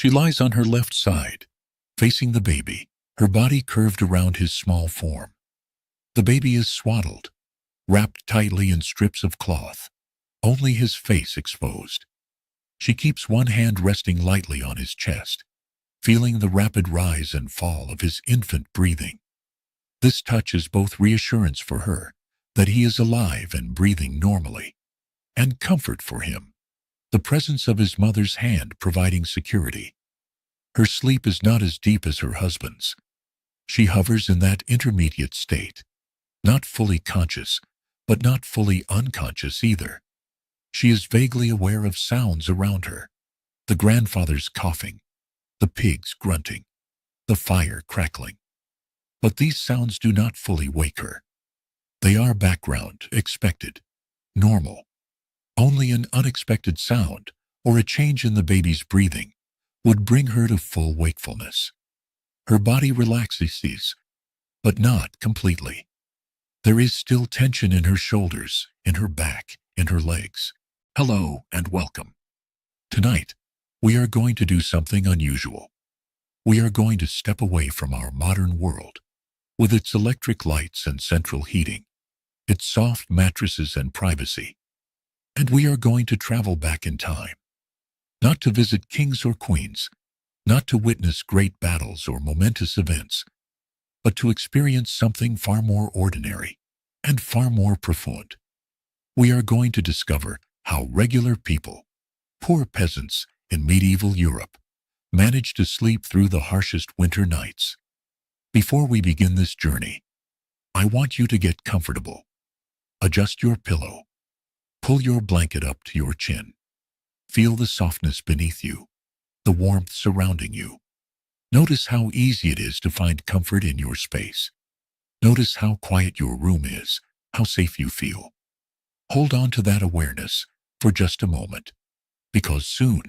She lies on her left side, facing the baby, her body curved around his small form. The baby is swaddled, wrapped tightly in strips of cloth, only his face exposed. She keeps one hand resting lightly on his chest, feeling the rapid rise and fall of his infant breathing. This touch is both reassurance for her that he is alive and breathing normally, and comfort for him, the presence of his mother's hand providing security. Her sleep is not as deep as her husband's. She hovers in that intermediate state, not fully conscious, but not fully unconscious either. She is vaguely aware of sounds around her, the grandfather's coughing, the pigs grunting, the fire crackling. But these sounds do not fully wake her. They are background, expected, normal. Only an unexpected sound or a change in the baby's breathing would bring her to full wakefulness. Her body relaxes, but not completely. There is still tension in her shoulders, in her back, in her legs. Hello and welcome. Tonight, we are going to do something unusual. We are going to step away from our modern world, with its electric lights and central heating, its soft mattresses and privacy. And we are going to travel back in time, not to visit kings or queens, not to witness great battles or momentous events, but to experience something far more ordinary and far more profound. We are going to discover how regular people, poor peasants in medieval Europe, managed to sleep through the harshest winter nights. Before we begin this journey, I want you to get comfortable. Adjust your pillow. Pull your blanket up to your chin. Feel the softness beneath you, the warmth surrounding you. Notice how easy it is to find comfort in your space. Notice how quiet your room is, how safe you feel. Hold on to that awareness for just a moment, because soon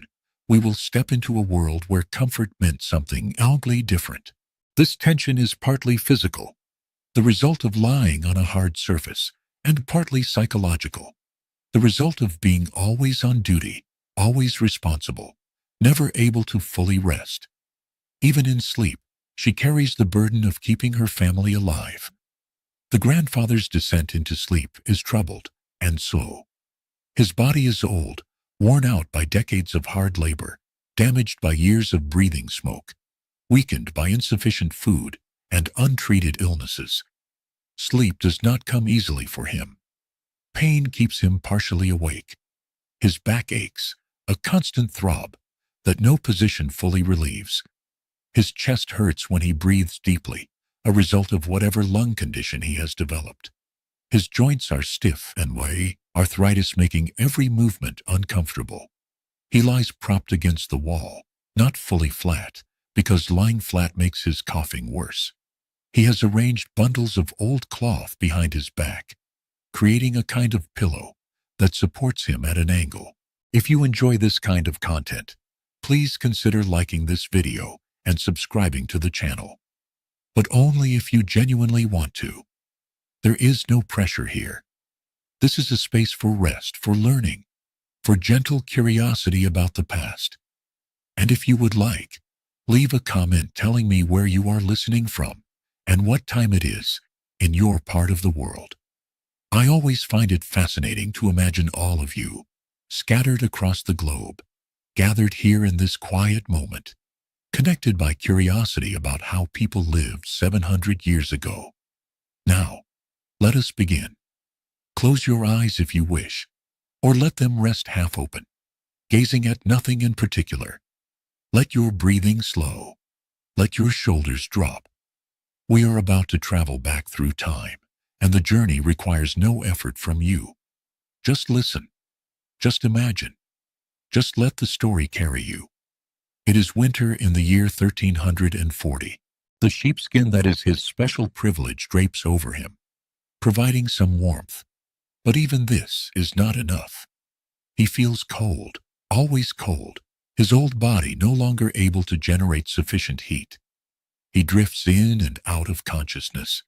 we will step into a world where comfort meant something ugly different. This tension is partly physical, the result of lying on a hard surface, and partly psychological, the result of being always on duty, always responsible, never able to fully rest. Even in sleep, she carries the burden of keeping her family alive. The grandfather's descent into sleep is troubled and slow. His body is old, worn out by decades of hard labor, damaged by years of breathing smoke, weakened by insufficient food and untreated illnesses. Sleep does not come easily for him. Pain keeps him partially awake. His back aches, a constant throb that no position fully relieves. His chest hurts when he breathes deeply, a result of whatever lung condition he has developed. His joints are stiff and weigh, arthritis making every movement uncomfortable. He lies propped against the wall, not fully flat, because lying flat makes his coughing worse. He has arranged bundles of old cloth behind his back, creating a kind of pillow that supports him at an angle. If you enjoy this kind of content, please consider liking this video and subscribing to the channel. But only if you genuinely want to. There is no pressure here. This is a space for rest, for learning, for gentle curiosity about the past. And if you would like, leave a comment telling me where you are listening from and what time it is in your part of the world. I always find it fascinating to imagine all of you, scattered across the globe, gathered here in this quiet moment, connected by curiosity about how people lived 700 years ago. Now, let us begin. Close your eyes if you wish, or let them rest half open, gazing at nothing in particular. Let your breathing slow. Let your shoulders drop. We are about to travel back through time, and the journey requires no effort from you. Just listen. Just imagine. Just let the story carry you. It is winter in the year 1340. The sheepskin that is his special privilege drapes over him, providing some warmth. But even this is not enough. He feels cold, always cold, his old body no longer able to generate sufficient heat. He drifts in and out of consciousness.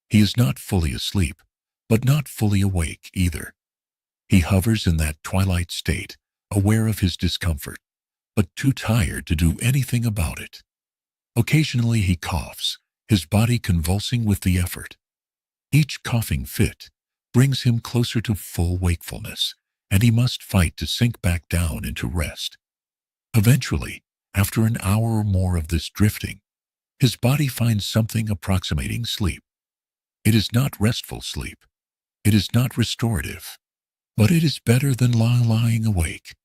He is not fully asleep, but not fully awake either. He hovers in that twilight state, aware of his discomfort, but too tired to do anything about it. Occasionally he coughs, his body convulsing with the effort. Each coughing fit brings him closer to full wakefulness, and he must fight to sink back down into rest. Eventually, after an hour or more of this drifting, his body finds something approximating sleep. It is not restful sleep. It is not restorative. But it is better than lying awake.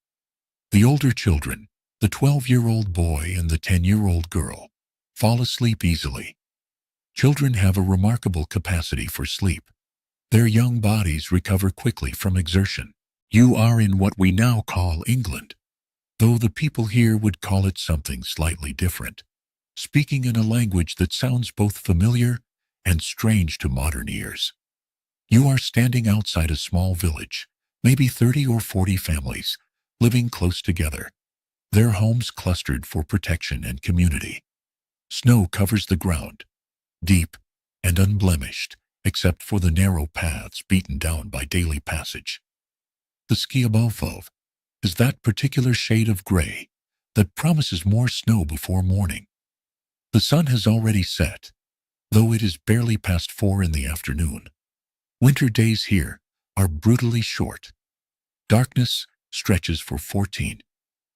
The older children, the 12-year-old boy and the 10-year-old girl, fall asleep easily. Children have a remarkable capacity for sleep. Their young bodies recover quickly from exertion. You are in what we now call England, though the people here would call it something slightly different, speaking in a language that sounds both familiar and strange to modern ears. You are standing outside a small village, maybe 30 or 40 families, living close together, their homes clustered for protection and community. Snow covers the ground, deep and unblemished, except for the narrow paths beaten down by daily passage. The skiabofov is that particular shade of gray that promises more snow before morning. The sun has already set, though it is barely past 4 in the afternoon. Winter days here are brutally short. Darkness stretches for 14,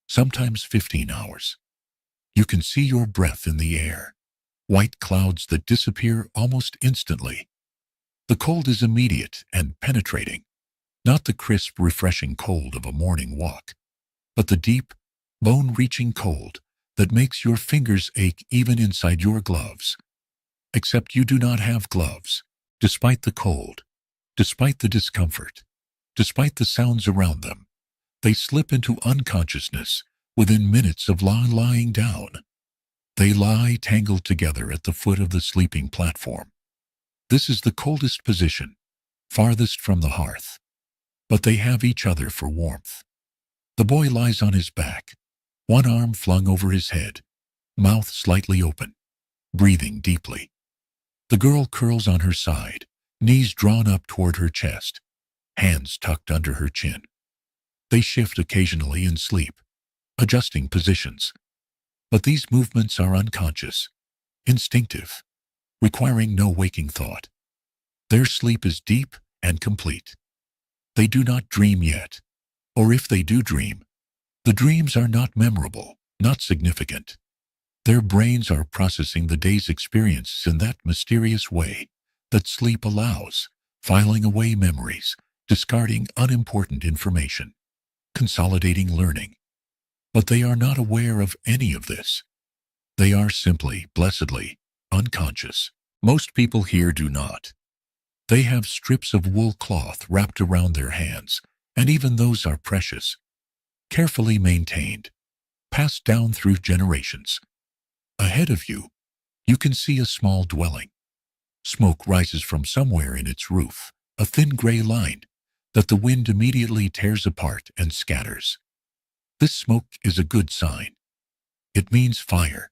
sometimes 15 hours. You can see your breath in the air, white clouds that disappear almost instantly. The cold is immediate and penetrating, not the crisp, refreshing cold of a morning walk, but the deep, bone-reaching cold that makes your fingers ache even inside your gloves. Except you do not have gloves, despite the cold, despite the discomfort, despite the sounds around them. They slip into unconsciousness within minutes of lying down. They lie tangled together at the foot of the sleeping platform. This is the coldest position, farthest from the hearth. But they have each other for warmth. The boy lies on his back, one arm flung over his head, mouth slightly open, breathing deeply. The girl curls on her side, knees drawn up toward her chest, hands tucked under her chin. They shift occasionally in sleep, adjusting positions. But these movements are unconscious, instinctive, requiring no waking thought. Their sleep is deep and complete. They do not dream yet, or if they do dream, the dreams are not memorable, not significant. Their brains are processing the day's experiences in that mysterious way that sleep allows, filing away memories, discarding unimportant information, consolidating learning. But they are not aware of any of this. They are simply, blessedly, unconscious. Most people here do not. They have strips of wool cloth wrapped around their hands, and even those are precious, carefully maintained, passed down through generations. Ahead of you, you can see a small dwelling. Smoke rises from somewhere in its roof, a thin gray line that the wind immediately tears apart and scatters. This smoke is a good sign. It means fire.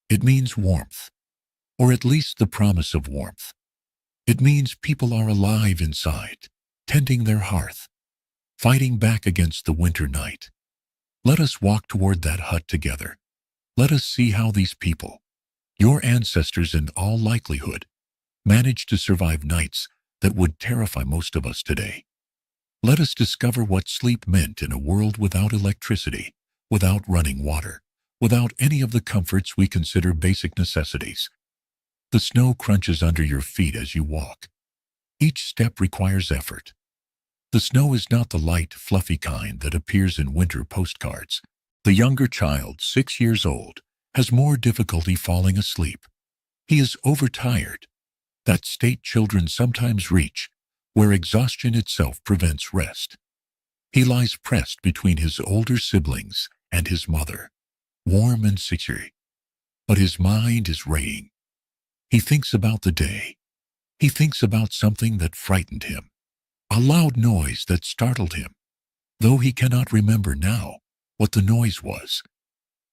It means warmth, or at least the promise of warmth. It means people are alive inside, tending their hearth, fighting back against the winter night. Let us walk toward that hut together. Let us see how these people, your ancestors in all likelihood, managed to survive nights that would terrify most of us today. Let us discover what sleep meant in a world without electricity, without running water, without any of the comforts we consider basic necessities. The snow crunches under your feet as you walk. Each step requires effort. The snow is not the light, fluffy kind that appears in winter postcards. The younger child, 6 years old, has more difficulty falling asleep. He is overtired, that state children sometimes reach, where exhaustion itself prevents rest. He lies pressed between his older siblings and his mother, warm and secure. But his mind is raging. He thinks about the day. He thinks about something that frightened him, a loud noise that startled him, though he cannot remember now what the noise was.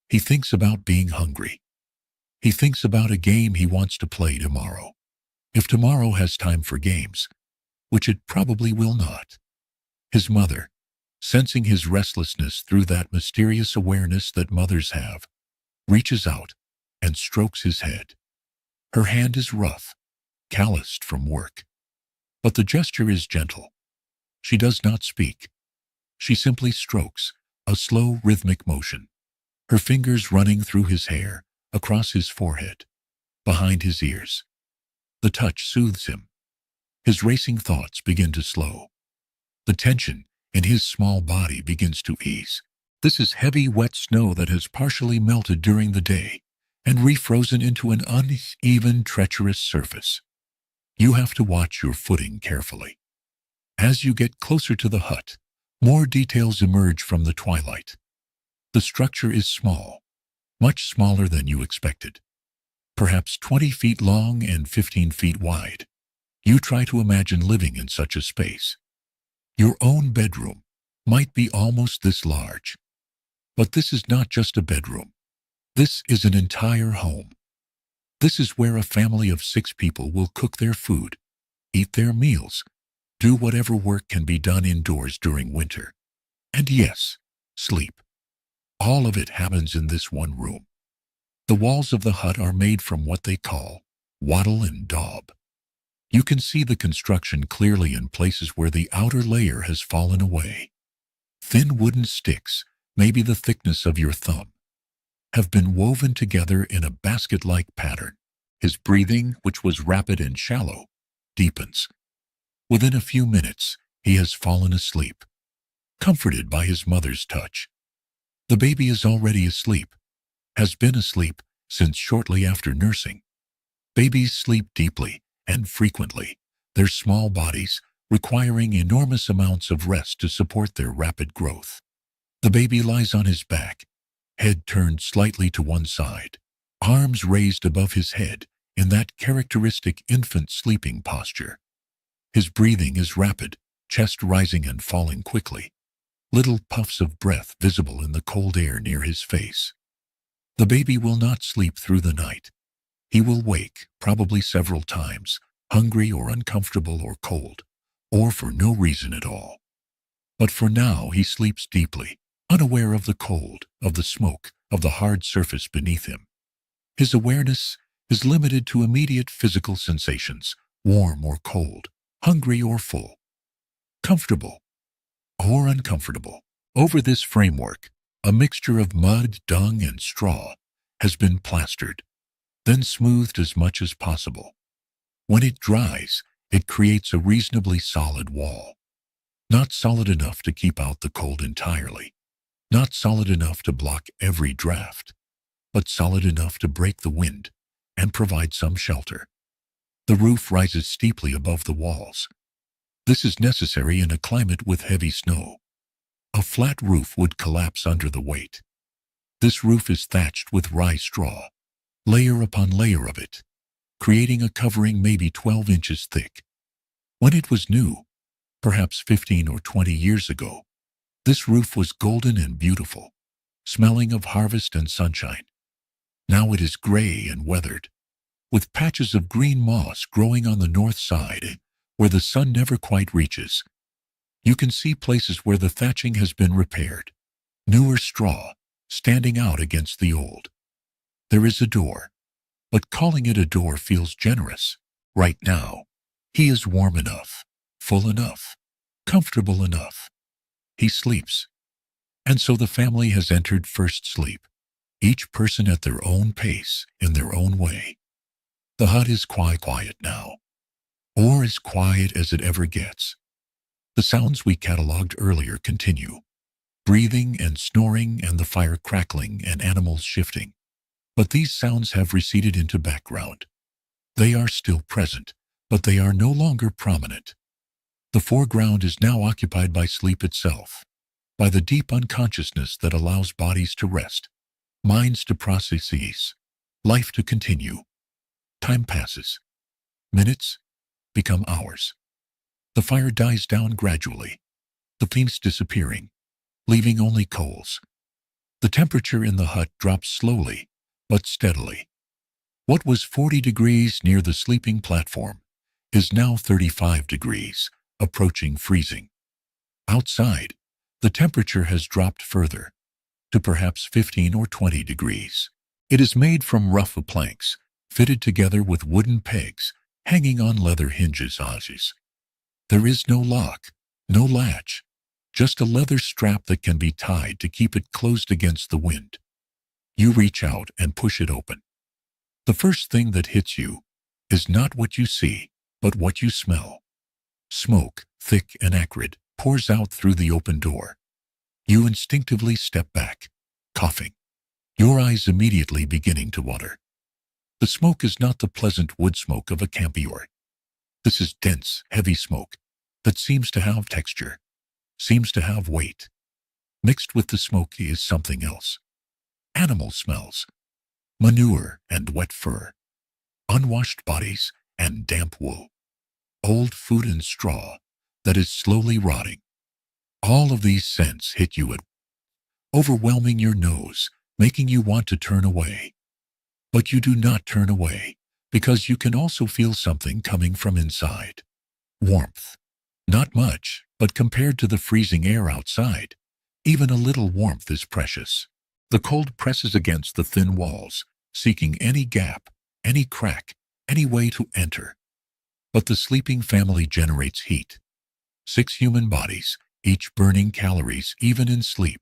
He thinks about being hungry. He thinks about a game he wants to play tomorrow, if tomorrow has time for games, which it probably will not. His mother, sensing his restlessness through that mysterious awareness that mothers have, reaches out and strokes his head. Her hand is rough, calloused from work, but the gesture is gentle. She does not speak. She simply strokes, a slow, rhythmic motion, her fingers running through his hair, across his forehead, behind his ears. The touch soothes him. His racing thoughts begin to slow. The tension in his small body begins to ease. This is heavy, wet snow that has partially melted during the day and refrozen into an uneven, treacherous surface. You have to watch your footing carefully. As you get closer to the hut, more details emerge from the twilight. The structure is small, much smaller than you expected. Perhaps 20 feet long and 15 feet wide. You try to imagine living in such a space. Your own bedroom might be almost this large. But this is not just a bedroom. This is an entire home. This is where a family of 6 people will cook their food, eat their meals, do whatever work can be done indoors during winter. And yes, sleep. All of it happens in this one room. The walls of the hut are made from what they call wattle and daub. You can see the construction clearly in places where the outer layer has fallen away. Thin wooden sticks, maybe the thickness of your thumb, have been woven together in a basket-like pattern. His breathing, which was rapid and shallow, deepens. Within a few minutes, he has fallen asleep, comforted by his mother's touch. The baby is already asleep, has been asleep since shortly after nursing. Babies sleep deeply and frequently, their small bodies requiring enormous amounts of rest to support their rapid growth. The baby lies on his back, head turned slightly to one side, arms raised above his head in that characteristic infant sleeping posture. His breathing is rapid, chest rising and falling quickly, little puffs of breath visible in the cold air near his face. The baby will not sleep through the night. He will wake, probably several times, hungry or uncomfortable or cold, or for no reason at all. But for now he sleeps deeply, unaware of the cold, of the smoke, of the hard surface beneath him. His awareness is limited to immediate physical sensations, warm or cold, hungry or full, comfortable or uncomfortable. Over this framework, a mixture of mud, dung, and straw has been plastered, then smoothed as much as possible. When it dries, it creates a reasonably solid wall. Not solid enough to keep out the cold entirely, not solid enough to block every draft, but solid enough to break the wind and provide some shelter. The roof rises steeply above the walls. This is necessary in a climate with heavy snow. A flat roof would collapse under the weight. This roof is thatched with rye straw, layer upon layer of it, creating a covering maybe 12 inches thick. When it was new, perhaps 15 or 20 years ago, this roof was golden and beautiful, smelling of harvest and sunshine. Now it is gray and weathered, with patches of green moss growing on the north side, where the sun never quite reaches. You can see places where the thatching has been repaired, newer straw standing out against the old. There is a door, but calling it a door feels generous. Right now, he is warm enough, full enough, comfortable enough. He sleeps. And so the family has entered first sleep, each person at their own pace, in their own way. The hut is quite quiet now, or as quiet as it ever gets. The sounds we cataloged earlier continue, breathing and snoring and the fire crackling and animals shifting. But these sounds have receded into background. They are still present, but they are no longer prominent. The foreground is now occupied by sleep itself, by the deep unconsciousness that allows bodies to rest, minds to process, life to continue. Time passes. Minutes become hours. The fire dies down gradually, the flames disappearing, leaving only coals. The temperature in the hut drops slowly, but steadily. What was 40 degrees near the sleeping platform is now 35 degrees, approaching freezing. Outside, The temperature has dropped further, to perhaps 15 or 20 degrees. It is made from rough planks, fitted together with wooden pegs, hanging on leather hinges. There is no lock, no latch, just a leather strap that can be tied to keep it closed against the wind. You reach out and push it open. The first thing that hits you is not what you see, but what you smell. Smoke, thick and acrid, pours out through the open door. You instinctively step back, coughing, your eyes immediately beginning to water. The smoke is not the pleasant wood smoke of a campfire. This is dense, heavy smoke that seems to have texture, seems to have weight. Mixed with the smoke is something else. Animal smells, manure and wet fur, unwashed bodies and damp wool, old food and straw that is slowly rotting. All of these scents hit you overwhelming your nose, making you want to turn away. But you do not turn away, because you can also feel something coming from inside. Warmth. Not much, but compared to the freezing air outside, even a little warmth is precious. The cold presses against the thin walls, seeking any gap, any crack, any way to enter. But the sleeping family generates heat. 6 human bodies, each burning calories even in sleep,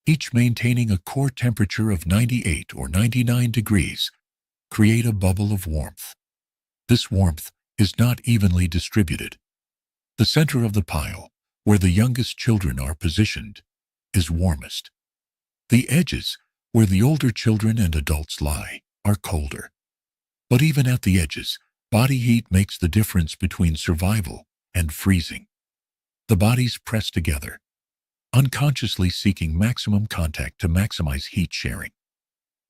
each maintaining a core temperature of 98 or 99 degrees, create a bubble of warmth. This warmth is not evenly distributed. The center of the pile, where the youngest children are positioned, is warmest. The edges, where the older children and adults lie, are colder. But even at the edges, body heat makes the difference between survival and freezing. The bodies press together, unconsciously seeking maximum contact to maximize heat sharing.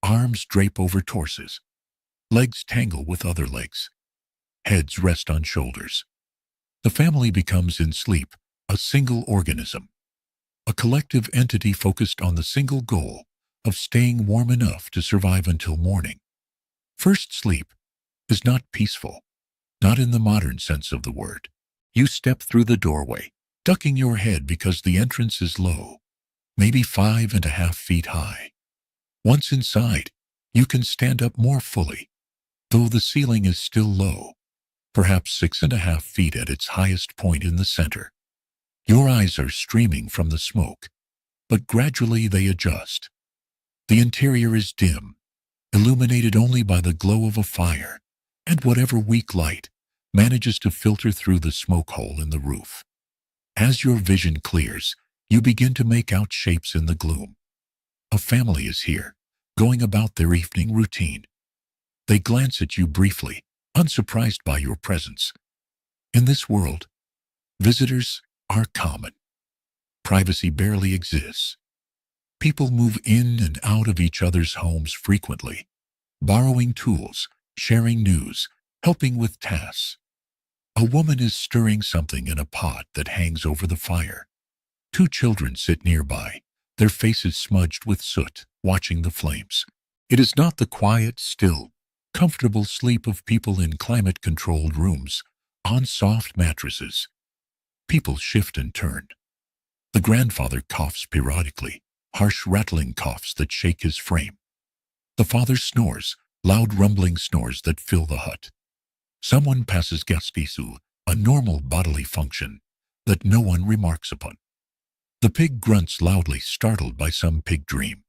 Arms drape over torsos. Legs tangle with other legs. Heads rest on shoulders. The family becomes in sleep a single organism, a collective entity focused on the single goal of staying warm enough to survive until morning. First sleep is not peaceful, not in the modern sense of the word. You step through the doorway, ducking your head because the entrance is low, maybe 5.5 feet high. Once inside, you can stand up more fully, though the ceiling is still low, perhaps 6.5 feet at its highest point in the center. Your eyes are streaming from the smoke, but gradually they adjust. The interior is dim, illuminated only by the glow of a fire, and whatever weak light manages to filter through the smoke hole in the roof. As your vision clears, you begin to make out shapes in the gloom. A family is here, going about their evening routine. They glance at you briefly, unsurprised by your presence. In this world, visitors are common. Privacy barely exists. People move in and out of each other's homes frequently, borrowing tools, sharing news, helping with tasks. A woman is stirring something in a pot that hangs over the fire. 2 children sit nearby, their faces smudged with soot, watching the flames. It is not the quiet, still, comfortable sleep of people in climate-controlled rooms, on soft mattresses. People shift and turn. The grandfather coughs periodically, harsh rattling coughs that shake his frame. The father snores, loud rumbling snores that fill the hut. Someone passes gaspisu, a normal bodily function that no one remarks upon. The pig grunts loudly, startled by some pig dream.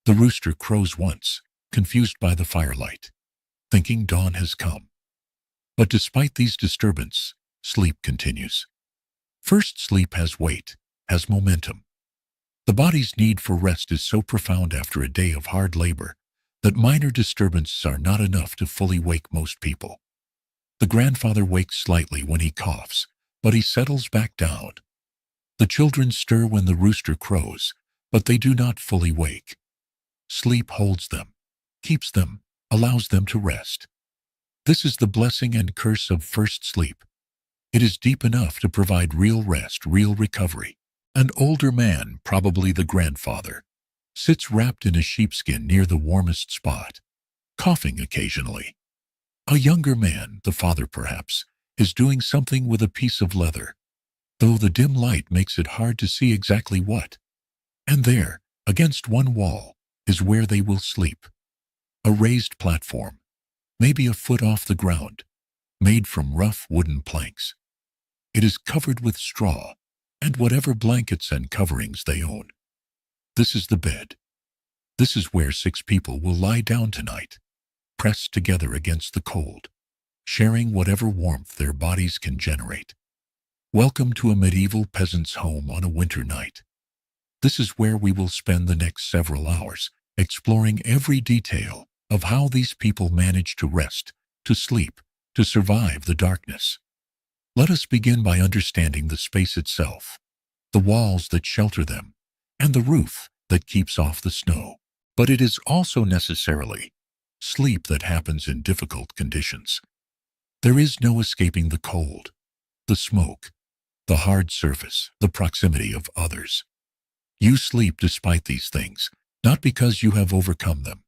The rooster crows once, confused by the firelight, thinking dawn has come. But despite these disturbances, sleep continues. First sleep has weight, has momentum. The body's need for rest is so profound after a day of hard labor that minor disturbances are not enough to fully wake most people. The grandfather wakes slightly when he coughs, but he settles back down. The children stir when the rooster crows, but they do not fully wake. Sleep holds them, keeps them, allows them to rest. This is the blessing and curse of first sleep. It is deep enough to provide real rest, real recovery. An older man, probably the grandfather, sits wrapped in a sheepskin near the warmest spot, coughing occasionally. A younger man, the father perhaps, is doing something with a piece of leather. though the dim light makes it hard to see exactly what. And there, against one wall, is where they will sleep. A raised platform, maybe a foot off the ground, made from rough wooden planks. It is covered with straw and whatever blankets and coverings they own. This is the bed. This is where 6 people will lie down tonight, pressed together against the cold, sharing whatever warmth their bodies can generate. Welcome to a medieval peasant's home on a winter night. This is where we will spend the next several hours, exploring every detail of how these people manage to rest, to sleep, to survive the darkness. Let us begin by understanding the space itself, the walls that shelter them, and the roof that keeps off the snow. But it is also necessarily sleep that happens in difficult conditions. There is no escaping the cold, the smoke, the hard surface, the proximity of others. You sleep despite these things, not because you have overcome them,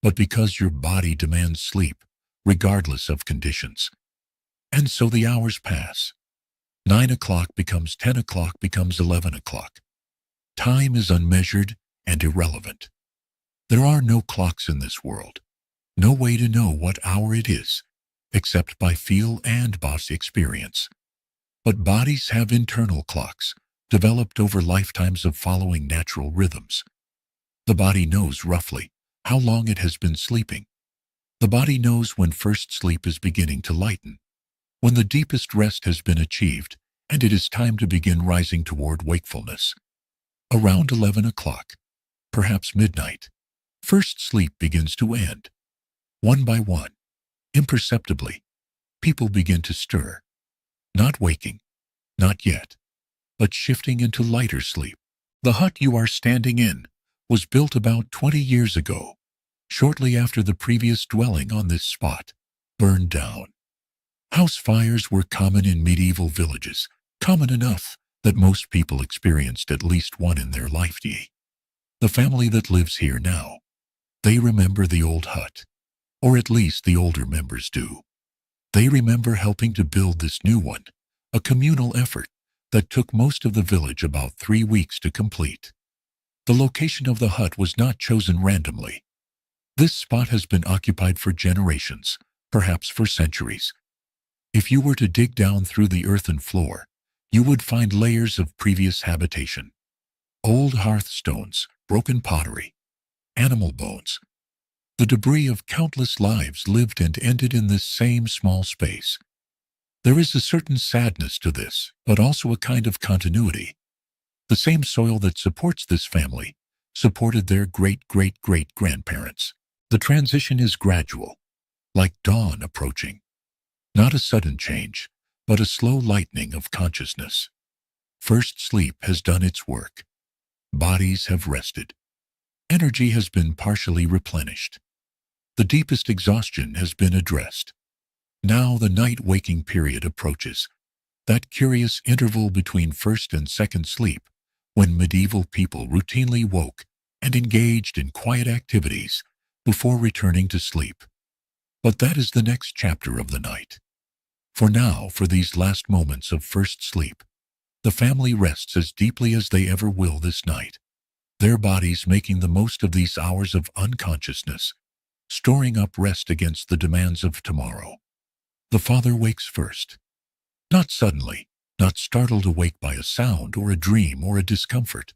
but because your body demands sleep, regardless of conditions. And so the hours pass. 9 o'clock becomes 10 o'clock becomes 11 o'clock. Time is unmeasured and irrelevant. There are no clocks in this world, no way to know what hour it is, except by feel and body experience. But bodies have internal clocks, developed over lifetimes of following natural rhythms. The body knows roughly how long it has been sleeping. The body knows when first sleep is beginning to lighten, when the deepest rest has been achieved, and it is time to begin rising toward wakefulness. Around 11 o'clock, perhaps midnight, first sleep begins to end. One by one, imperceptibly, people begin to stir, not waking, not yet, but shifting into lighter sleep. The hut you are standing in was built about 20 years ago, shortly after the previous dwelling on this spot burned down. House fires were common in medieval villages, common enough that most people experienced at least one in their lifetime. The family that lives here now, they remember the old hut, or at least the older members do. They remember helping to build this new one, a communal effort that took most of the village about 3 weeks to complete. The location of the hut was not chosen randomly. This spot has been occupied for generations, perhaps for centuries. If you were to dig down through the earthen floor, you would find layers of previous habitation. Old hearthstones, broken pottery, animal bones. The debris of countless lives lived and ended in this same small space. There is a certain sadness to this, but also a kind of continuity. The same soil that supports this family supported their great-great-great-grandparents. The transition is gradual, like dawn approaching. Not a sudden change, but a slow lightening of consciousness. First sleep has done its work. Bodies have rested. Energy has been partially replenished. The deepest exhaustion has been addressed. Now the night waking period approaches, that curious interval between first and second sleep, when medieval people routinely woke and engaged in quiet activities before returning to sleep. But that is the next chapter of the night. For now, for these last moments of first sleep, the family rests as deeply as they ever will this night, their bodies making the most of these hours of unconsciousness, storing up rest against the demands of tomorrow. The father wakes first. Not suddenly, not startled awake by a sound or a dream or a discomfort,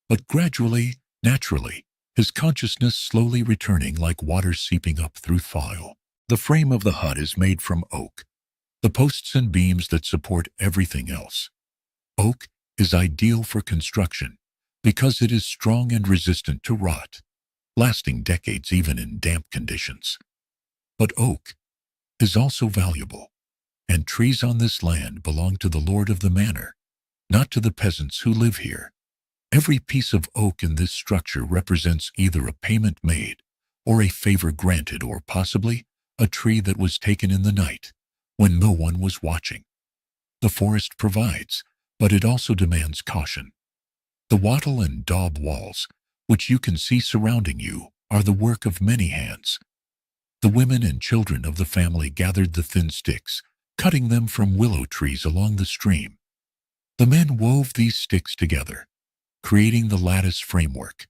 but gradually, naturally, his consciousness slowly returning like water seeping up through tile. The frame of the hut is made from oak, the posts and beams that support everything else. Oak is ideal for construction because it is strong and resistant to rot, lasting decades even in damp conditions. But oak is also valuable, and trees on this land belong to the lord of the manor, not to the peasants who live here. Every piece of oak in this structure represents either a payment made, or a favor granted, or possibly a tree that was taken in the night, when no one was watching. The forest provides, but it also demands caution. The wattle and daub walls, which you can see surrounding you, are the work of many hands. The women and children of the family gathered the thin sticks, cutting them from willow trees along the stream. The men wove these sticks together, creating the lattice framework.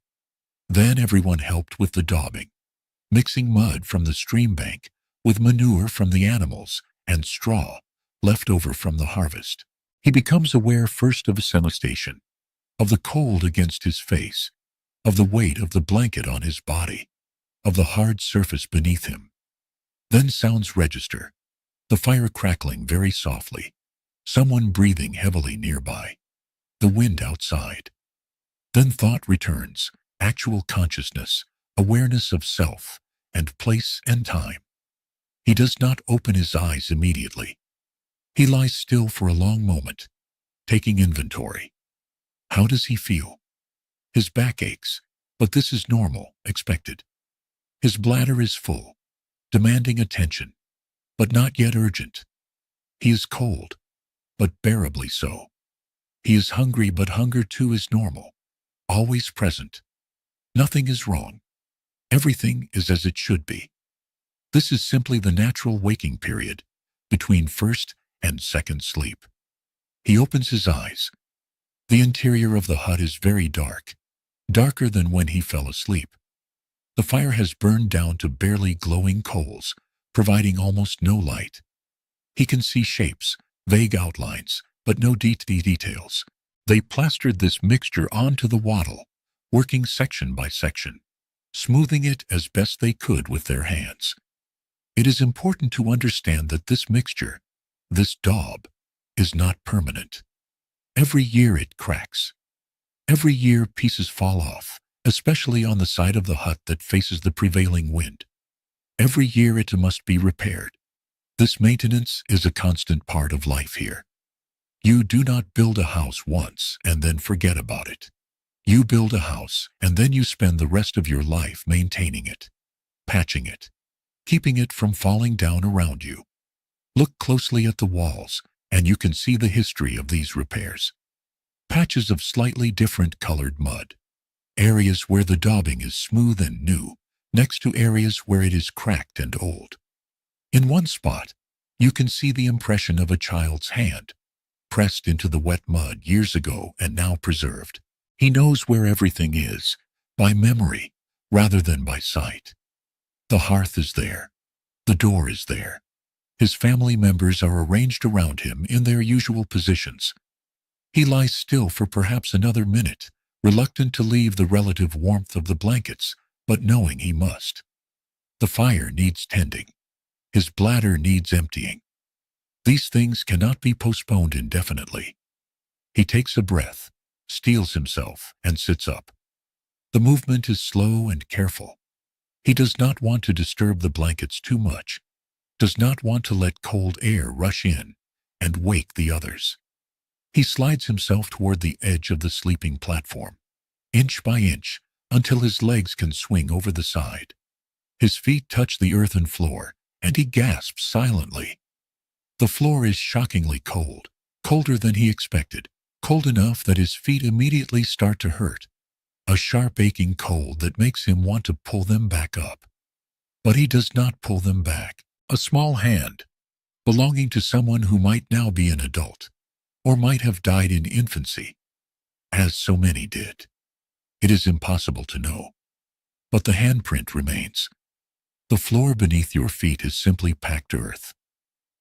Then everyone helped with the daubing, mixing mud from the stream bank with manure from the animals and straw left over from the harvest. He becomes aware first of his sensation, of the cold against his face, of the weight of the blanket on his body, of the hard surface beneath him. Then sounds register, the fire crackling very softly, someone breathing heavily nearby, the wind outside. Then thought returns, actual consciousness, awareness of self and place and time. He does not open his eyes immediately. He lies still for a long moment, taking inventory. How does he feel? His back aches, but this is normal, expected. His bladder is full, demanding attention, but not yet urgent. He is cold, but bearably so. He is hungry, but hunger too is normal, always present. Nothing is wrong. Everything is as it should be. This is simply the natural waking period between first and second sleep. He opens his eyes. The interior of the hut is very dark, darker than when he fell asleep. The fire has burned down to barely glowing coals, providing almost no light. He can see shapes, vague outlines, but no details. They plastered this mixture onto the wattle, working section by section, smoothing it as best they could with their hands. It is important to understand that this mixture, this daub, is not permanent. Every year it cracks. Every year pieces fall off, especially on the side of the hut that faces the prevailing wind. Every year it must be repaired. This maintenance is a constant part of life here. You do not build a house once and then forget about it. You build a house and then you spend the rest of your life maintaining it, patching it, keeping it from falling down around you. Look closely at the walls and you can see the history of these repairs. Patches of slightly different colored mud. Areas where the daubing is smooth and new, next to areas where it is cracked and old. In one spot, you can see the impression of a child's hand, pressed into the wet mud years ago and now preserved. He knows where everything is, by memory, rather than by sight. The hearth is there. The door is there. His family members are arranged around him in their usual positions. He lies still for perhaps another minute, reluctant to leave the relative warmth of the blankets, but knowing he must. The fire needs tending. His bladder needs emptying. These things cannot be postponed indefinitely. He takes a breath, steels himself, and sits up. The movement is slow and careful. He does not want to disturb the blankets too much, does not want to let cold air rush in and wake the others. He slides himself toward the edge of the sleeping platform, inch by inch, until his legs can swing over the side. His feet touch the earthen floor, and he gasps silently. The floor is shockingly cold, colder than he expected, cold enough that his feet immediately start to hurt, a sharp aching cold that makes him want to pull them back up. But he does not pull them back. A small hand, belonging to someone who might now be an adult, or might have died in infancy, as so many did. It is impossible to know. But the handprint remains. The floor beneath your feet is simply packed earth.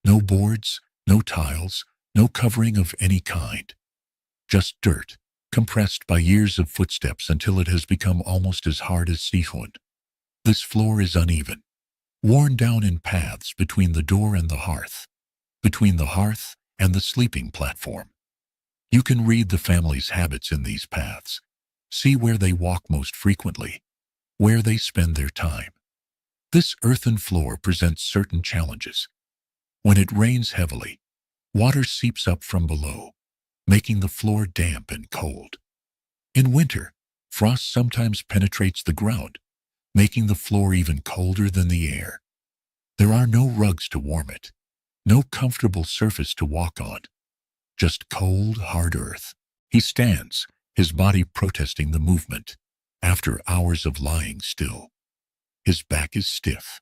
No boards, no tiles, no covering of any kind. Just dirt, compressed by years of footsteps until it has become almost as hard as stone. This floor is uneven, worn down in paths between the door and the hearth, between the hearth and the sleeping platform. You can read the family's habits in these paths, see where they walk most frequently, where they spend their time. This earthen floor presents certain challenges. When it rains heavily, water seeps up from below, making the floor damp and cold. In winter, frost sometimes penetrates the ground, making the floor even colder than the air. There are no rugs to warm it, no comfortable surface to walk on, just cold, hard earth. He stands, his body protesting the movement, after hours of lying still. His back is stiff.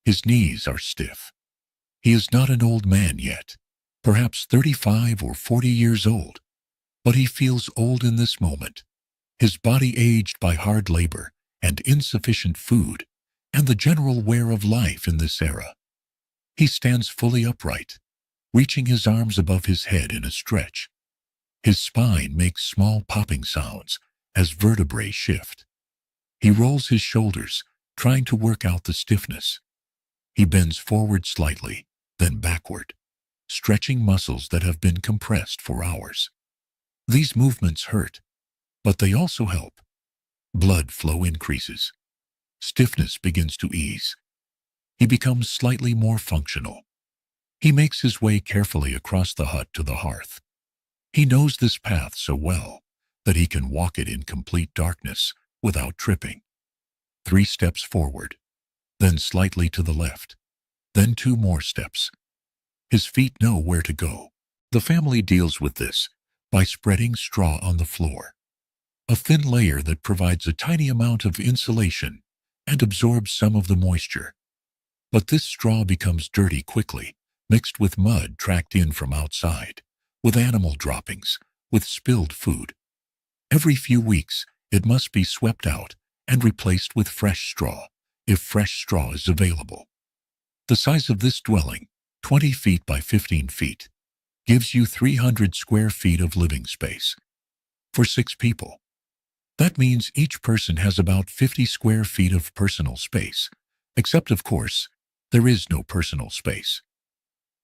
His knees are stiff. He is not an old man yet, perhaps 35 or 40 years old, But he feels old in this moment, his body aged by hard labor and insufficient food, and the general wear of life in this era. He stands fully upright, reaching his arms above his head in a stretch. His spine makes small popping sounds as vertebrae shift. He rolls his shoulders, trying to work out the stiffness. He bends forward slightly, then backward, stretching muscles that have been compressed for hours. These movements hurt, but they also help. Blood flow increases. Stiffness begins to ease. He becomes slightly more functional. He makes his way carefully across the hut to the hearth. He knows this path so well that he can walk it in complete darkness without tripping. 3 steps forward, then slightly to the left, then 2 more steps. His feet know where to go. The family deals with this by spreading straw on the floor, a thin layer that provides a tiny amount of insulation and absorbs some of the moisture. But this straw becomes dirty quickly, mixed with mud tracked in from outside, with animal droppings, with spilled food. Every few weeks, it must be swept out and replaced with fresh straw, if fresh straw is available. The size of this dwelling, 20 feet by 15 feet, gives you 300 square feet of living space. For 6 people. That means each person has about 50 square feet of personal space, except, of course, there is no personal space.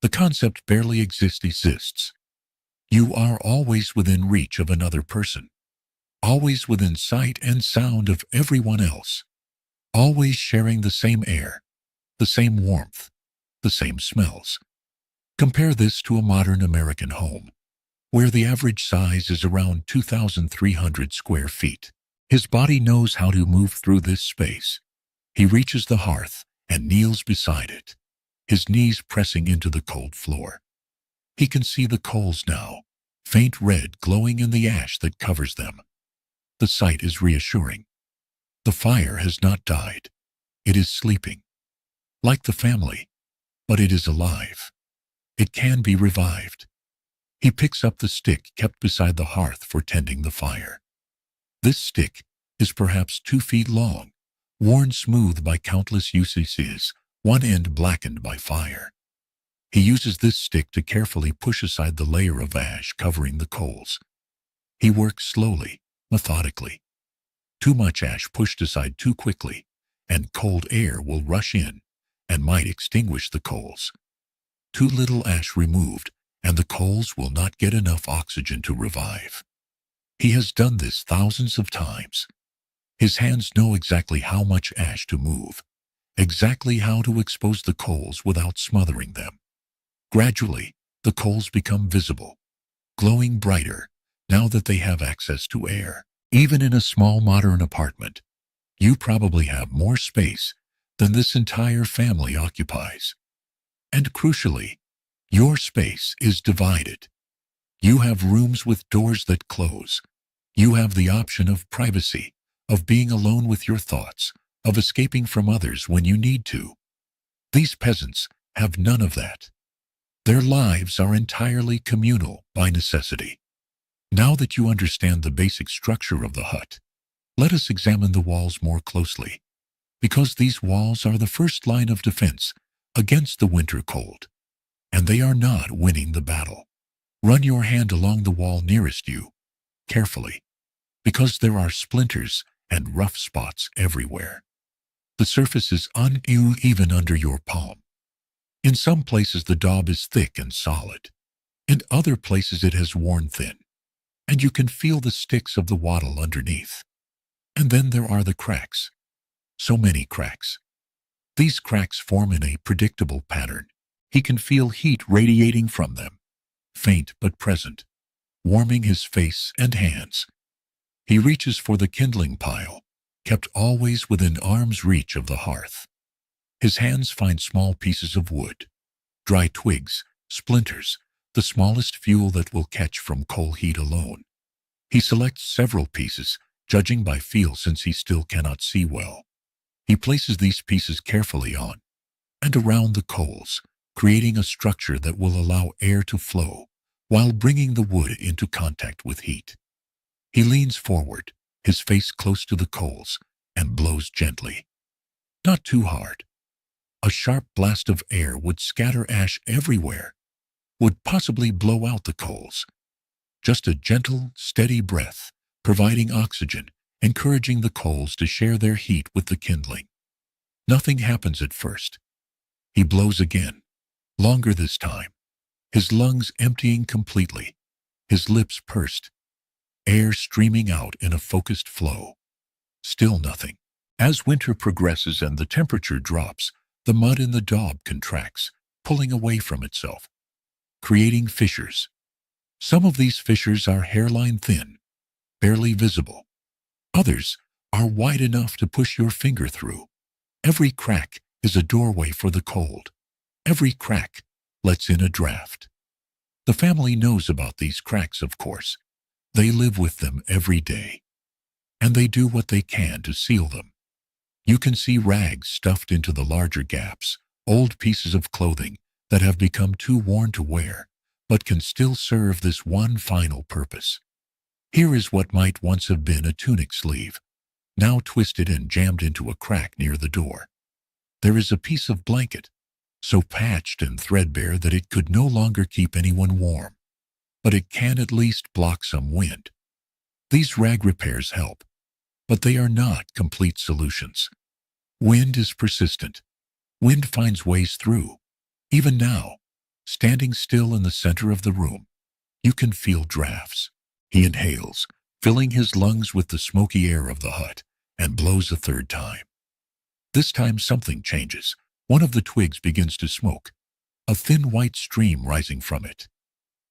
The concept barely exists. You are always within reach of another person, always within sight and sound of everyone else, always sharing the same air, the same warmth, the same smells. Compare this to a modern American home, where the average size is around 2,300 square feet. His body knows how to move through this space. He reaches the hearth and kneels beside it, his knees pressing into the cold floor. He can see the coals now, faint red glowing in the ash that covers them. The sight is reassuring. The fire has not died. It is sleeping. Like the family, but it is alive. It can be revived. He picks up the stick kept beside the hearth for tending the fire. This stick is perhaps 2 feet long, worn smooth by countless uses, one end blackened by fire. He uses this stick to carefully push aside the layer of ash covering the coals. He works slowly, methodically. Too much ash pushed aside too quickly, and cold air will rush in and might extinguish the coals. Too little ash removed, and the coals will not get enough oxygen to revive. He has done this thousands of times. His hands know exactly how much ash to move, exactly how to expose the coals without smothering them. Gradually, the coals become visible, glowing brighter now that they have access to air. Even in a small modern apartment, you probably have more space than this entire family occupies. And crucially, your space is divided. You have rooms with doors that close. You have the option of privacy, of being alone with your thoughts, of escaping from others when you need to. These peasants have none of that. Their lives are entirely communal by necessity. Now that you understand the basic structure of the hut, let us examine the walls more closely, because these walls are the first line of defense against the winter cold, and they are not winning the battle. Run your hand along the wall nearest you, carefully, because there are splinters and rough spots everywhere. The surface is uneven under your palm. In some places the daub is thick and solid. In other places it has worn thin, and you can feel the sticks of the wattle underneath. And then there are the cracks. So many cracks. These cracks form in a predictable pattern. He can feel heat radiating from them, faint but present, warming his face and hands. He reaches for the kindling pile, kept always within arm's reach of the hearth. His hands find small pieces of wood, dry twigs, splinters, the smallest fuel that will catch from coal heat alone. He selects several pieces, judging by feel since he still cannot see well. He places these pieces carefully on and around the coals, creating a structure that will allow air to flow while bringing the wood into contact with heat. He leans forward, his face close to the coals, and blows gently. Not too hard. A sharp blast of air would scatter ash everywhere, would possibly blow out the coals. Just a gentle, steady breath, providing oxygen, encouraging the coals to share their heat with the kindling. Nothing happens at first. He blows again, longer this time, his lungs emptying completely, his lips pursed, air streaming out in a focused flow. Still nothing. As winter progresses and the temperature drops, the mud in the daub contracts, pulling away from itself, creating fissures. Some of these fissures are hairline thin, barely visible. Others are wide enough to push your finger through. Every crack is a doorway for the cold. Every crack lets in a draft. The family knows about these cracks, of course. They live with them every day. And they do what they can to seal them. You can see rags stuffed into the larger gaps, old pieces of clothing that have become too worn to wear, but can still serve this one final purpose. Here is what might once have been a tunic sleeve, now twisted and jammed into a crack near the door. There is a piece of blanket, so patched and threadbare that it could no longer keep anyone warm, but it can at least block some wind. These rag repairs help, but they are not complete solutions. Wind is persistent. Wind finds ways through. Even now, standing still in the center of the room, you can feel drafts. He inhales, filling his lungs with the smoky air of the hut, and blows a third time. This time something changes. One of the twigs begins to smoke, a thin white stream rising from it.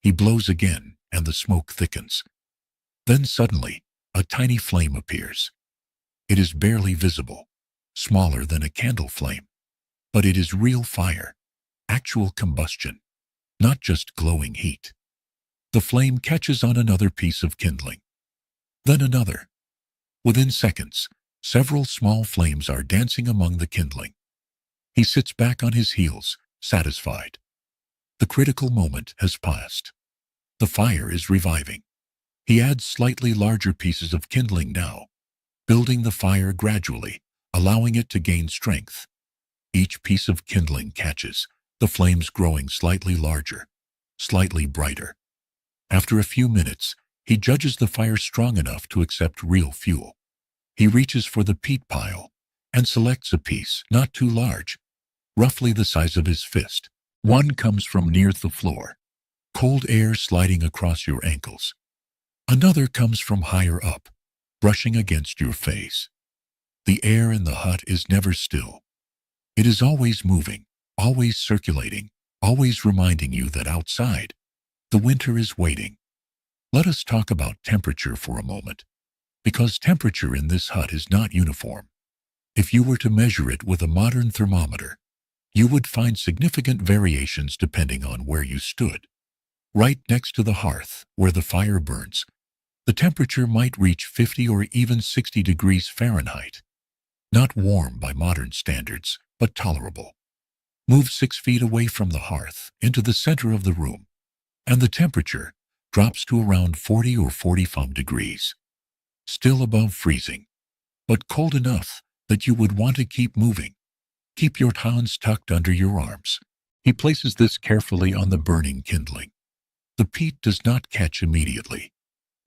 He blows again, and the smoke thickens. Then suddenly, a tiny flame appears. It is barely visible, smaller than a candle flame, but it is real fire, actual combustion, not just glowing heat. The flame catches on another piece of kindling, then another. Within seconds, several small flames are dancing among the kindling. He sits back on his heels, satisfied. The critical moment has passed. The fire is reviving. He adds slightly larger pieces of kindling now, building the fire gradually, allowing it to gain strength. Each piece of kindling catches, the flames growing slightly larger, slightly brighter. After a few minutes, he judges the fire strong enough to accept real fuel. He reaches for the peat pile and selects a piece, not too large, roughly the size of his fist. One comes from near the floor, cold air sliding across your ankles. Another comes from higher up, brushing against your face. The air in the hut is never still. It is always moving, always circulating, always reminding you that outside, the winter is waiting. Let us talk about temperature for a moment, because temperature in this hut is not uniform. If you were to measure it with a modern thermometer, you would find significant variations depending on where you stood. Right next to the hearth, where the fire burns, the temperature might reach 50 or even 60 degrees Fahrenheit. Not warm by modern standards, but tolerable. Move 6 feet away from the hearth, into the center of the room, and the temperature drops to around 40 or 45 degrees. Still above freezing, but cold enough that you would want to keep moving. Keep your hands tucked under your arms. He places this carefully on the burning kindling. The peat does not catch immediately.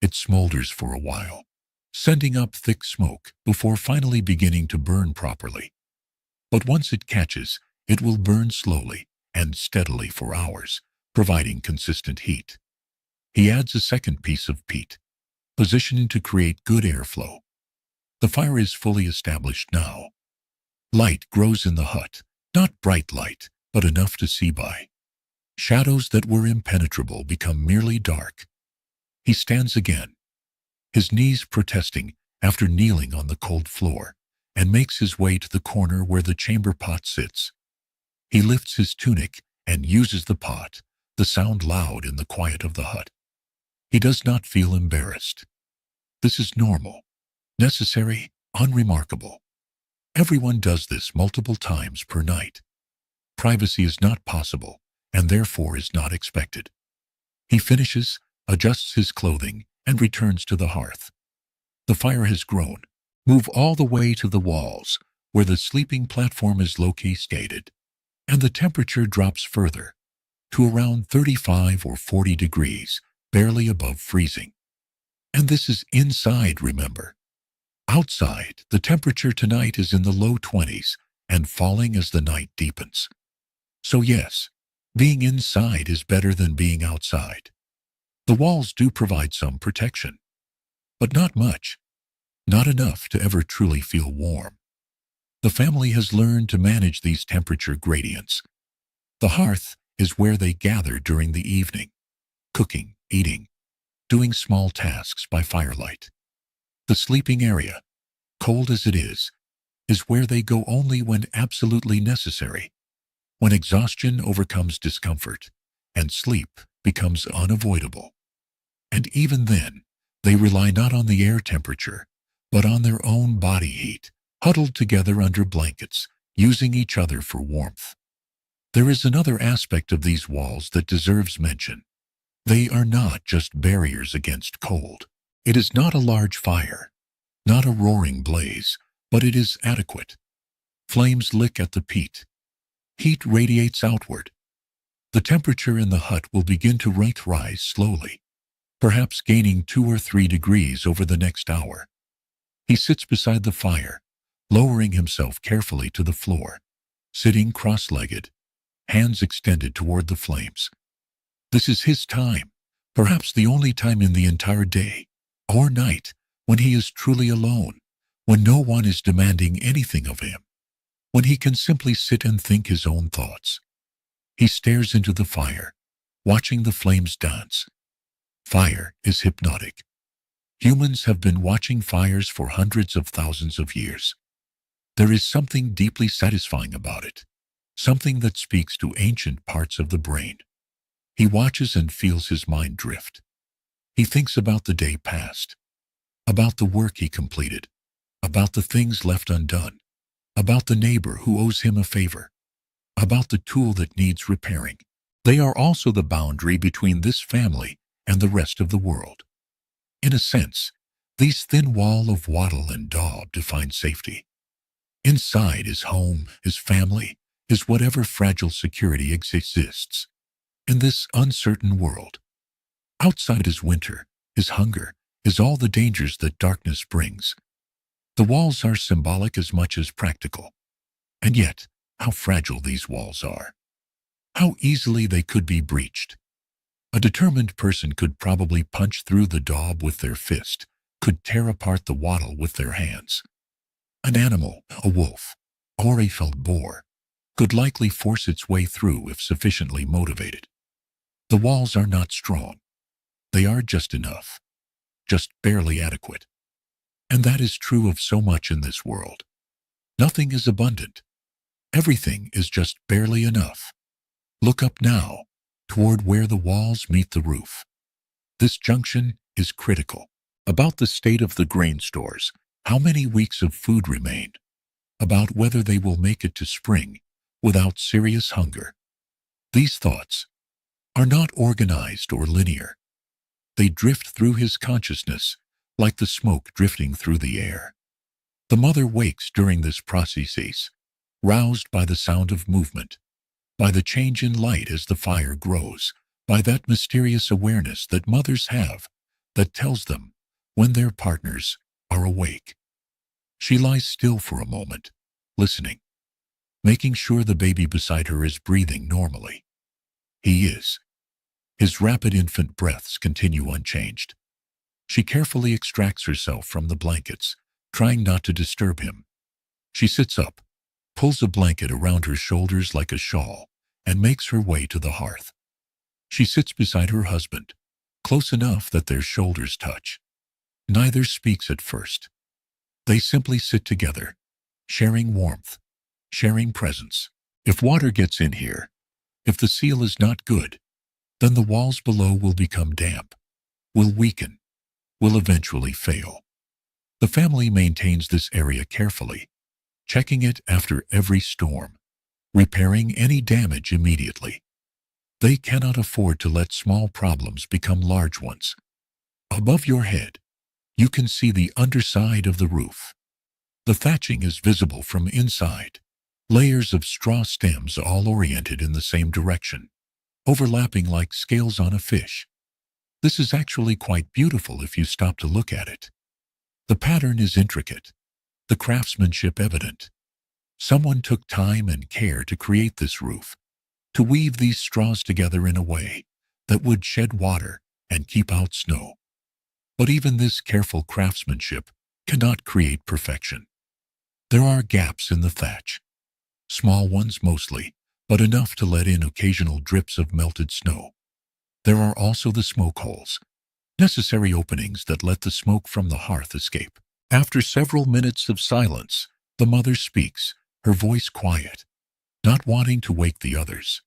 It smolders for a while, sending up thick smoke before finally beginning to burn properly. But once it catches, it will burn slowly and steadily for hours, providing consistent heat. He adds a second piece of peat, positioning to create good airflow. The fire is fully established now. Light grows in the hut, not bright light, but enough to see by. Shadows that were impenetrable become merely dark. He stands again, his knees protesting after kneeling on the cold floor, and makes his way to the corner where the chamber pot sits. He lifts his tunic and uses the pot, the sound loud in the quiet of the hut. He does not feel embarrassed. This is normal, necessary, unremarkable. Everyone does this multiple times per night. Privacy is not possible, and therefore is not expected. He finishes, adjusts his clothing, and returns to the hearth. The fire has grown. Move all the way to the walls, where the sleeping platform is located, and the temperature drops further, to around 35 or 40 degrees, barely above freezing. And this is inside, remember. Outside, the temperature tonight is in the low 20s and falling as the night deepens. So yes, being inside is better than being outside. The walls do provide some protection, but not much, not enough to ever truly feel warm. The family has learned to manage these temperature gradients. The hearth is where they gather during the evening, cooking, eating, doing small tasks by firelight. The sleeping area, cold as it is where they go only when absolutely necessary, when exhaustion overcomes discomfort and sleep becomes unavoidable. And even then, they rely not on the air temperature, but on their own body heat, huddled together under blankets, using each other for warmth. There is another aspect of these walls that deserves mention. They are not just barriers against cold. It is not a large fire, not a roaring blaze, but it is adequate. Flames lick at the peat. Heat radiates outward. The temperature in the hut will begin to rise slowly, perhaps gaining 2 or 3 degrees over the next hour. He sits beside the fire, lowering himself carefully to the floor, sitting cross-legged, hands extended toward the flames. This is his time, perhaps the only time in the entire day or night when he is truly alone, when no one is demanding anything of him, when he can simply sit and think his own thoughts. He stares into the fire, watching the flames dance. Fire is hypnotic. Humans have been watching fires for hundreds of thousands of years. There is something deeply satisfying about it, something that speaks to ancient parts of the brain. He watches and feels his mind drift. He thinks about the day past, about the work he completed, about the things left undone, about the neighbor who owes him a favor, about the tool that needs repairing. They are also the boundary between this family and the rest of the world. In a sense, these thin wall of wattle and daub define safety. Inside is home, is family, is whatever fragile security exists in this uncertain world. Outside is winter, is hunger, is all the dangers that darkness brings. The walls are symbolic as much as practical. And yet, how fragile these walls are. How easily they could be breached. A determined person could probably punch through the daub with their fist, could tear apart the wattle with their hands. An animal, a wolf, or a felled boar, could likely force its way through if sufficiently motivated. The walls are not strong. They are just enough, just barely adequate. And that is true of so much in this world. Nothing is abundant. Everything is just barely enough. Look up now, toward where the walls meet the roof. This junction is critical. About the state of the grain stores, how many weeks of food remain, about whether they will make it to spring without serious hunger. These thoughts are not organized or linear. They drift through his consciousness like the smoke drifting through the air. The mother wakes during this process, roused by the sound of movement, by the change in light as the fire grows, by that mysterious awareness that mothers have that tells them when their partners are awake. She lies still for a moment, listening, making sure the baby beside her is breathing normally. He is. His rapid infant breaths continue unchanged. She carefully extracts herself from the blankets, trying not to disturb him. She sits up, pulls a blanket around her shoulders like a shawl, and makes her way to the hearth. She sits beside her husband, close enough that their shoulders touch. Neither speaks at first. They simply sit together, sharing warmth, sharing presence. If water gets in here, if the seal is not good, then the walls below will become damp, will weaken, will eventually fail. The family maintains this area carefully, checking it after every storm, repairing any damage immediately. They cannot afford to let small problems become large ones. Above your head, you can see the underside of the roof. The thatching is visible from inside. Layers of straw stems all oriented in the same direction, overlapping like scales on a fish. This is actually quite beautiful if you stop to look at it. The pattern is intricate, the craftsmanship evident. Someone took time and care to create this roof, to weave these straws together in a way that would shed water and keep out snow. But even this careful craftsmanship cannot create perfection. There are gaps in the thatch, small ones mostly, but enough to let in occasional drips of melted snow. There are also the smoke holes, necessary openings that let the smoke from the hearth escape. After several minutes of silence, the mother speaks, her voice quiet, not wanting to wake the others.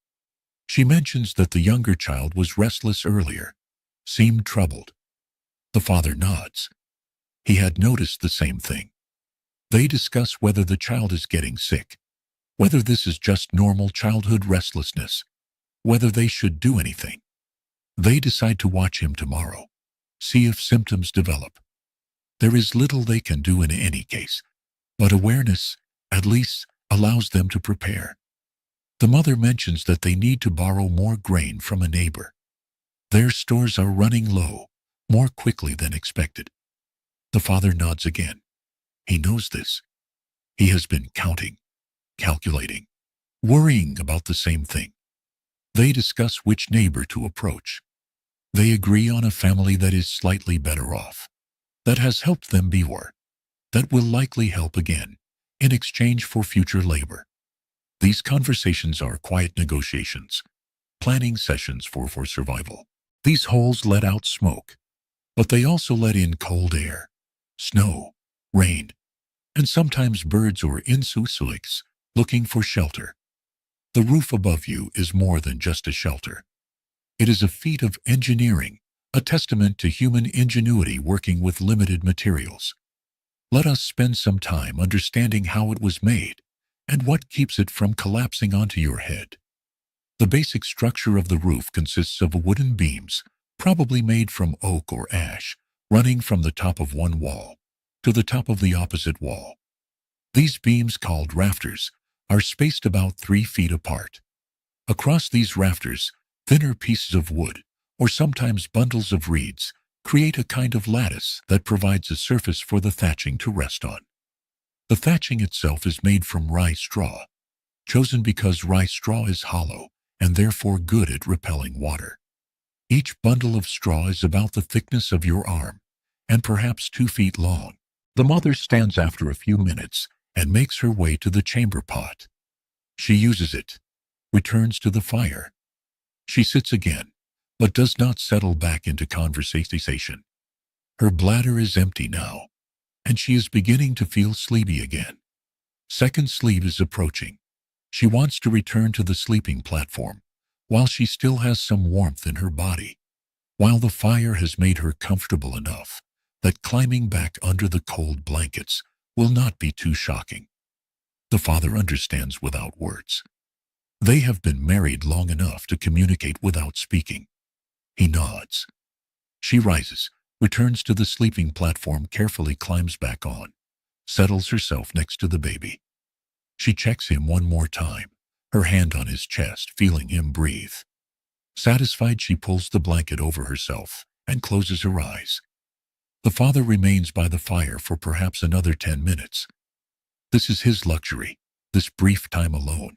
She mentions that the younger child was restless earlier, seemed troubled. The father nods. He had noticed the same thing. They discuss whether the child is getting sick, whether this is just normal childhood restlessness, whether they should do anything. They decide to watch him tomorrow, see if symptoms develop. There is little they can do in any case, but awareness, at least, allows them to prepare. The mother mentions that they need to borrow more grain from a neighbor. Their stores are running low, more quickly than expected. The father nods again. He knows this. He has been counting, calculating, worrying about the same thing. They discuss which neighbor to approach. They agree on a family that is slightly better off, that has helped them before, that will likely help again, in exchange for future labor. These conversations are quiet negotiations, planning sessions for survival. These holes let out smoke, but they also let in cold air, snow, rain, and sometimes birds or insects looking for shelter. The roof above you is more than just a shelter. It is a feat of engineering, a testament to human ingenuity working with limited materials. Let us spend some time understanding how it was made and what keeps it from collapsing onto your head. The basic structure of the roof consists of wooden beams, probably made from oak or ash, running from the top of one wall to the top of the opposite wall. These beams, called rafters, are spaced about 3 feet apart. Across these rafters, thinner pieces of wood, or sometimes bundles of reeds, create a kind of lattice that provides a surface for the thatching to rest on. The thatching itself is made from rye straw, chosen because rye straw is hollow and therefore good at repelling water. Each bundle of straw is about the thickness of your arm and perhaps 2 feet long. The mother stands after a few minutes and makes her way to the chamber pot. She uses it, returns to the fire. She sits again, but does not settle back into conversation. Her bladder is empty now, and she is beginning to feel sleepy again. Second sleep is approaching. She wants to return to the sleeping platform, while she still has some warmth in her body, while the fire has made her comfortable enough that climbing back under the cold blankets will not be too shocking. The father understands without words. They have been married long enough to communicate without speaking. He nods. She rises, returns to the sleeping platform, carefully climbs back on, settles herself next to the baby. She checks him one more time, her hand on his chest, feeling him breathe. Satisfied, she pulls the blanket over herself and closes her eyes. The father remains by the fire for perhaps another 10 minutes. This is his luxury, this brief time alone.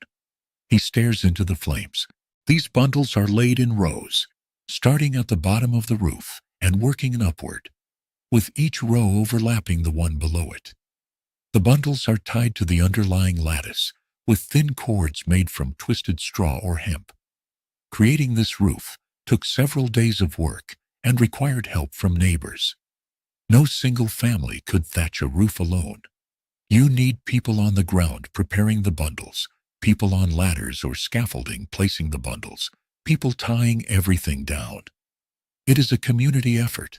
He stares into the flames. These bundles are laid in rows, starting at the bottom of the roof and working upward, with each row overlapping the one below it. The bundles are tied to the underlying lattice with thin cords made from twisted straw or hemp. Creating this roof took several days of work and required help from neighbors. No single family could thatch a roof alone. You need people on the ground preparing the bundles, people on ladders or scaffolding placing the bundles, people tying everything down. It is a community effort,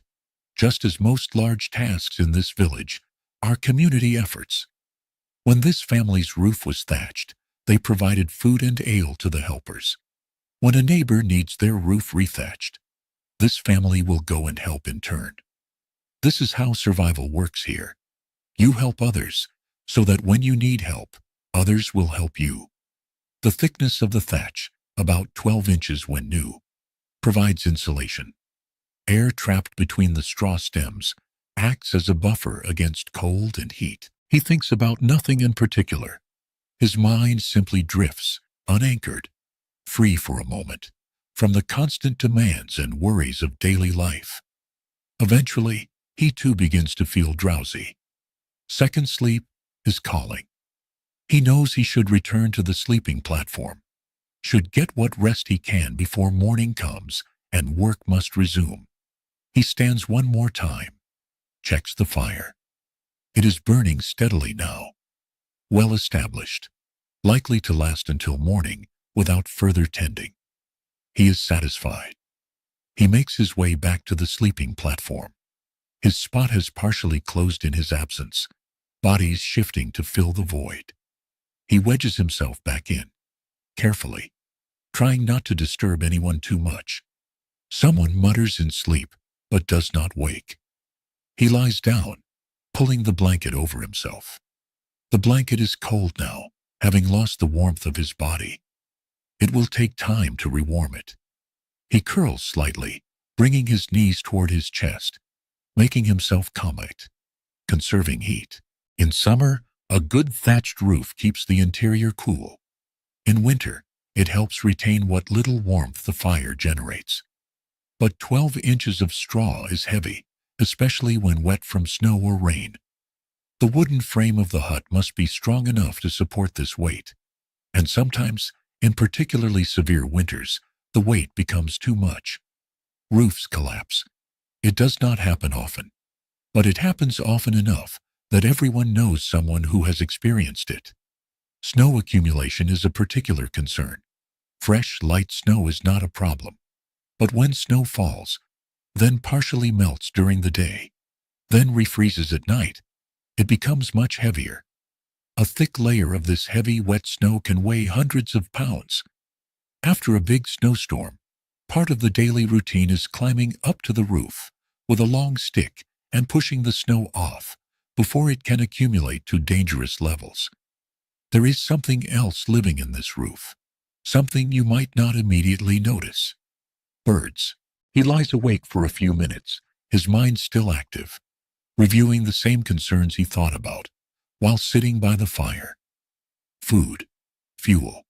just as most large tasks in this village are community efforts. When this family's roof was thatched, they provided food and ale to the helpers. When a neighbor needs their roof rethatched, this family will go and help in turn. This is how survival works here. You help others, so that when you need help, others will help you. The thickness of the thatch, about 12 inches when new, provides insulation. Air trapped between the straw stems acts as a buffer against cold and heat. He thinks about nothing in particular. His mind simply drifts, unanchored, free for a moment, from the constant demands and worries of daily life. Eventually, he too begins to feel drowsy. Second sleep is calling. He knows he should return to the sleeping platform, should get what rest he can before morning comes and work must resume. He stands one more time, checks the fire. It is burning steadily now, well established, likely to last until morning without further tending. He is satisfied. He makes his way back to the sleeping platform. His spot has partially closed in his absence, bodies shifting to fill the void. He wedges himself back in, carefully, trying not to disturb anyone too much. Someone mutters in sleep, but does not wake. He lies down, pulling the blanket over himself. The blanket is cold now, having lost the warmth of his body. It will take time to rewarm it. He curls slightly, bringing his knees toward his chest, making himself compact, conserving heat. In summer, a good thatched roof keeps the interior cool. In winter, it helps retain what little warmth the fire generates. But 12 inches of straw is heavy, especially when wet from snow or rain. The wooden frame of the hut must be strong enough to support this weight, and sometimes, in particularly severe winters, the weight becomes too much. Roofs collapse. It does not happen often, but it happens often enough that everyone knows someone who has experienced it. Snow accumulation is a particular concern. Fresh, light snow is not a problem. But when snow falls, then partially melts during the day, then refreezes at night, it becomes much heavier. A thick layer of this heavy, wet snow can weigh hundreds of pounds. After a big snowstorm, part of the daily routine is climbing up to the roof with a long stick and pushing the snow off before it can accumulate to dangerous levels. There is something else living in this roof, something you might not immediately notice. Birds. He lies awake for a few minutes, his mind still active, reviewing the same concerns he thought about while sitting by the fire. Food, fuel,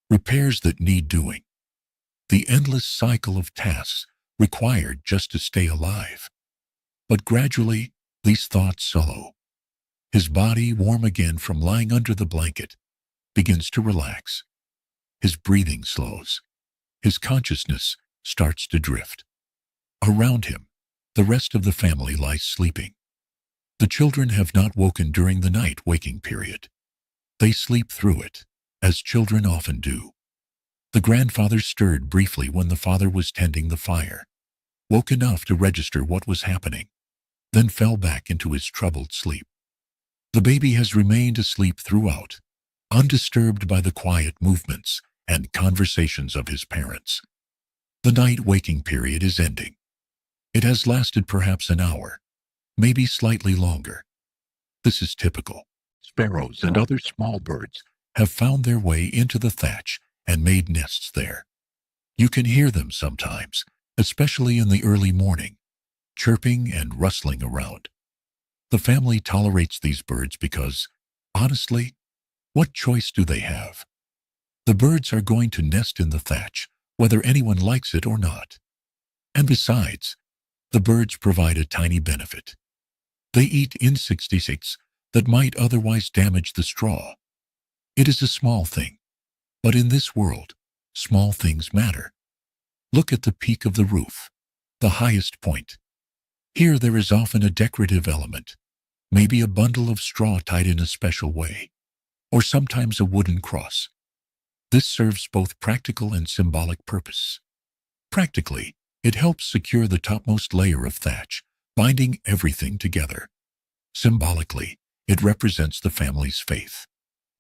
repairs that need doing, the endless cycle of tasks required just to stay alive. But gradually, these thoughts slow. His body, warm again from lying under the blanket, begins to relax. His breathing slows. His consciousness starts to drift. Around him, the rest of the family lies sleeping. The children have not woken during the night waking period. They sleep through it, as children often do. The grandfather stirred briefly when the father was tending the fire, woke enough to register what was happening, then fell back into his troubled sleep. The baby has remained asleep throughout, undisturbed by the quiet movements and conversations of his parents. The night waking period is ending. It has lasted perhaps an hour, maybe slightly longer. This is typical. Sparrows and other small birds have found their way into the thatch and made nests there. You can hear them sometimes, especially in the early morning, chirping and rustling around. The family tolerates these birds because, honestly, what choice do they have? The birds are going to nest in the thatch, whether anyone likes it or not. And besides, the birds provide a tiny benefit. They eat insects that might otherwise damage the straw. It is a small thing, but in this world, small things matter. Look at the peak of the roof, the highest point. Here there is often a decorative element, maybe a bundle of straw tied in a special way, or sometimes a wooden cross. This serves both practical and symbolic purpose. Practically, it helps secure the topmost layer of thatch, binding everything together. Symbolically, it represents the family's faith,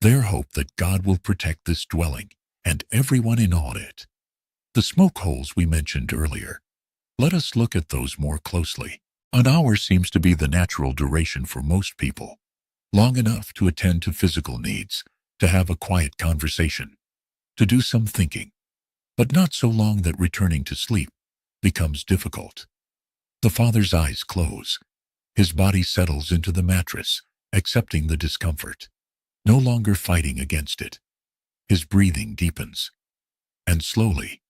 their hope that God will protect this dwelling and everyone in it. The smoke holes we mentioned earlier. Let us look at those more closely. An hour seems to be the natural duration for most people, long enough to attend to physical needs, to have a quiet conversation, to do some thinking, but not so long that returning to sleep becomes difficult. The father's eyes close. His body settles into the mattress, accepting the discomfort, no longer fighting against it. His breathing deepens, and slowly,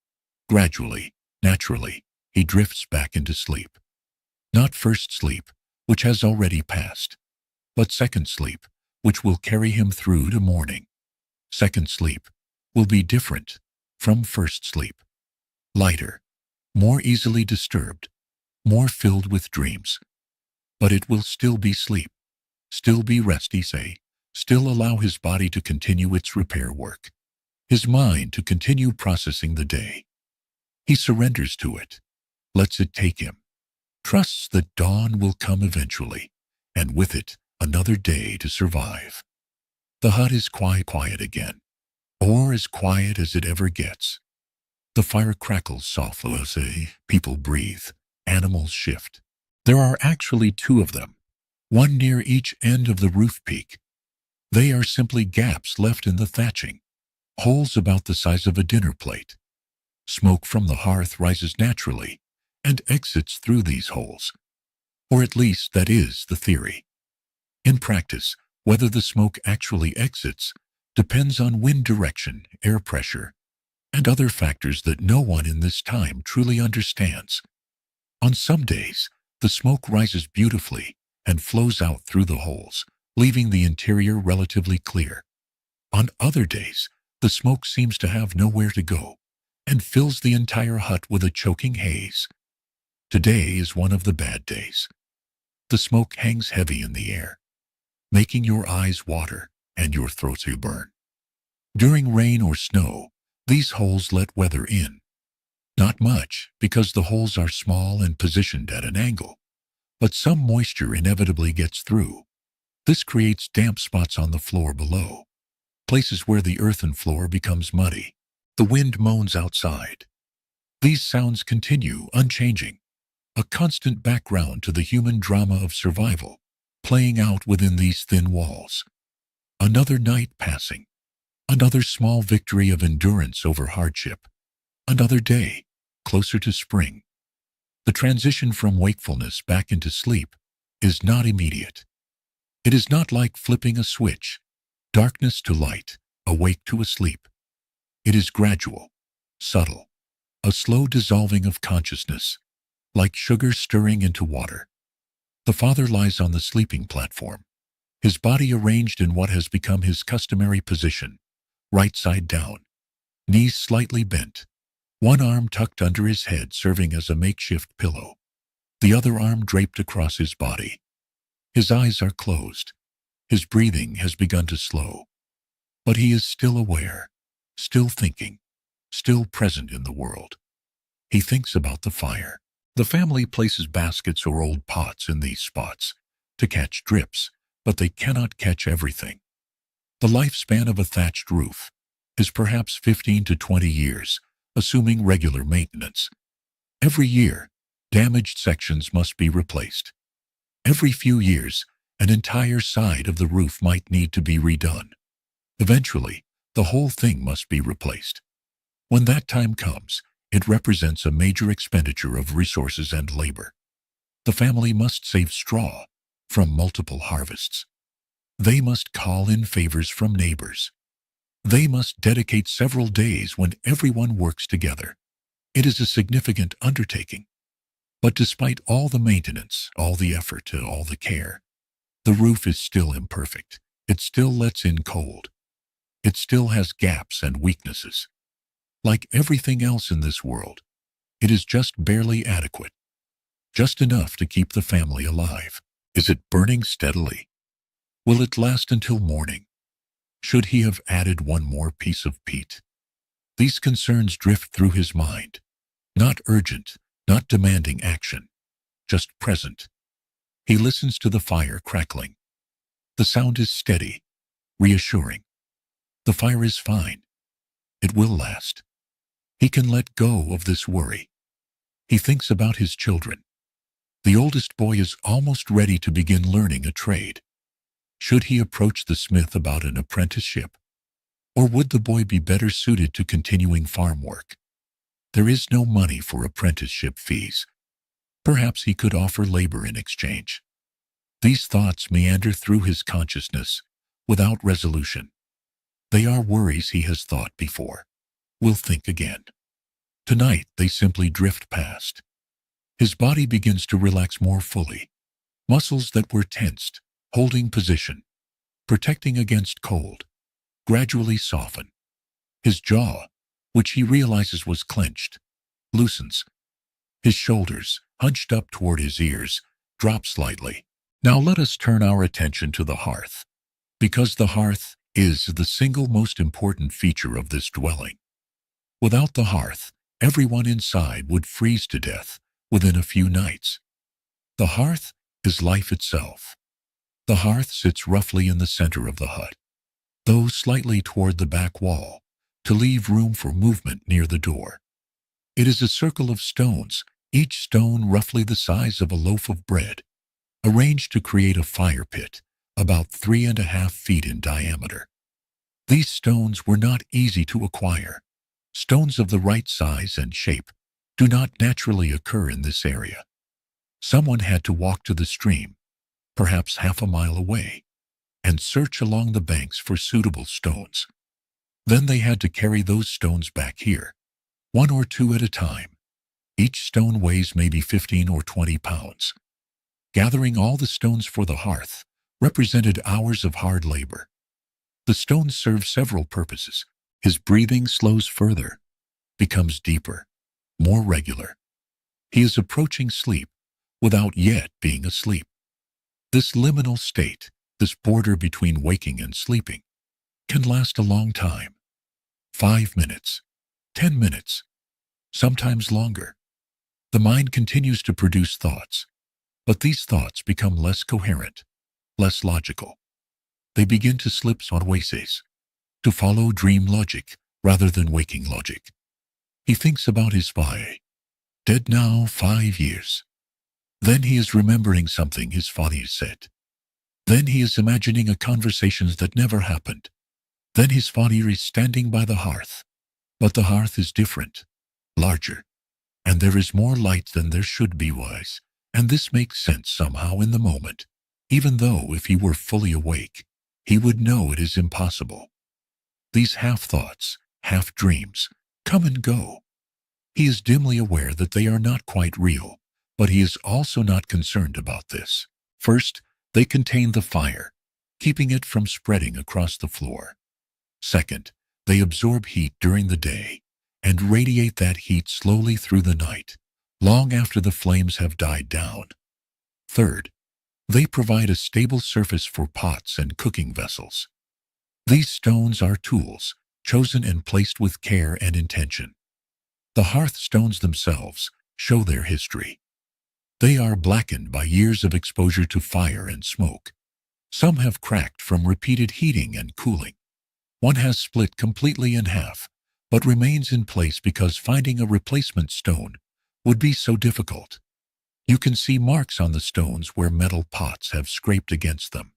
gradually, naturally, he drifts back into sleep. Not first sleep, which has already passed, but second sleep, which will carry him through to morning. Second sleep will be different from first sleep. Lighter, more easily disturbed, more filled with dreams. But it will still be sleep, still be rest, still allow his body to continue its repair work, his mind to continue processing the day. He surrenders to it, lets it take him, trusts that dawn will come eventually, and with it, another day to survive. The hut is quiet again, or as quiet as it ever gets. The fire crackles softly, people breathe, animals shift. There are actually two of them, one near each end of the roof peak. They are simply gaps left in the thatching, holes about the size of a dinner plate. Smoke from the hearth rises naturally and exits through these holes. Or at least that is the theory. In practice, whether the smoke actually exits depends on wind direction, air pressure, and other factors that no one in this time truly understands. On some days, the smoke rises beautifully and flows out through the holes, leaving the interior relatively clear. On other days, the smoke seems to have nowhere to go and fills the entire hut with a choking haze. Today is one of the bad days. The smoke hangs heavy in the air, making your eyes water and your throat burn. During rain or snow, these holes let weather in. Not much, because the holes are small and positioned at an angle, but some moisture inevitably gets through. This creates damp spots on the floor below, places where the earthen floor becomes muddy. The wind moans outside. These sounds continue, unchanging, a constant background to the human drama of survival, playing out within these thin walls. Another night passing, another small victory of endurance over hardship, another day, closer to spring. The transition from wakefulness back into sleep is not immediate. It is not like flipping a switch, darkness to light, awake to asleep. It is gradual, subtle, a slow dissolving of consciousness, like sugar stirring into water. The father lies on the sleeping platform, his body arranged in what has become his customary position, right side down, knees slightly bent, one arm tucked under his head serving as a makeshift pillow, the other arm draped across his body. His eyes are closed. His breathing has begun to slow. But he is still aware, still thinking, still present in the world. He thinks about the fire. The family places baskets or old pots in these spots to catch drips, but they cannot catch everything. The lifespan of a thatched roof is perhaps 15 to 20 years, assuming regular maintenance. Every year, damaged sections must be replaced. Every few years, an entire side of the roof might need to be redone. Eventually, the whole thing must be replaced. When that time comes, it represents a major expenditure of resources and labor. The family must save straw from multiple harvests. They must call in favors from neighbors. They must dedicate several days when everyone works together. It is a significant undertaking. But despite all the maintenance, all the effort, all the care, the roof is still imperfect. It still lets in cold. It still has gaps and weaknesses. Like everything else in this world, it is just barely adequate. Just enough to keep the family alive. Is it burning steadily? Will it last until morning? Should he have added one more piece of peat? These concerns drift through his mind. Not urgent, not demanding action, just present. He listens to the fire crackling. The sound is steady, reassuring. The fire is fine. It will last. He can let go of this worry. He thinks about his children. The oldest boy is almost ready to begin learning a trade. Should he approach the smith about an apprenticeship? Or would the boy be better suited to continuing farm work? There is no money for apprenticeship fees. Perhaps he could offer labor in exchange. These thoughts meander through his consciousness without resolution. They are worries he has thought before. Will think again. Tonight they simply drift past. His body begins to relax more fully. Muscles that were tensed, holding position, protecting against cold, gradually soften. His jaw, which he realizes was clenched, loosens. His shoulders, hunched up toward his ears, drop slightly. Now let us turn our attention to the hearth, because the hearth is the single most important feature of this dwelling. Without the hearth, everyone inside would freeze to death within a few nights. The hearth is life itself. The hearth sits roughly in the center of the hut, though slightly toward the back wall, to leave room for movement near the door. It is a circle of stones, each stone roughly the size of a loaf of bread, arranged to create a fire pit about 3.5 feet in diameter. These stones were not easy to acquire. Stones of the right size and shape do not naturally occur in this area. Someone had to walk to the stream, perhaps half a mile away, and search along the banks for suitable stones. Then they had to carry those stones back here, 1 or 2 at a time. Each stone weighs maybe 15 or 20 pounds. Gathering all the stones for the hearth represented hours of hard labor. The stones serve several purposes. His breathing slows further, becomes deeper, more regular. He is approaching sleep without yet being asleep. This liminal state, this border between waking and sleeping, can last a long time. 5 minutes, 10 minutes, sometimes longer. The mind continues to produce thoughts, but these thoughts become less coherent, less logical. They begin to slip sideways, to follow dream logic rather than waking logic. He thinks about his father, dead now 5 years. Then he is remembering something his father said. Then he is imagining a conversation that never happened. Then his father is standing by the hearth. But the hearth is different, larger, and there is more light than there should be was. And this makes sense somehow in the moment, even though if he were fully awake, he would know it is impossible. These half-thoughts, half-dreams, come and go. He is dimly aware that they are not quite real, but he is also not concerned about this. First, they contain the fire, keeping it from spreading across the floor. Second, they absorb heat during the day and radiate that heat slowly through the night, long after the flames have died down. Third, they provide a stable surface for pots and cooking vessels. These stones are tools, chosen and placed with care and intention. The hearth stones themselves show their history. They are blackened by years of exposure to fire and smoke. Some have cracked from repeated heating and cooling. One has split completely in half, but remains in place because finding a replacement stone would be so difficult. You can see marks on the stones where metal pots have scraped against them,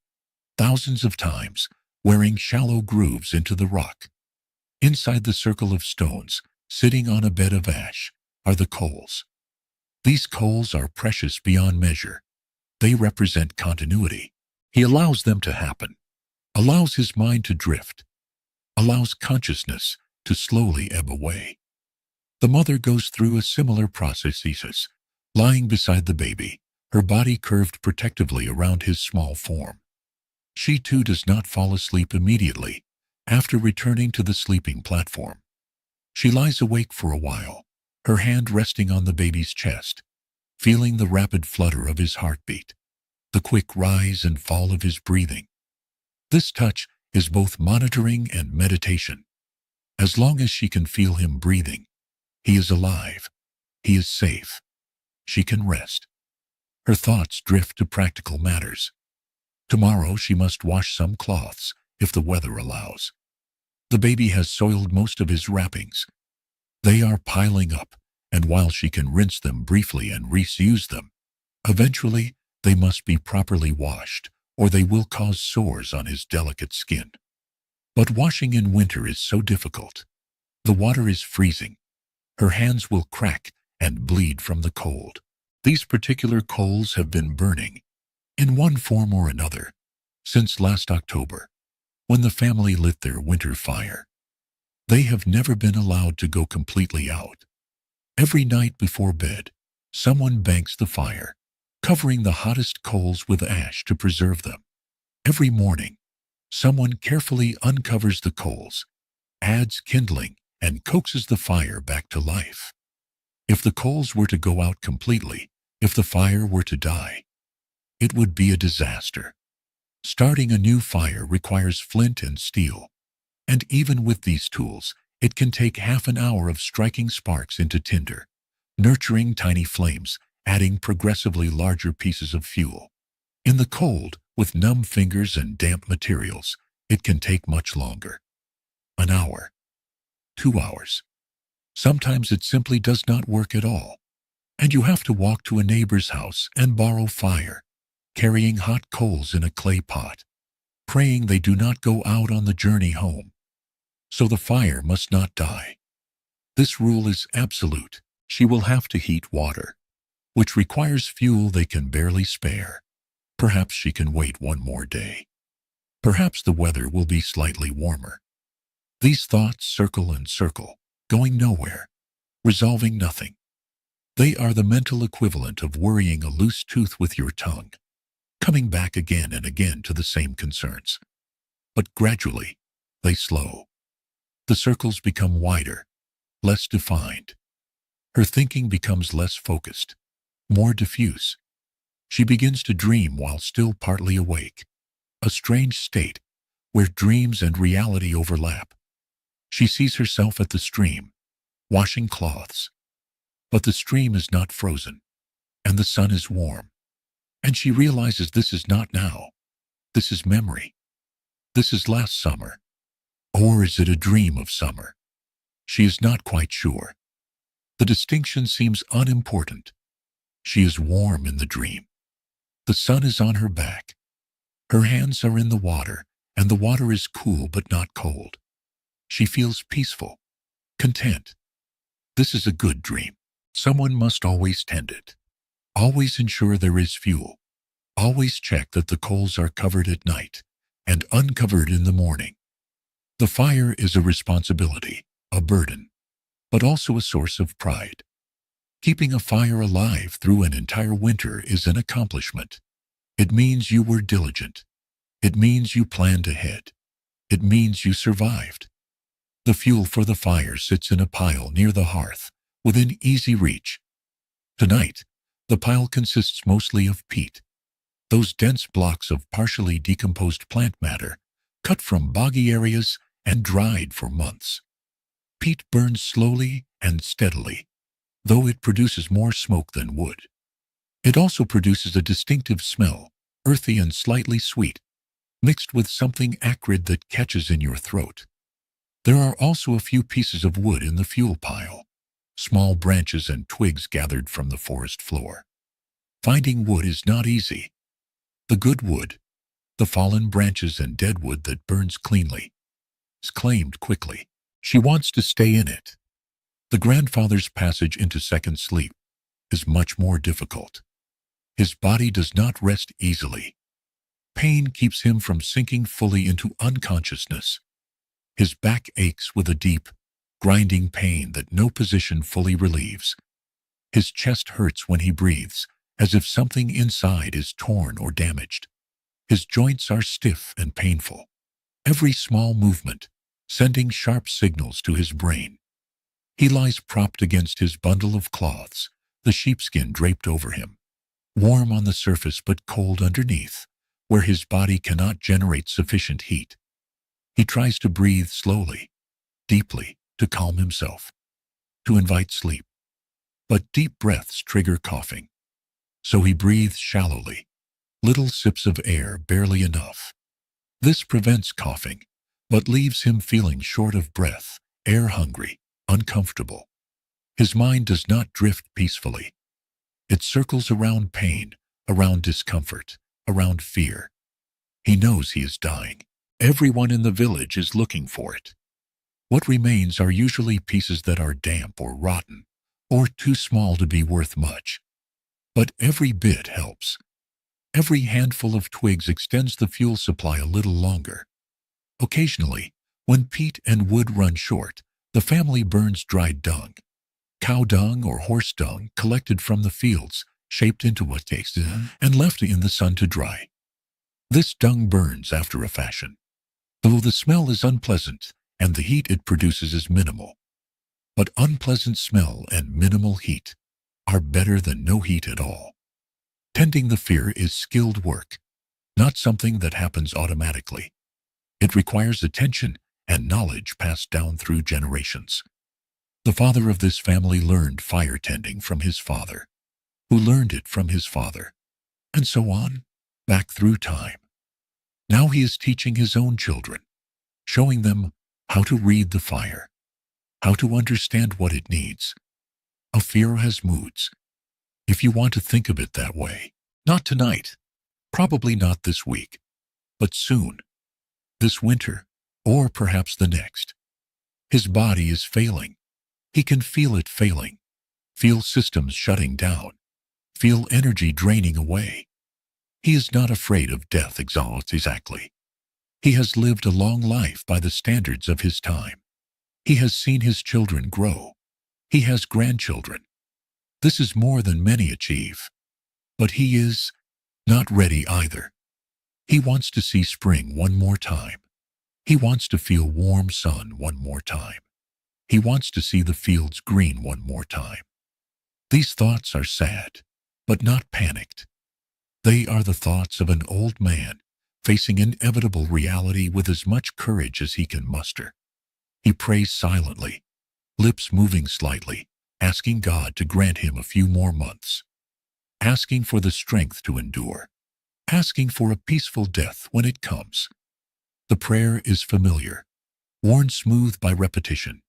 thousands of times, wearing shallow grooves into the rock. Inside the circle of stones, sitting on a bed of ash, are the coals. These coals are precious beyond measure. They represent continuity. He allows them to happen, allows his mind to drift, allows consciousness to slowly ebb away. The mother goes through a similar process, lying beside the baby, her body curved protectively around his small form. She too does not fall asleep immediately after returning to the sleeping platform. She lies awake for a while, her hand resting on the baby's chest, feeling the rapid flutter of his heartbeat, the quick rise and fall of his breathing. This touch is both monitoring and meditation. As long as she can feel him breathing, he is alive, he is safe. She can rest. Her thoughts drift to practical matters. Tomorrow she must wash some cloths, if the weather allows. The baby has soiled most of his wrappings. They are piling up, and while she can rinse them briefly and reuse them, eventually they must be properly washed, or they will cause sores on his delicate skin. But washing in winter is so difficult. The water is freezing. Her hands will crack and bleed from the cold. These particular coals have been burning, in one form or another, since last October, when the family lit their winter fire. They have never been allowed to go completely out. Every night before bed, someone banks the fire, covering the hottest coals with ash to preserve them. Every morning, someone carefully uncovers the coals, adds kindling, and coaxes the fire back to life. If the coals were to go out completely, if the fire were to die, it would be a disaster. Starting a new fire requires flint and steel, and even with these tools, it can take half an hour of striking sparks into tinder, nurturing tiny flames, adding progressively larger pieces of fuel. In the cold, with numb fingers and damp materials, it can take much longer. An hour. 2 hours. Sometimes it simply does not work at all, and you have to walk to a neighbor's house and borrow fire, carrying hot coals in a clay pot, praying they do not go out on the journey home. So the fire must not die. This rule is absolute. She will have to heat water, which requires fuel they can barely spare. Perhaps she can wait one more day. Perhaps the weather will be slightly warmer. These thoughts circle and circle, going nowhere, resolving nothing. They are the mental equivalent of worrying a loose tooth with your tongue, coming back again and again to the same concerns. But gradually, they slow. The circles become wider, less defined. Her thinking becomes less focused, more diffuse. She begins to dream while still partly awake, a strange state where dreams and reality overlap. She sees herself at the stream, washing cloths. But the stream is not frozen, and the sun is warm. And she realizes this is not now. This is memory. This is last summer. Or is it a dream of summer? She is not quite sure. The distinction seems unimportant. She is warm in the dream. The sun is on her back. Her hands are in the water, and the water is cool but not cold. She feels peaceful, content. This is a good dream. Someone must always tend it. Always ensure there is fuel. Always check that the coals are covered at night and uncovered in the morning. The fire is a responsibility, a burden, but also a source of pride. Keeping a fire alive through an entire winter is an accomplishment. It means you were diligent. It means you planned ahead. It means you survived. The fuel for the fire sits in a pile near the hearth, within easy reach. Tonight, the pile consists mostly of peat, those dense blocks of partially decomposed plant matter, cut from boggy areas and dried for months. Peat burns slowly and steadily, though it produces more smoke than wood. It also produces a distinctive smell, earthy and slightly sweet, mixed with something acrid that catches in your throat. There are also a few pieces of wood in the fuel pile, small branches and twigs gathered from the forest floor. Finding wood is not easy. The good wood, the fallen branches and dead wood that burns cleanly, is claimed quickly. She wants to stay in it. The grandfather's passage into second sleep is much more difficult. His body does not rest easily. Pain keeps him from sinking fully into unconsciousness. His back aches with a deep, grinding pain that no position fully relieves. His chest hurts when he breathes, as if something inside is torn or damaged. His joints are stiff and painful, every small movement sending sharp signals to his brain. He lies propped against his bundle of cloths, the sheepskin draped over him, warm on the surface but cold underneath, where his body cannot generate sufficient heat. He tries to breathe slowly, deeply, to calm himself, to invite sleep. But deep breaths trigger coughing. So he breathes shallowly, little sips of air barely enough. This prevents coughing, but leaves him feeling short of breath, air-hungry, uncomfortable. His mind does not drift peacefully. It circles around pain, around discomfort, around fear. He knows he is dying. Everyone in the village is looking for it. What remains are usually pieces that are damp or rotten, or too small to be worth much. But every bit helps. Every handful of twigs extends the fuel supply a little longer. Occasionally, when peat and wood run short, the family burns dried dung. Cow dung or horse dung collected from the fields, shaped into what takes and left in the sun to dry. This dung burns after a fashion, though the smell is unpleasant and the heat it produces is minimal. But unpleasant smell and minimal heat are better than no heat at all. Tending the fire is skilled work, not something that happens automatically. It requires attention and knowledge passed down through generations. The father of this family learned fire tending from his father, who learned it from his father, and so on, back through time. Now he is teaching his own children, showing them how to read the fire, how to understand what it needs. A fire has moods, if you want to think of it that way. Not tonight, probably not this week, but soon, this winter, or perhaps the next. His body is failing. He can feel it failing, feel systems shutting down, feel energy draining away. He is not afraid of death exactly. He has lived a long life by the standards of his time. He has seen his children grow. He has grandchildren. This is more than many achieve. But he is not ready either. He wants to see spring one more time. He wants to feel warm sun one more time. He wants to see the fields green one more time. These thoughts are sad, but not panicked. They are the thoughts of an old man facing inevitable reality with as much courage as he can muster. He prays silently, lips moving slightly, asking God to grant him a few more months, asking for the strength to endure, asking for a peaceful death when it comes. The prayer is familiar, worn smooth by repetition.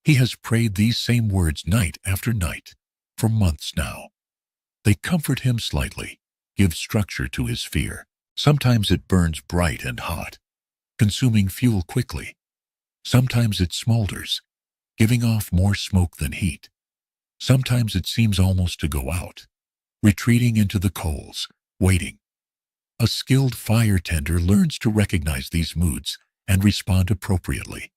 He has prayed these same words night after night for months now. They comfort him slightly, give structure to his fear. Sometimes it burns bright and hot, consuming fuel quickly. Sometimes it smolders, giving off more smoke than heat. Sometimes it seems almost to go out, retreating into the coals, waiting. A skilled fire tender learns to recognize these moods and respond appropriately.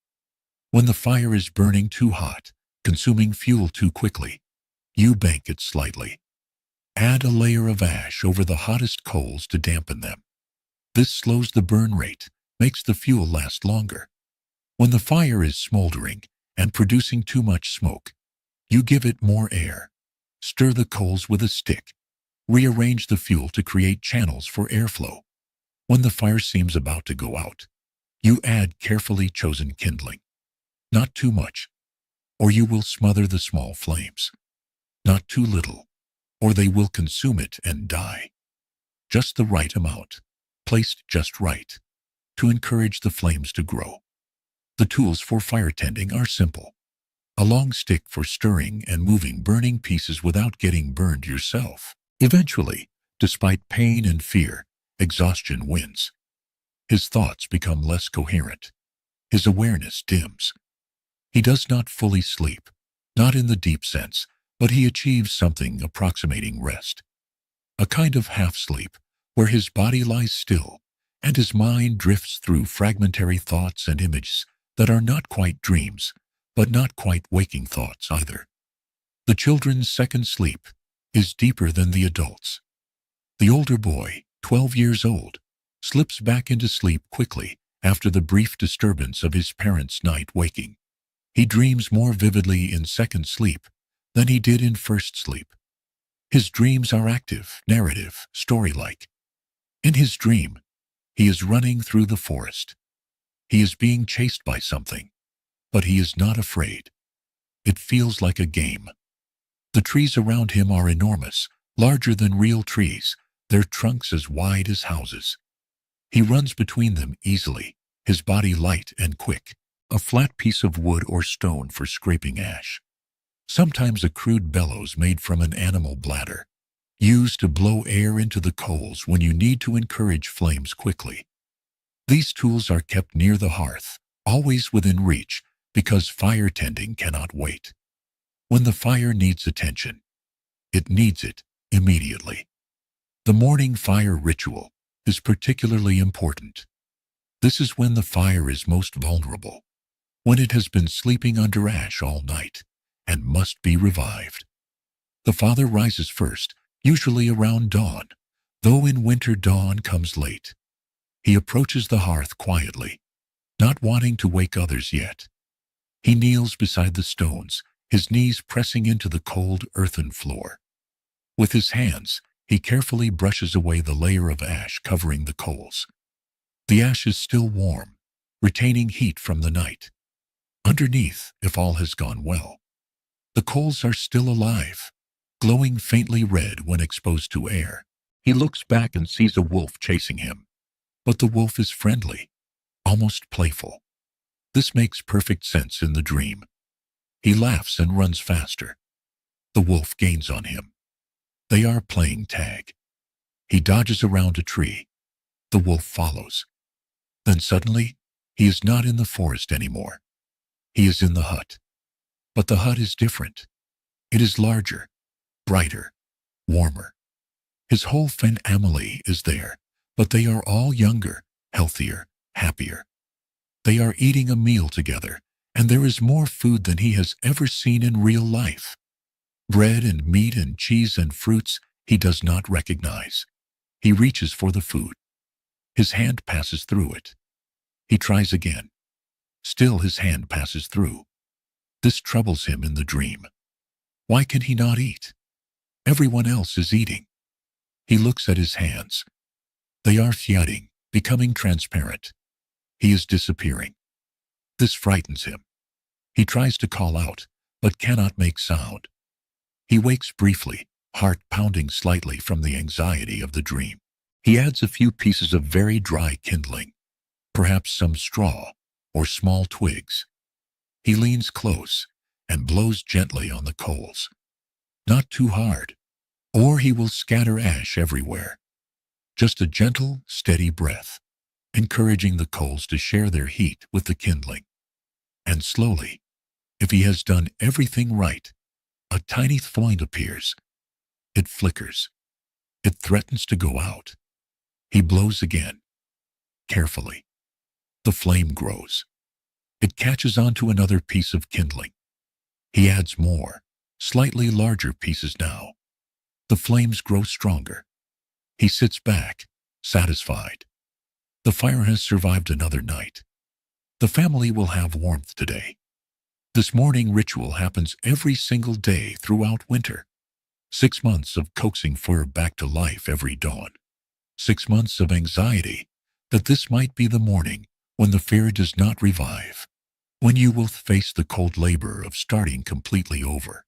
When the fire is burning too hot, consuming fuel too quickly, you bank it slightly. Add a layer of ash over the hottest coals to dampen them. This slows the burn rate, makes the fuel last longer. When the fire is smoldering and producing too much smoke, you give it more air. Stir the coals with a stick. Rearrange the fuel to create channels for airflow. When the fire seems about to go out, you add carefully chosen kindling. Not too much, or you will smother the small flames. Not too little, or they will consume it and die. Just the right amount, placed just right, to encourage the flames to grow. The tools for fire tending are simple. A long stick for stirring and moving burning pieces without getting burned yourself. Eventually, despite pain and fear, exhaustion wins. His thoughts become less coherent. His awareness dims. He does not fully sleep, not in the deep sense, but he achieves something approximating rest. A kind of half-sleep, where his body lies still, and his mind drifts through fragmentary thoughts and images that are not quite dreams, but not quite waking thoughts either. The children's second sleep is deeper than the adults. The older boy, 12 years old, slips back into sleep quickly after the brief disturbance of his parents' night waking. He dreams more vividly in second sleep than he did in first sleep. His dreams are active, narrative, story-like. In his dream, he is running through the forest. He is being chased by something, but he is not afraid. It feels like a game. The trees around him are enormous, larger than real trees, their trunks as wide as houses. He runs between them easily, his body light and quick, a flat piece of wood or stone for scraping ash. sometimes a crude bellows made from an animal bladder, used to blow air into the coals when you need to encourage flames quickly. These tools are kept near the hearth, always within reach, because fire tending cannot wait. When the fire needs attention, it needs it immediately. The morning fire ritual is particularly important. This is when the fire is most vulnerable, when it has been sleeping under ash all night and must be revived. The father rises first, usually around dawn, though in winter dawn comes late. He approaches the hearth quietly, not wanting to wake others yet. He kneels beside the stones, his knees pressing into the cold earthen floor. With his hands, he carefully brushes away the layer of ash covering the coals. The ash is still warm, retaining heat from the night. Underneath, if all has gone well, the coals are still alive, glowing faintly red when exposed to air. He looks back and sees a wolf chasing him. But the wolf is friendly, almost playful. This makes perfect sense in the dream. He laughs and runs faster. The wolf gains on him. They are playing tag. He dodges around a tree. The wolf follows. Then suddenly, he is not in the forest anymore. He is in the hut. But the hut is different. It is larger, brighter, warmer. His whole family is there, but they are all younger, healthier, happier. They are eating a meal together, and there is more food than he has ever seen in real life. Bread and meat and cheese and fruits he does not recognize. He reaches for the food. His hand passes through it. He tries again. Still his hand passes through. This troubles him in the dream. Why can he not eat? Everyone else is eating. He looks at his hands. They are fading, becoming transparent. He is disappearing. This frightens him. He tries to call out, but cannot make sound. He wakes briefly, heart pounding slightly from the anxiety of the dream. He adds a few pieces of very dry kindling, perhaps some straw or small twigs. He leans close and blows gently on the coals. Not too hard, or he will scatter ash everywhere. Just a gentle, steady breath, encouraging the coals to share their heat with the kindling. And slowly, if he has done everything right, a tiny flame appears. It flickers. It threatens to go out. He blows again, carefully. The flame grows. It catches onto another piece of kindling. He adds more, slightly larger pieces now. The flames grow stronger. He sits back, satisfied. The fire has survived another night. The family will have warmth today. This morning ritual happens every single day throughout winter. 6 months of coaxing fire back to life every dawn. 6 months of anxiety that this might be the morning when the fear does not revive, when you will face the cold labor of starting completely over.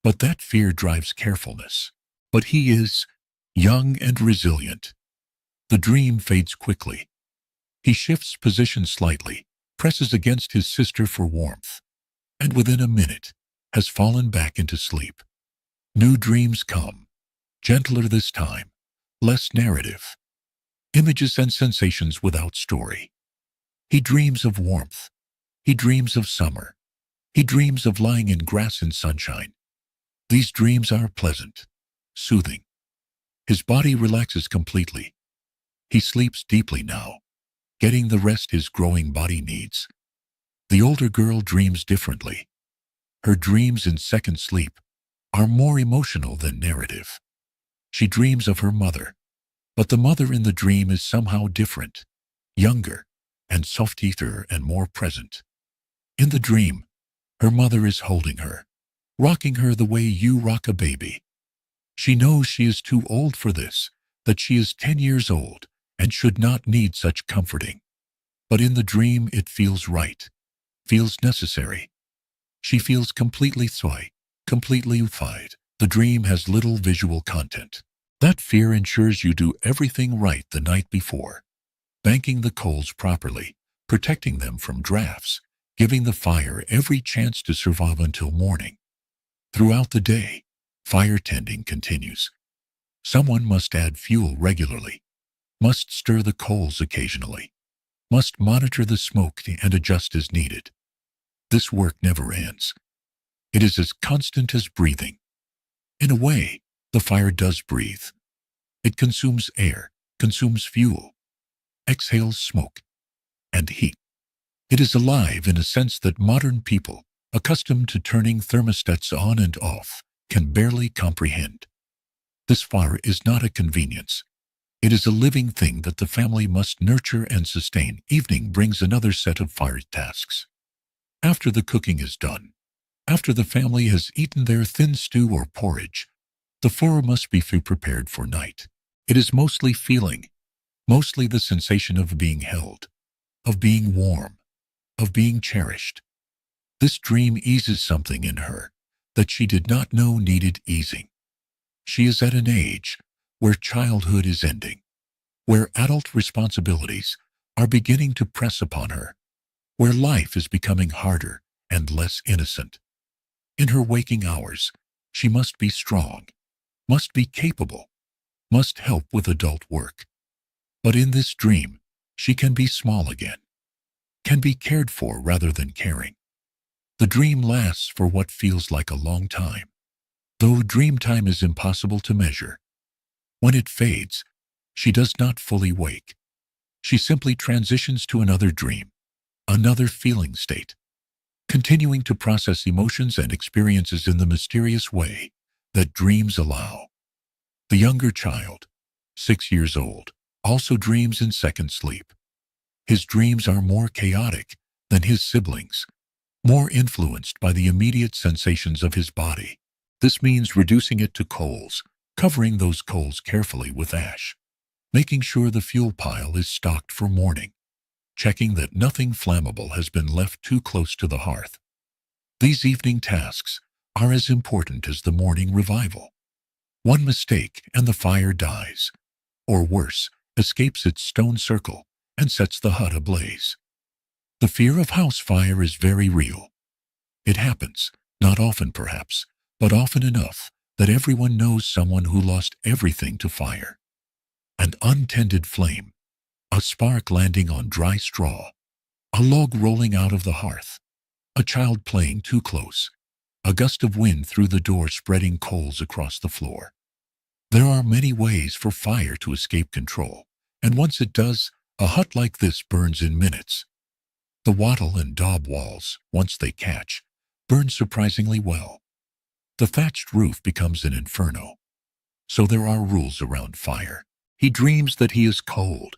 But that fear drives carefulness. But he is young and resilient. The dream fades quickly. He shifts position slightly, presses against his sister for warmth, and within a minute has fallen back into sleep. New dreams come, gentler this time, less narrative. Images and sensations without story. He dreams of warmth. He dreams of summer. He dreams of lying in grass in sunshine. These dreams are pleasant, soothing. His body relaxes completely. He sleeps deeply now, getting the rest his growing body needs. The older girl dreams differently. Her dreams in second sleep are more emotional than narrative. She dreams of her mother, but the mother in the dream is somehow different, younger, and softer and more present. In the dream, her mother is holding her, rocking her the way you rock a baby. She knows she is too old for this, that she is 10 years old and should not need such comforting. But in the dream it feels right, feels necessary. She feels completely completely unified. The dream has little visual content. That fear ensures you do everything right the night before, banking the coals properly, protecting them from drafts, giving the fire every chance to survive until morning. Throughout the day, fire tending continues. Someone must add fuel regularly, must stir the coals occasionally, must monitor the smoke and adjust as needed. This work never ends. It is as constant as breathing. In a way, the fire does breathe. It consumes air, consumes fuel, exhales smoke and heat. It is alive in a sense that modern people, accustomed to turning thermostats on and off, can barely comprehend. This fire is not a convenience. It is a living thing that the family must nurture and sustain. Evening brings another set of fire tasks. After the cooking is done, after the family has eaten their thin stew or porridge, the fire must be prepared for night. It is mostly feeling, mostly the sensation of being held, of being warm, of being cherished. This dream eases something in her that she did not know needed easing. She is at an age where childhood is ending, where adult responsibilities are beginning to press upon her, where life is becoming harder and less innocent. In her waking hours, she must be strong, must be capable, must help with adult work. But in this dream, she can be small again, can be cared for rather than caring. The dream lasts for what feels like a long time, though dream time is impossible to measure. When it fades, she does not fully wake. She simply transitions to another dream, another feeling state, continuing to process emotions and experiences in the mysterious way that dreams allow. The younger child, 6 years old, also dreams in second sleep. His dreams are more chaotic than his siblings, more influenced by the immediate sensations of his body. This means reducing it to coals, covering those coals carefully with ash, making sure the fuel pile is stocked for morning, checking that nothing flammable has been left too close to the hearth. These evening tasks are as important as the morning revival. One mistake and the fire dies, or worse, escapes its stone circle and sets the hut ablaze. The fear of house fire is very real. It happens, not often perhaps, but often enough that everyone knows someone who lost everything to fire. An untended flame, a spark landing on dry straw, a log rolling out of the hearth, a child playing too close, a gust of wind through the door spreading coals across the floor. There are many ways for fire to escape control, and once it does, a hut like this burns in minutes. The wattle and daub walls, once they catch, burn surprisingly well. The thatched roof becomes an inferno. So there are rules around fire. He dreams that he is cold,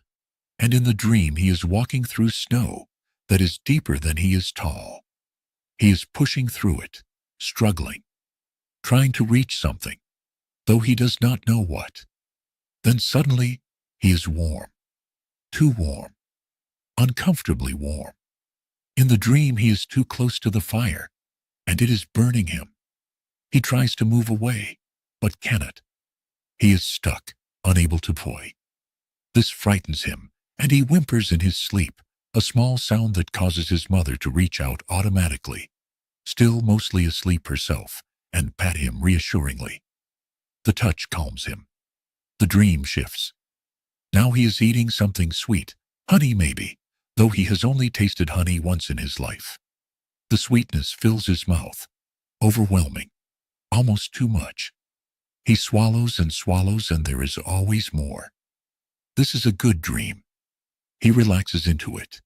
and in the dream he is walking through snow that is deeper than he is tall. He is pushing through it, struggling, trying to reach something, though he does not know what. Then suddenly he is warm, too warm, uncomfortably warm. In the dream he is too close to the fire, and it is burning him. He tries to move away, but cannot. He is stuck, unable to toy. This frightens him, and he whimpers in his sleep, a small sound that causes his mother to reach out automatically, still mostly asleep herself, and pat him reassuringly. The touch calms him. The dream shifts. Now he is eating something sweet, honey maybe, though he has only tasted honey once in his life. The sweetness fills his mouth, overwhelming, almost too much. He swallows, and there is always more. This is a good dream. He relaxes into it.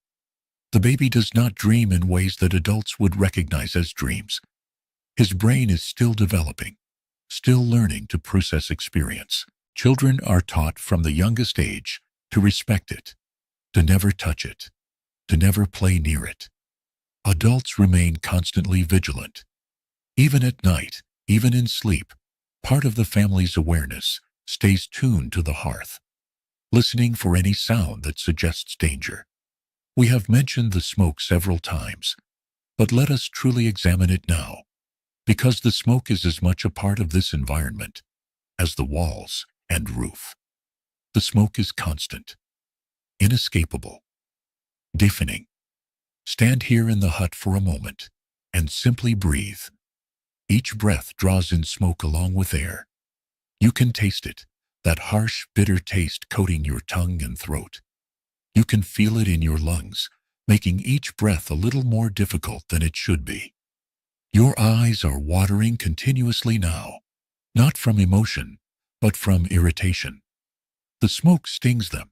The baby does not dream in ways that adults would recognize as dreams. His brain is still developing, still learning to process experience. Children are taught from the youngest age to respect it, to never touch it, to never play near it. Adults remain constantly vigilant. Even at night, even in sleep, part of the family's awareness stays tuned to the hearth, listening for any sound that suggests danger. We have mentioned the smoke several times, but let us truly examine it now, because the smoke is as much a part of this environment as the walls and roof. The smoke is constant, inescapable, deafening. Stand here in the hut for a moment and simply breathe. Each breath draws in smoke along with air. You can taste it, that harsh, bitter taste coating your tongue and throat. You can feel it in your lungs, making each breath a little more difficult than it should be. Your eyes are watering continuously now, not from emotion, but from irritation. The smoke stings them,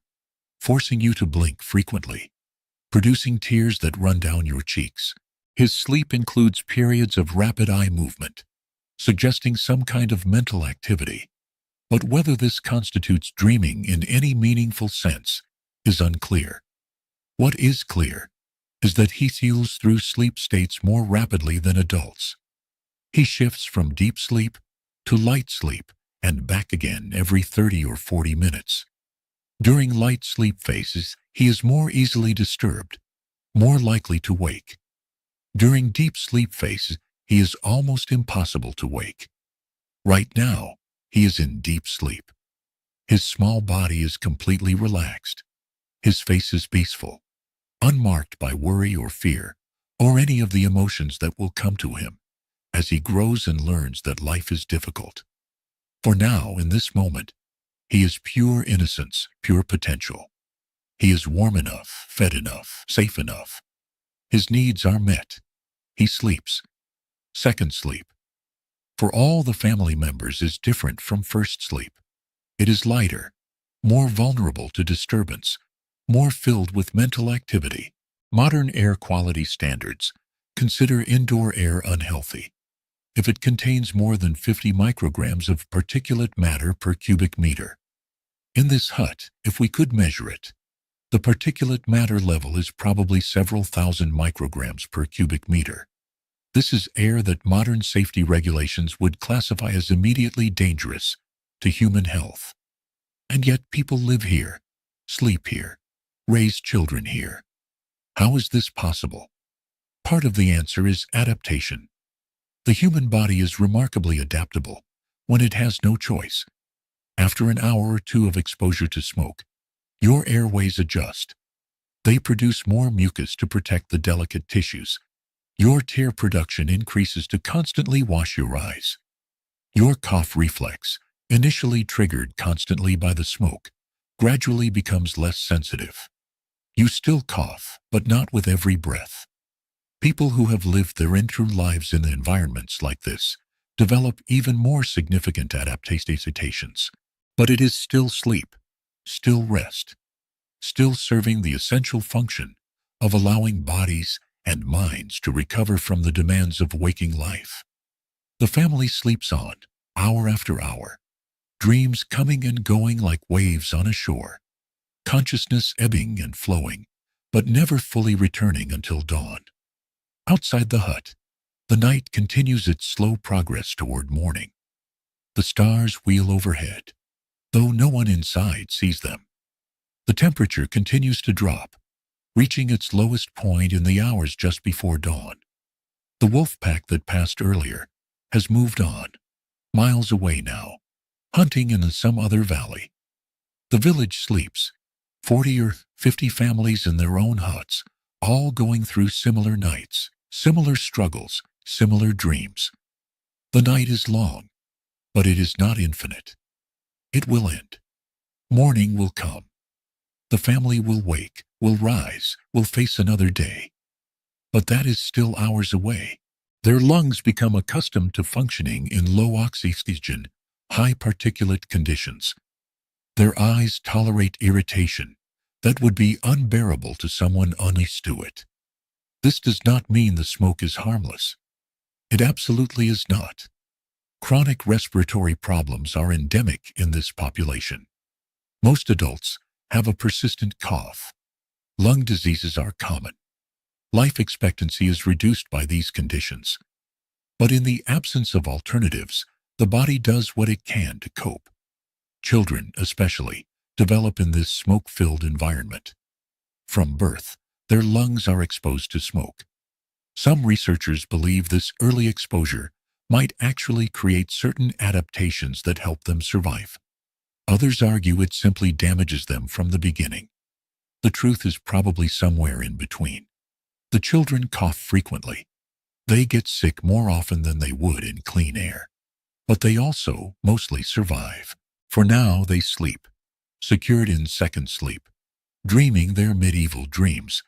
forcing you to blink frequently, producing tears that run down your cheeks. His sleep includes periods of rapid eye movement, suggesting some kind of mental activity. But whether this constitutes dreaming in any meaningful sense is unclear. What is clear is that he heals through sleep states more rapidly than adults. He shifts from deep sleep to light sleep and back again every 30 or 40 minutes. During light sleep phases, he is more easily disturbed, more likely to wake. During deep sleep phases, he is almost impossible to wake. Right now, he is in deep sleep. His small body is completely relaxed. His face is peaceful, unmarked by worry or fear, or any of the emotions that will come to him as he grows and learns that life is difficult. For now, in this moment, he is pure innocence, pure potential. He is warm enough, fed enough, safe enough. His needs are met. He sleeps. Second sleep, for all the family members, is different from first sleep. It is lighter, more vulnerable to disturbance, more filled with mental activity. Modern air quality standards consider indoor air unhealthy if it contains more than 50 micrograms of particulate matter per cubic meter. In this hut, if we could measure it, the particulate matter level is probably several thousand micrograms per cubic meter. This is air that modern safety regulations would classify as immediately dangerous to human health. And yet people live here, sleep here, raise children here. How is this possible? Part of the answer is adaptation. The human body is remarkably adaptable when it has no choice. After an hour or two of exposure to smoke, your airways adjust. They produce more mucus to protect the delicate tissues. Your tear production increases to constantly wash your eyes. Your cough reflex, initially triggered constantly by the smoke, gradually becomes less sensitive. You still cough, but not with every breath. People who have lived their entire lives in environments like this develop even more significant adaptations. But it is still sleep, still rest, still serving the essential function of allowing bodies and minds to recover from the demands of waking life. The family sleeps on, hour after hour, dreams coming and going like waves on a shore, consciousness ebbing and flowing, but never fully returning until dawn. Outside the hut, the night continues its slow progress toward morning. The stars wheel overhead, though no one inside sees them. The temperature continues to drop, reaching its lowest point in the hours just before dawn. The wolf pack that passed earlier has moved on, miles away now, hunting in some other valley. The village sleeps, 40 or 50 families in their own huts, all going through similar nights, similar struggles, similar dreams. The night is long, but it is not infinite. It will end. Morning will come. The family will wake, will rise, will face another day. But that is still hours away. Their lungs become accustomed to functioning in low oxygen, high particulate conditions. Their eyes tolerate irritation that would be unbearable to someone unused to it. This does not mean the smoke is harmless. It absolutely is not. Chronic respiratory problems are endemic in this population. Most adults have a persistent cough. Lung diseases are common. Life expectancy is reduced by these conditions. But in the absence of alternatives, the body does what it can to cope. Children, especially, develop in this smoke-filled environment. From birth, their lungs are exposed to smoke. Some researchers believe this early exposure might actually create certain adaptations that help them survive. Others argue it simply damages them from the beginning. The truth is probably somewhere in between. The children cough frequently. They get sick more often than they would in clean air. But they also mostly survive. For now they sleep, secured in second sleep, dreaming their medieval dreams,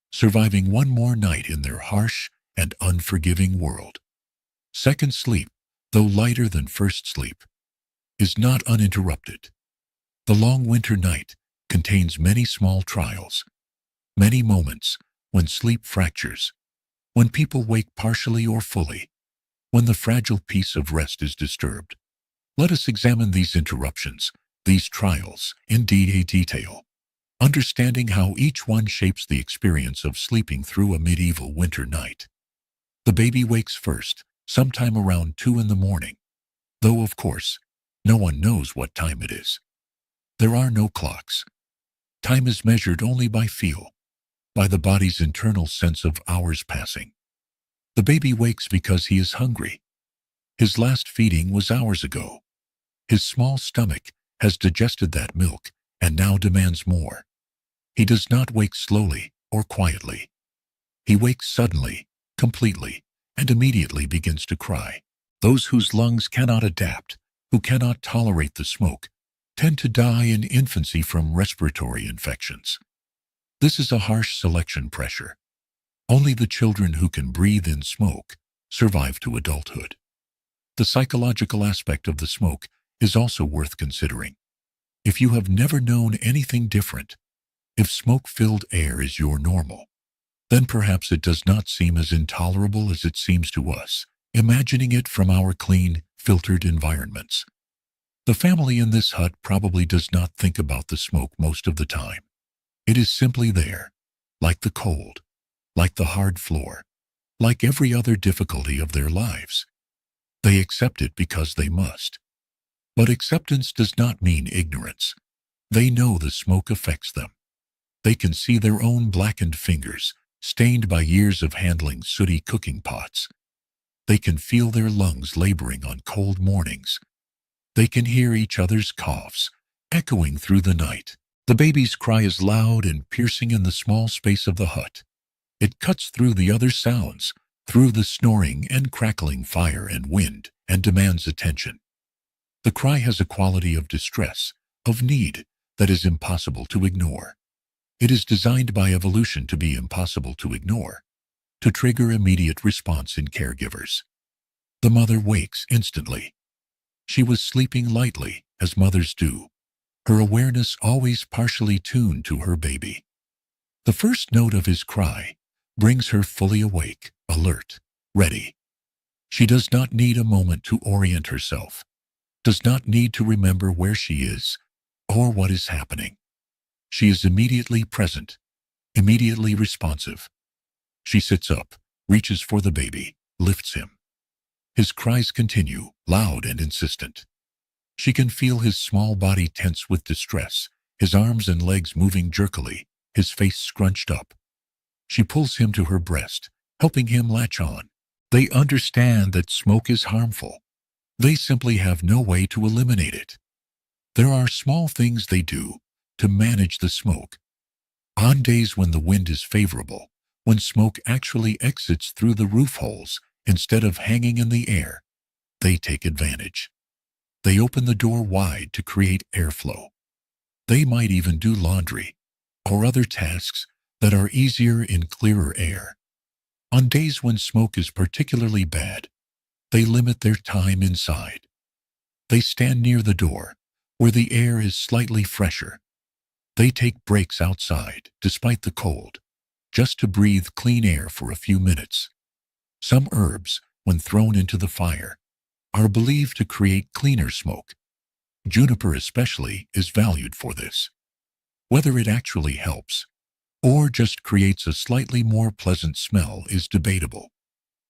surviving one more night in their harsh and unforgiving world. Second sleep, though lighter than first sleep, is not uninterrupted. The long winter night contains many small trials, many moments when sleep fractures, when people wake partially or fully, when the fragile peace of rest is disturbed. Let us examine these interruptions, these trials, in detail, understanding how each one shapes the experience of sleeping through a medieval winter night. The baby wakes first, sometime around 2 in the morning, though of course, no one knows what time it is. There are no clocks. Time is measured only by feel, by the body's internal sense of hours passing. The baby wakes because he is hungry. His last feeding was hours ago. His small stomach has digested that milk and now demands more. He does not wake slowly or quietly. He wakes suddenly, completely, and immediately begins to cry. Those whose lungs cannot adapt, who cannot tolerate the smoke, tend to die in infancy from respiratory infections. This is a harsh selection pressure. Only the children who can breathe in smoke survive to adulthood. The psychological aspect of the smoke is also worth considering. If you have never known anything different, if smoke-filled air is your normal, then perhaps it does not seem as intolerable as it seems to us, imagining it from our clean, filtered environments. The family in this hut probably does not think about the smoke most of the time. It is simply there, like the cold, like the hard floor, like every other difficulty of their lives. They accept it because they must. But acceptance does not mean ignorance. They know the smoke affects them. They can see their own blackened fingers, stained by years of handling sooty cooking pots. They can feel their lungs laboring on cold mornings. They can hear each other's coughs, echoing through the night. The baby's cry is loud and piercing in the small space of the hut. It cuts through the other sounds, through the snoring and crackling fire and wind, and demands attention. The cry has a quality of distress, of need, that is impossible to ignore. It is designed by evolution to be impossible to ignore, to trigger immediate response in caregivers. The mother wakes instantly. She was sleeping lightly, as mothers do, her awareness always partially tuned to her baby. The first note of his cry brings her fully awake, alert, ready. She does not need a moment to orient herself, does not need to remember where she is or what is happening. She is immediately present, immediately responsive. She sits up, reaches for the baby, lifts him. His cries continue, loud and insistent. She can feel his small body tense with distress, his arms and legs moving jerkily, his face scrunched up. She pulls him to her breast, helping him latch on. They understand that smoke is harmful. They simply have no way to eliminate it. There are small things they do to manage the smoke. On days when the wind is favorable, when smoke actually exits through the roof holes instead of hanging in the air, they take advantage. They open the door wide to create airflow. They might even do laundry or other tasks that are easier in clearer air. On days when smoke is particularly bad, they limit their time inside. They stand near the door, where the air is slightly fresher. They take breaks outside, despite the cold, just to breathe clean air for a few minutes. Some herbs, when thrown into the fire, are believed to create cleaner smoke. Juniper especially is valued for this. Whether it actually helps, or just creates a slightly more pleasant smell is debatable.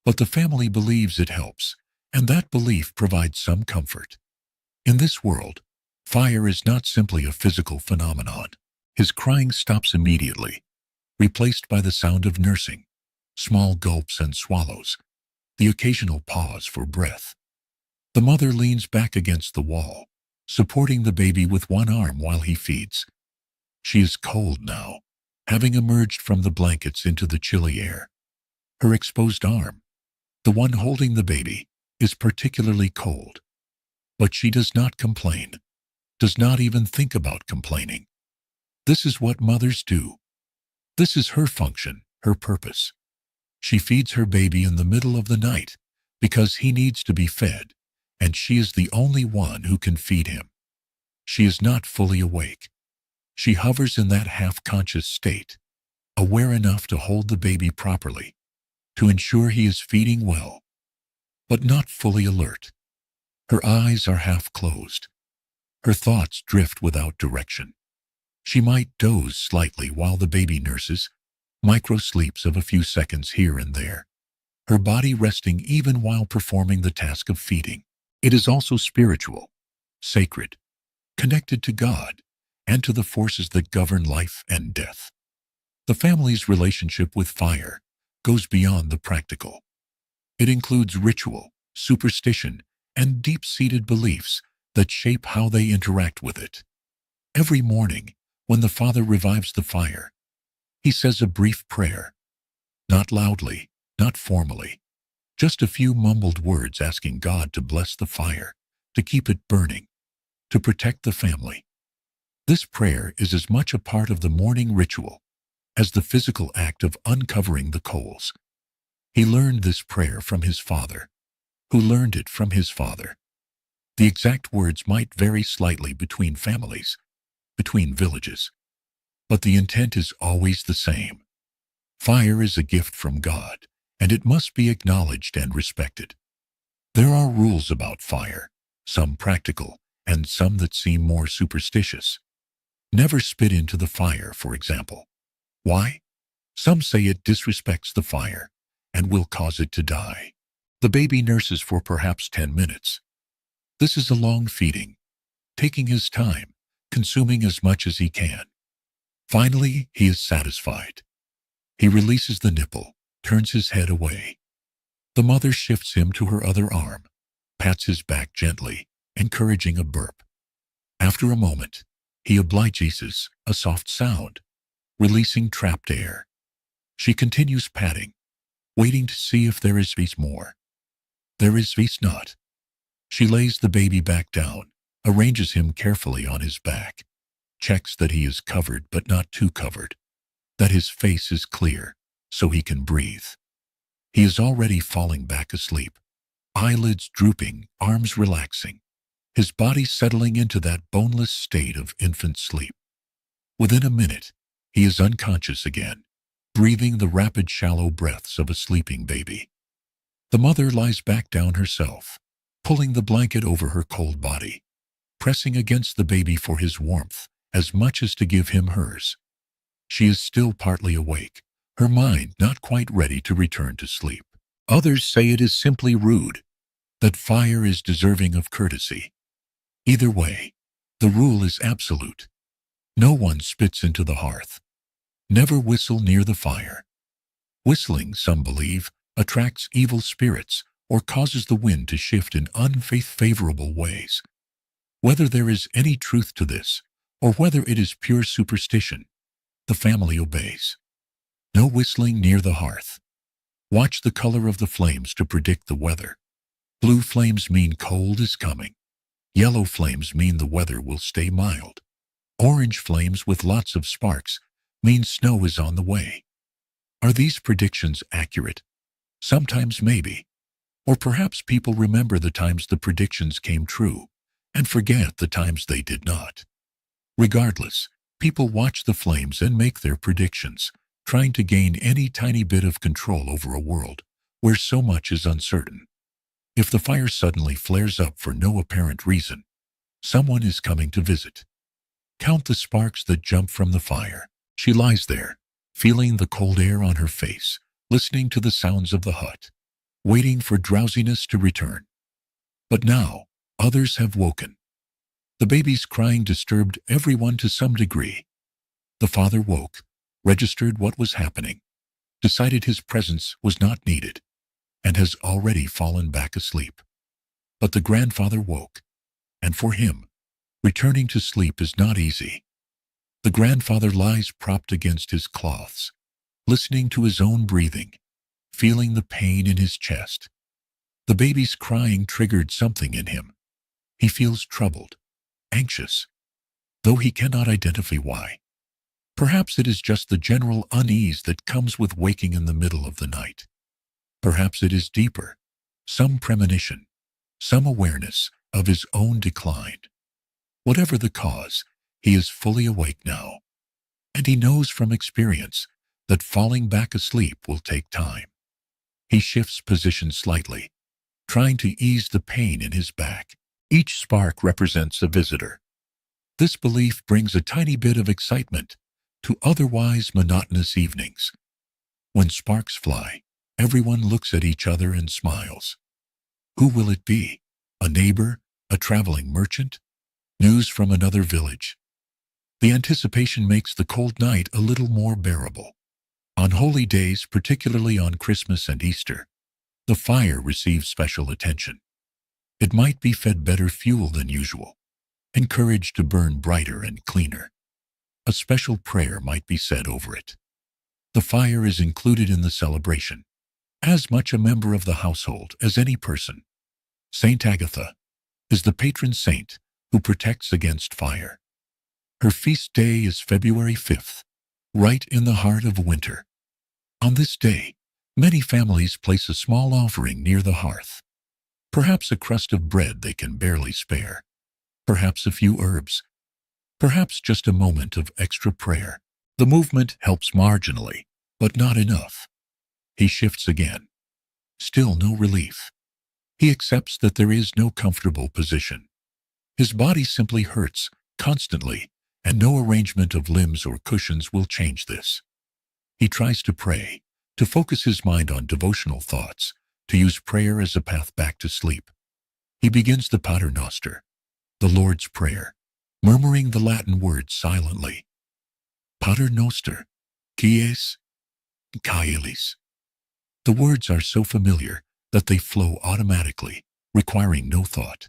But the family believes it helps, and that belief provides some comfort. In this world, fire is not simply a physical phenomenon. His crying stops immediately, replaced by the sound of nursing, small gulps and swallows, the occasional pause for breath. The mother leans back against the wall, supporting the baby with one arm while he feeds. She is cold now, having emerged from the blankets into the chilly air. Her exposed arm, The one holding the baby is particularly cold, but she does not complain, does not even think about complaining. This is what mothers do. This is her function, her purpose. She feeds her baby in the middle of the night because he needs to be fed, and she is the only one who can feed him. She is not fully awake. She hovers in that half-conscious state, aware enough to hold the baby properly, to ensure he is feeding well, but not fully alert. Her eyes are half closed. Her thoughts drift without direction. She might doze slightly while the baby nurses, micro-sleeps of a few seconds here and there, her body resting even while performing the task of feeding. It is also spiritual, sacred, connected to God and to the forces that govern life and death. The family's relationship with fire goes beyond the practical. It includes ritual, superstition, and deep-seated beliefs that shape how they interact with it. Every morning, when the father revives the fire, he says a brief prayer, not loudly, not formally, just a few mumbled words asking God to bless the fire, to keep it burning, to protect the family. This prayer is as much a part of the morning ritual as the physical act of uncovering the coals. He learned this prayer from his father, who learned it from his father. The exact words might vary slightly between families, between villages, but the intent is always the same. Fire is a gift from God, and it must be acknowledged and respected. There are rules about fire, some practical, and some that seem more superstitious. Never spit into the fire, for example. Why? Some say it disrespects the fire and will cause it to die. The baby nurses for perhaps 10 minutes. This is a long feeding, taking his time, consuming as much as he can. Finally, he is satisfied. He releases the nipple, turns his head away. The mother shifts him to her other arm, pats his back gently, encouraging a burp. After a moment, he obliges, a soft sound, releasing trapped air. She continues patting, waiting to see if there is more. There is not. She lays the baby back down, arranges him carefully on his back, checks that he is covered but not too covered, that his face is clear so he can breathe. He is already falling back asleep, eyelids drooping, arms relaxing, his body settling into that boneless state of infant sleep. Within a minute, he is unconscious again, breathing the rapid, shallow breaths of a sleeping baby. The mother lies back down herself, pulling the blanket over her cold body, pressing against the baby for his warmth as much as to give him hers. She is still partly awake, her mind not quite ready to return to sleep. Others say it is simply rude, that fire is deserving of courtesy. Either way, the rule is absolute. No one spits into the hearth. Never whistle near the fire. Whistling, some believe, attracts evil spirits or causes the wind to shift in unfavorable ways. Whether there is any truth to this, or whether it is pure superstition, the family obeys. No whistling near the hearth. Watch the color of the flames to predict the weather. Blue flames mean cold is coming. Yellow flames mean the weather will stay mild. Orange flames with lots of sparks mean snow is on the way. Are these predictions accurate? Sometimes maybe. Or perhaps people remember the times the predictions came true and forget the times they did not. Regardless, people watch the flames and make their predictions, trying to gain any tiny bit of control over a world where so much is uncertain. If the fire suddenly flares up for no apparent reason, someone is coming to visit. Count the sparks that jump from the fire. She lies there, feeling the cold air on her face, listening to the sounds of the hut, waiting for drowsiness to return. But now, others have woken. The baby's crying disturbed everyone to some degree. The father woke, registered what was happening, decided his presence was not needed, and has already fallen back asleep. But the grandfather woke, and for him, returning to sleep is not easy. The grandfather lies propped against his cloths, listening to his own breathing, feeling the pain in his chest. The baby's crying triggered something in him. He feels troubled, anxious, though he cannot identify why. Perhaps it is just the general unease that comes with waking in the middle of the night. Perhaps it is deeper, some premonition, some awareness of his own decline. Whatever the cause, he is fully awake now, and he knows from experience that falling back asleep will take time. He shifts position slightly, trying to ease the pain in his back. Each spark represents a visitor. This belief brings a tiny bit of excitement to otherwise monotonous evenings. When sparks fly, everyone looks at each other and smiles. Who will it be? A neighbor? A traveling merchant? News from another village? The anticipation makes the cold night a little more bearable. On holy days, particularly on Christmas and Easter, the fire receives special attention. It might be fed better fuel than usual, encouraged to burn brighter and cleaner. A special prayer might be said over it. The fire is included in the celebration, as much a member of the household as any person. Saint Agatha is the patron saint who protects against fire. Her feast day is February 5th, right in the heart of winter. On this day, many families place a small offering near the hearth. Perhaps a crust of bread they can barely spare. Perhaps a few herbs. Perhaps just a moment of extra prayer. The movement helps marginally, but not enough. He shifts again. Still no relief. He accepts that there is no comfortable position. His body simply hurts, constantly, and no arrangement of limbs or cushions will change this. He tries to pray, to focus his mind on devotional thoughts, to use prayer as a path back to sleep. He begins the Pater Noster, the Lord's Prayer, murmuring the Latin words silently. Pater Noster, quies caelis. The words are so familiar that they flow automatically, requiring no thought.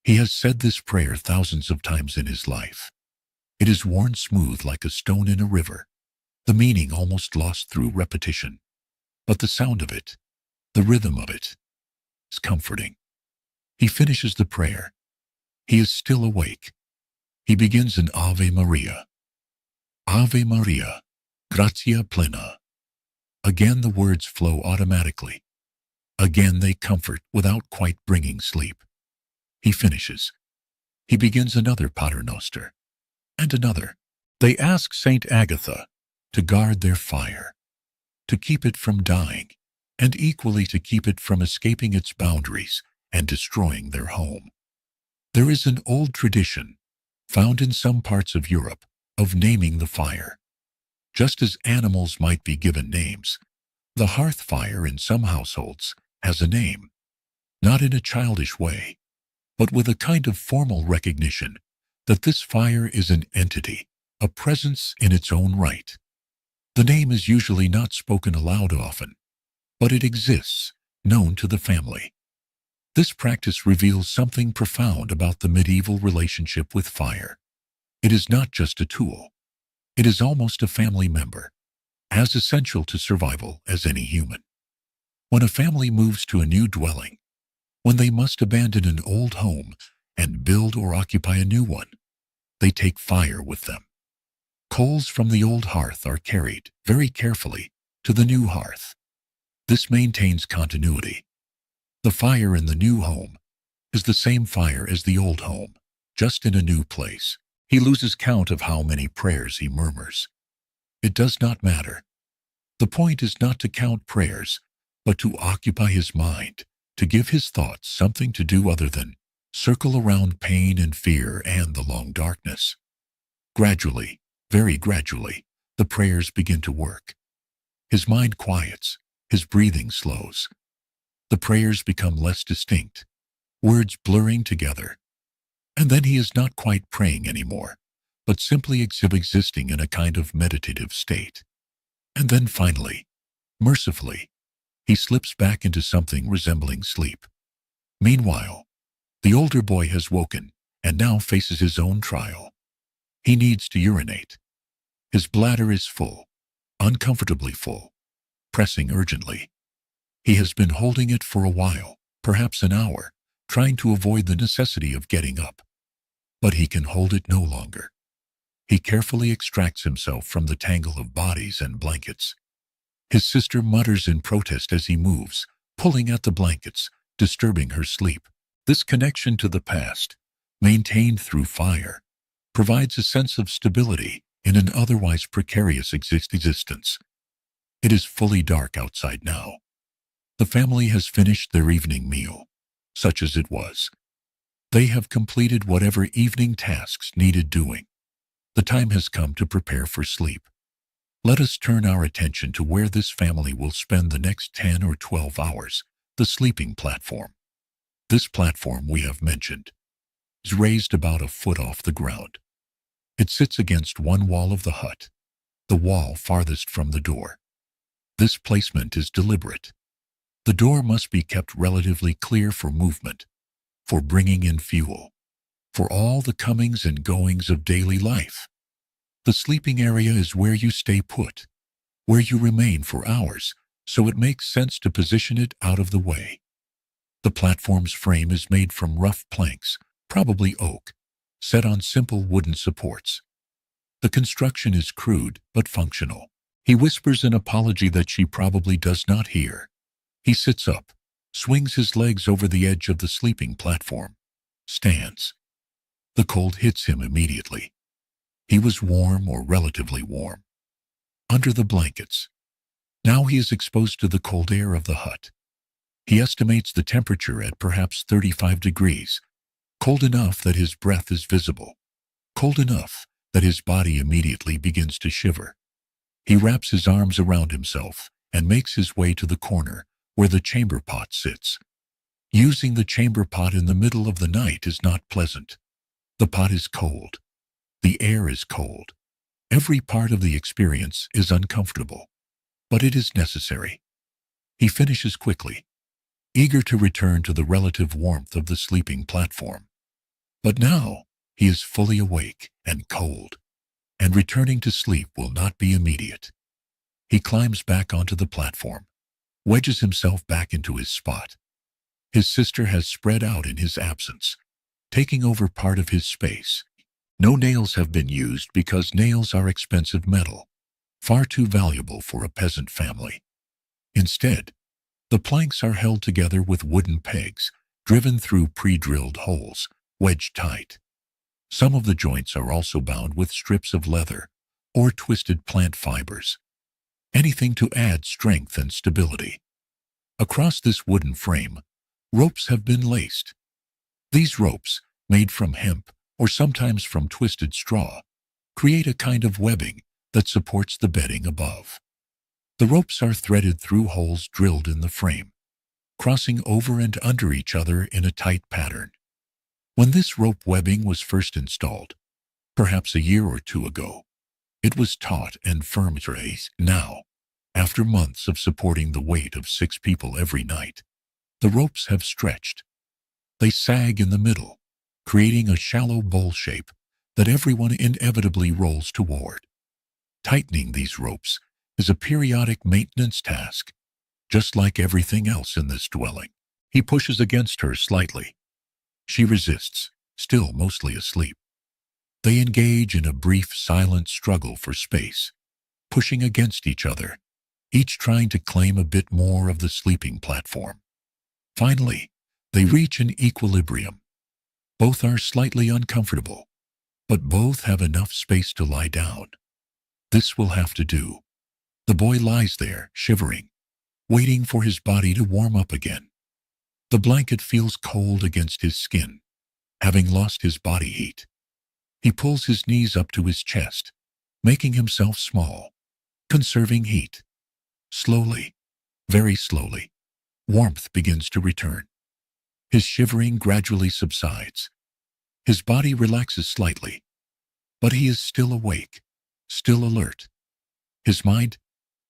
He has said this prayer thousands of times in his life. It is worn smooth like a stone in a river, the meaning almost lost through repetition. But the sound of it, the rhythm of it, is comforting. He finishes the prayer. He is still awake. He begins an Ave Maria. Ave Maria, gratia plena. Again the words flow automatically. Again they comfort without quite bringing sleep. He finishes. He begins another Pater Noster, and another. They ask Saint Agatha to guard their fire, to keep it from dying, and equally to keep it from escaping its boundaries and destroying their home. There is an old tradition, found in some parts of Europe, of naming the fire. Just as animals might be given names, the hearth fire in some households has a name, not in a childish way, but with a kind of formal recognition that this fire is an entity, a presence in its own right. The name is usually not spoken aloud often, but it exists, known to the family. This practice reveals something profound about the medieval relationship with fire. It is not just a tool. It is almost a family member, as essential to survival as any human. When a family moves to a new dwelling, when they must abandon an old home and build or occupy a new one, they take fire with them. Coals from the old hearth are carried very carefully to the new hearth. This maintains continuity. The fire in the new home is the same fire as the old home, just in a new place. He loses count of how many prayers he murmurs. It does not matter. The point is not to count prayers, but to occupy his mind, to give his thoughts something to do other than circle around pain and fear and the long darkness. Gradually, very gradually, the prayers begin to work. His mind quiets, his breathing slows. The prayers become less distinct, words blurring together. And then he is not quite praying anymore, but simply existing in a kind of meditative state. And then finally, mercifully, he slips back into something resembling sleep. Meanwhile, the older boy has woken and now faces his own trial. He needs to urinate. His bladder is full, uncomfortably full, pressing urgently. He has been holding it for a while, perhaps an hour, trying to avoid the necessity of getting up. But he can hold it no longer. He carefully extracts himself from the tangle of bodies and blankets. His sister mutters in protest as he moves, pulling at the blankets, disturbing her sleep. This connection to the past, maintained through fire, provides a sense of stability in an otherwise precarious existence. It is fully dark outside now. The family has finished their evening meal, such as it was. They have completed whatever evening tasks needed doing. The time has come to prepare for sleep. Let us turn our attention to where this family will spend the next 10 or 12 hours, the sleeping platform. This platform we have mentioned is raised about a foot off the ground. It sits against one wall of the hut, the wall farthest from the door. This placement is deliberate. The door must be kept relatively clear for movement, for bringing in fuel, for all the comings and goings of daily life. The sleeping area is where you stay put, where you remain for hours, so it makes sense to position it out of the way. The platform's frame is made from rough planks, probably oak, set on simple wooden supports. The construction is crude but functional. He whispers an apology that she probably does not hear. He sits up, swings his legs over the edge of the sleeping platform, stands. The cold hits him immediately. He was warm or relatively warm, under the blankets. Now he is exposed to the cold air of the hut. He estimates the temperature at perhaps 35 degrees, cold enough that his breath is visible, cold enough that his body immediately begins to shiver. He wraps his arms around himself and makes his way to the corner where the chamber pot sits. Using the chamber pot in the middle of the night is not pleasant. The pot is cold. The air is cold. Every part of the experience is uncomfortable, but it is necessary. He finishes quickly, eager to return to the relative warmth of the sleeping platform. But now he is fully awake and cold, and returning to sleep will not be immediate. He climbs back onto the platform, wedges himself back into his spot. His sister has spread out in his absence, taking over part of his space. No nails have been used because nails are expensive metal, far too valuable for a peasant family. Instead, the planks are held together with wooden pegs, driven through pre-drilled holes, wedged tight. Some of the joints are also bound with strips of leather or twisted plant fibers, anything to add strength and stability. Across this wooden frame, ropes have been laced. These ropes, made from hemp or sometimes from twisted straw, create a kind of webbing that supports the bedding above. The ropes are threaded through holes drilled in the frame, crossing over and under each other in a tight pattern. When this rope webbing was first installed, perhaps a year or two ago, it was taut and firm. Now, after months of supporting the weight of 6 people every night, the ropes have stretched. They sag in the middle, creating a shallow bowl shape that everyone inevitably rolls toward. Tightening these ropes is a periodic maintenance task, just like everything else in this dwelling. He pushes against her slightly. She resists, still mostly asleep. They engage in a brief, silent struggle for space, pushing against each other, each trying to claim a bit more of the sleeping platform. Finally, they reach an equilibrium. Both are slightly uncomfortable, but both have enough space to lie down. This will have to do. The boy lies there, shivering, waiting for his body to warm up again. The blanket feels cold against his skin, having lost his body heat. He pulls his knees up to his chest, making himself small, conserving heat. Slowly, very slowly, warmth begins to return. His shivering gradually subsides. His body relaxes slightly, but he is still awake, still alert. His mind,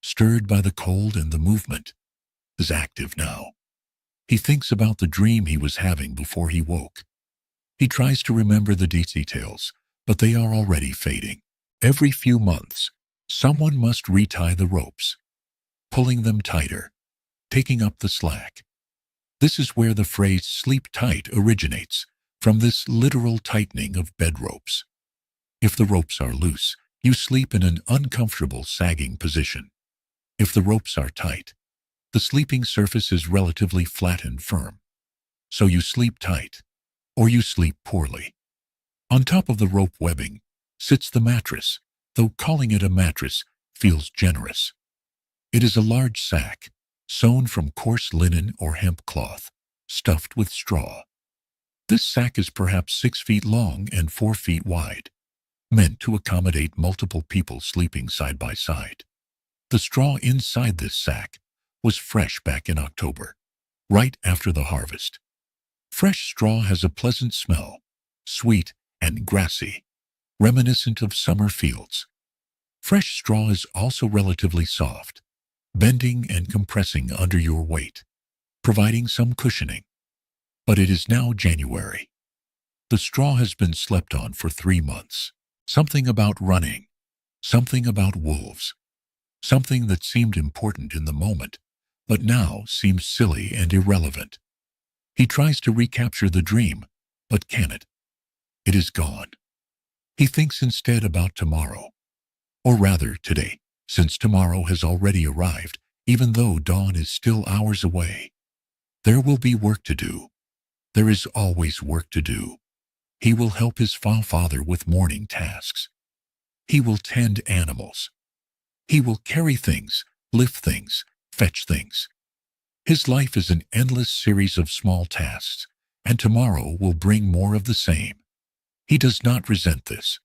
stirred by the cold and the movement, is active now. He thinks about the dream he was having before he woke. He tries to remember the details, but they are already fading. Every few months, someone must retie the ropes, pulling them tighter, taking up the slack. This is where the phrase sleep tight originates, from this literal tightening of bed ropes. If the ropes are loose, you sleep in an uncomfortable sagging position. If the ropes are tight, the sleeping surface is relatively flat and firm. So you sleep tight, or you sleep poorly. On top of the rope webbing sits the mattress, though calling it a mattress feels generous. It is a large sack, sewn from coarse linen or hemp cloth, stuffed with straw. This sack is perhaps 6 feet long and 4 feet wide, meant to accommodate multiple people sleeping side by side. The straw inside this sack was fresh back in October, right after the harvest. Fresh straw has a pleasant smell, sweet and grassy, reminiscent of summer fields. Fresh straw is also relatively soft, bending and compressing under your weight, providing some cushioning. But it is now January. The straw has been slept on for 3 months. Something about running, something about wolves, something that seemed important in the moment, but now seems silly and irrelevant. He tries to recapture the dream, but can it? It is gone. He thinks instead about tomorrow, or rather today, since tomorrow has already arrived, even though dawn is still hours away. There will be work to do. There is always work to do. He will help his father with morning tasks. He will tend animals. He will carry things, lift things, fetch things. His life is an endless series of small tasks, and tomorrow will bring more of the same. He does not resent this.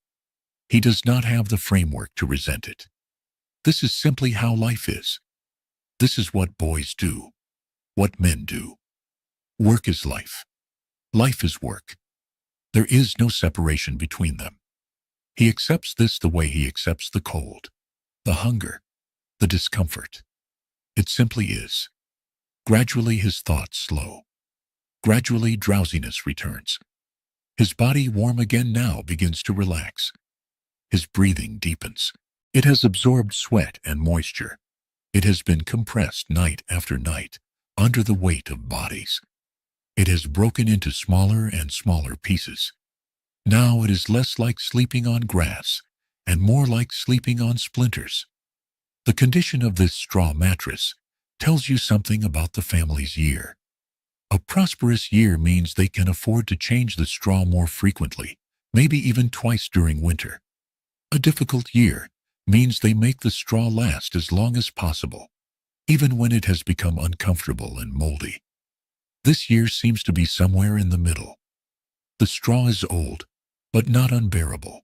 He does not have the framework to resent it. This is simply how life is. This is what boys do, what men do. Work is life. Life is work. There is no separation between them. He accepts this the way he accepts the cold, the hunger, the discomfort. It simply is. Gradually his thoughts slow. Gradually drowsiness returns. His body, warm again now, begins to relax. His breathing deepens. It has absorbed sweat and moisture. It has been compressed night after night under the weight of bodies. It has broken into smaller and smaller pieces. Now it is less like sleeping on grass and more like sleeping on splinters. The condition of this straw mattress tells you something about the family's year. A prosperous year means they can afford to change the straw more frequently, maybe even twice during winter. A difficult year means they make the straw last as long as possible, even when it has become uncomfortable and moldy. This year seems to be somewhere in the middle. The straw is old, but not unbearable.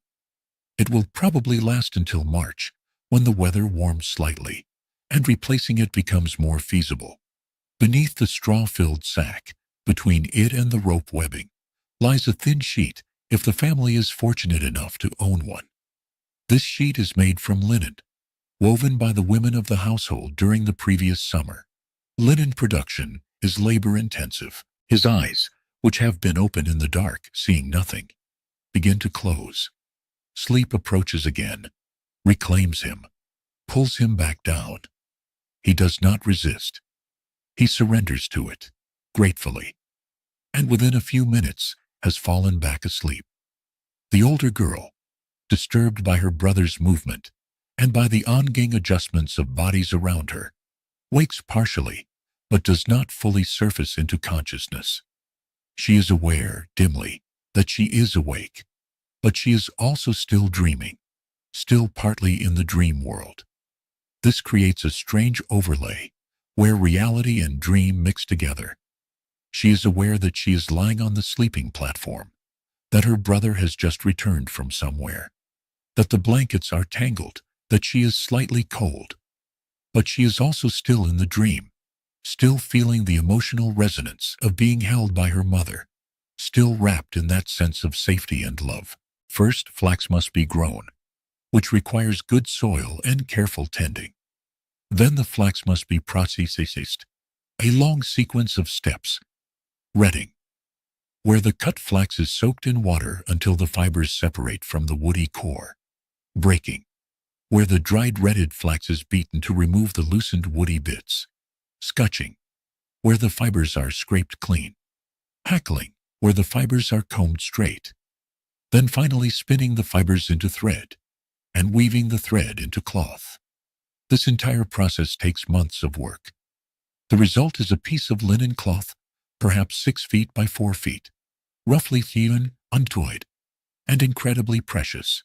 It will probably last until March, when the weather warms slightly, and replacing it becomes more feasible. Beneath the straw-filled sack, between it and the rope webbing, lies a thin sheet if the family is fortunate enough to own one. This sheet is made from linen, woven by the women of the household during the previous summer. Linen production is labor-intensive. His eyes, which have been open in the dark, seeing nothing, begin to close. Sleep approaches again, reclaims him, pulls him back down. He does not resist. He surrenders to it, gratefully, and within a few minutes has fallen back asleep. The older girl, disturbed by her brother's movement and by the ongoing adjustments of bodies around her, wakes partially, but does not fully surface into consciousness. She is aware, dimly, that she is awake, but she is also still dreaming, still partly in the dream world. This creates a strange overlay where reality and dream mix together. She is aware that she is lying on the sleeping platform, that her brother has just returned from somewhere, that the blankets are tangled, that she is slightly cold. But she is also still in the dream, still feeling the emotional resonance of being held by her mother, still wrapped in that sense of safety and love. First, flax must be grown, which requires good soil and careful tending. Then the flax must be processed, a long sequence of steps. Retting, where the cut flax is soaked in water until the fibers separate from the woody core. Breaking, where the dried retted flax is beaten to remove the loosened woody bits. Scutching, where the fibers are scraped clean, hackling, where the fibers are combed straight, then finally spinning the fibers into thread and weaving the thread into cloth. This entire process takes months of work. The result is a piece of linen cloth, perhaps 6 feet by 4 feet, roughly even, untoyed, and incredibly precious.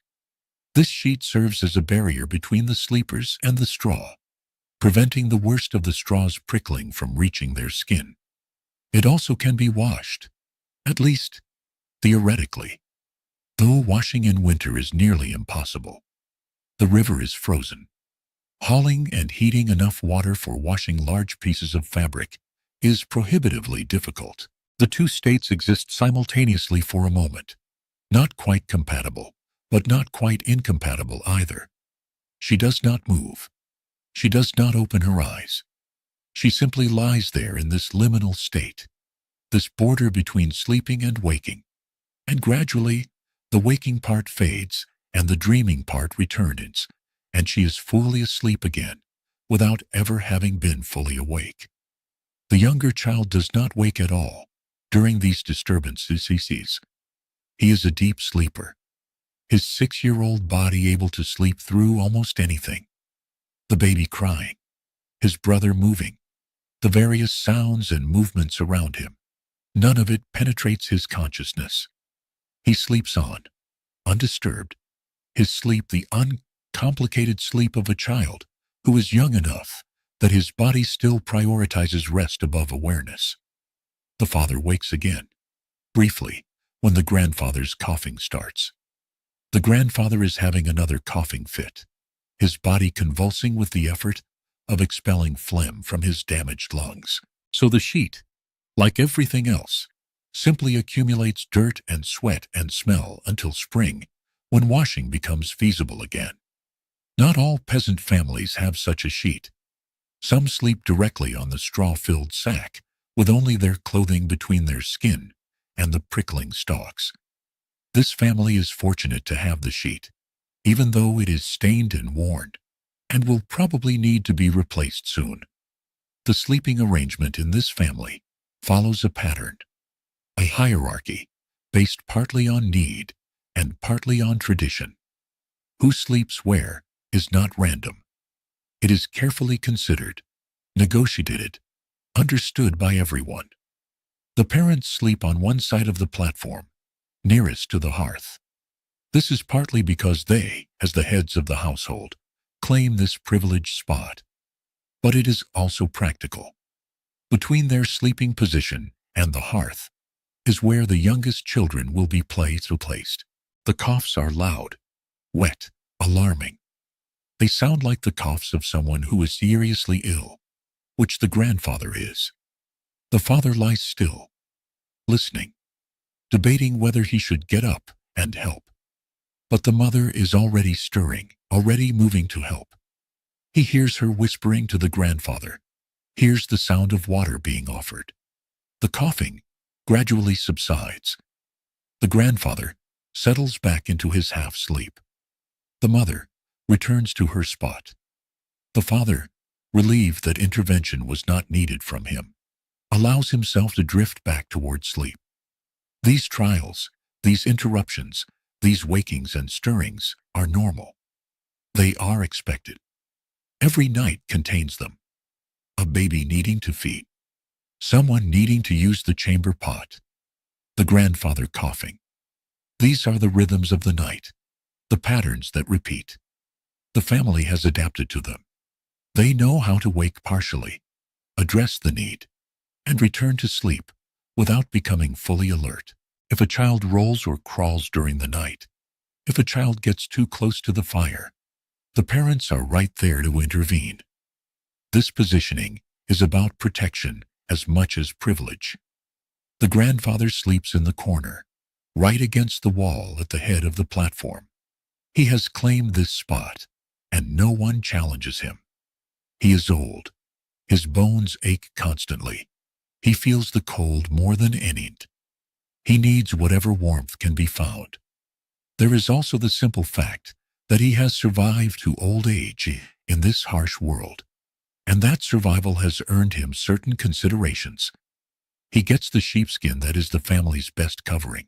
This sheet serves as a barrier between the sleepers and the straw, preventing the worst of the straw's prickling from reaching their skin. It also can be washed, at least theoretically, though washing in winter is nearly impossible. The river is frozen. Hauling and heating enough water for washing large pieces of fabric is prohibitively difficult. The two states exist simultaneously for a moment, not quite compatible, but not quite incompatible either. She does not move. She does not open her eyes. She simply lies there in this liminal state, this border between sleeping and waking. And gradually, the waking part fades and the dreaming part returns, and she is fully asleep again, without ever having been fully awake. The younger child does not wake at all during these disturbances. He is a deep sleeper, his 6-year-old body able to sleep through almost anything. The baby crying, his brother moving, the various sounds and movements around him. None of it penetrates his consciousness. He sleeps on, undisturbed, his sleep the uncomplicated sleep of a child who is young enough that his body still prioritizes rest above awareness. The father wakes again, briefly, when the grandfather's coughing starts. The grandfather is having another coughing fit, his body convulsing with the effort of expelling phlegm from his damaged lungs. So the sheet, like everything else, simply accumulates dirt and sweat and smell until spring, when washing becomes feasible again. Not all peasant families have such a sheet. Some sleep directly on the straw-filled sack, with only their clothing between their skin and the prickling stalks. This family is fortunate to have the sheet, even though it is stained and worn, and will probably need to be replaced soon. The sleeping arrangement in this family follows a pattern, a hierarchy, based partly on need and partly on tradition. Who sleeps where is not random. It is carefully considered, negotiated, understood by everyone. The parents sleep on one side of the platform, nearest to the hearth. This is partly because they, as the heads of the household, claim this privileged spot. But it is also practical. Between their sleeping position and the hearth is where the youngest children will be placed. The coughs are loud, wet, alarming. They sound like the coughs of someone who is seriously ill, which the grandfather is. The father lies still, listening, debating whether he should get up and help. But the mother is already stirring, already moving to help. He hears her whispering to the grandfather, hears the sound of water being offered. The coughing gradually subsides. The grandfather settles back into his half-sleep. The mother returns to her spot. The father, relieved that intervention was not needed from him, allows himself to drift back toward sleep. These trials, these interruptions, these wakings and stirrings are normal. They are expected. Every night contains them. A baby needing to feed. Someone needing to use the chamber pot. The grandfather coughing. These are the rhythms of the night, the patterns that repeat. The family has adapted to them. They know how to wake partially, address the need, and return to sleep without becoming fully alert. If a child rolls or crawls during the night, if a child gets too close to the fire, the parents are right there to intervene. This positioning is about protection as much as privilege. The grandfather sleeps in the corner, right against the wall at the head of the platform. He has claimed this spot, and no one challenges him. He is old. His bones ache constantly. He feels the cold more than any. He needs whatever warmth can be found. There is also the simple fact that he has survived to old age in this harsh world, and that survival has earned him certain considerations. He gets the sheepskin that is the family's best covering.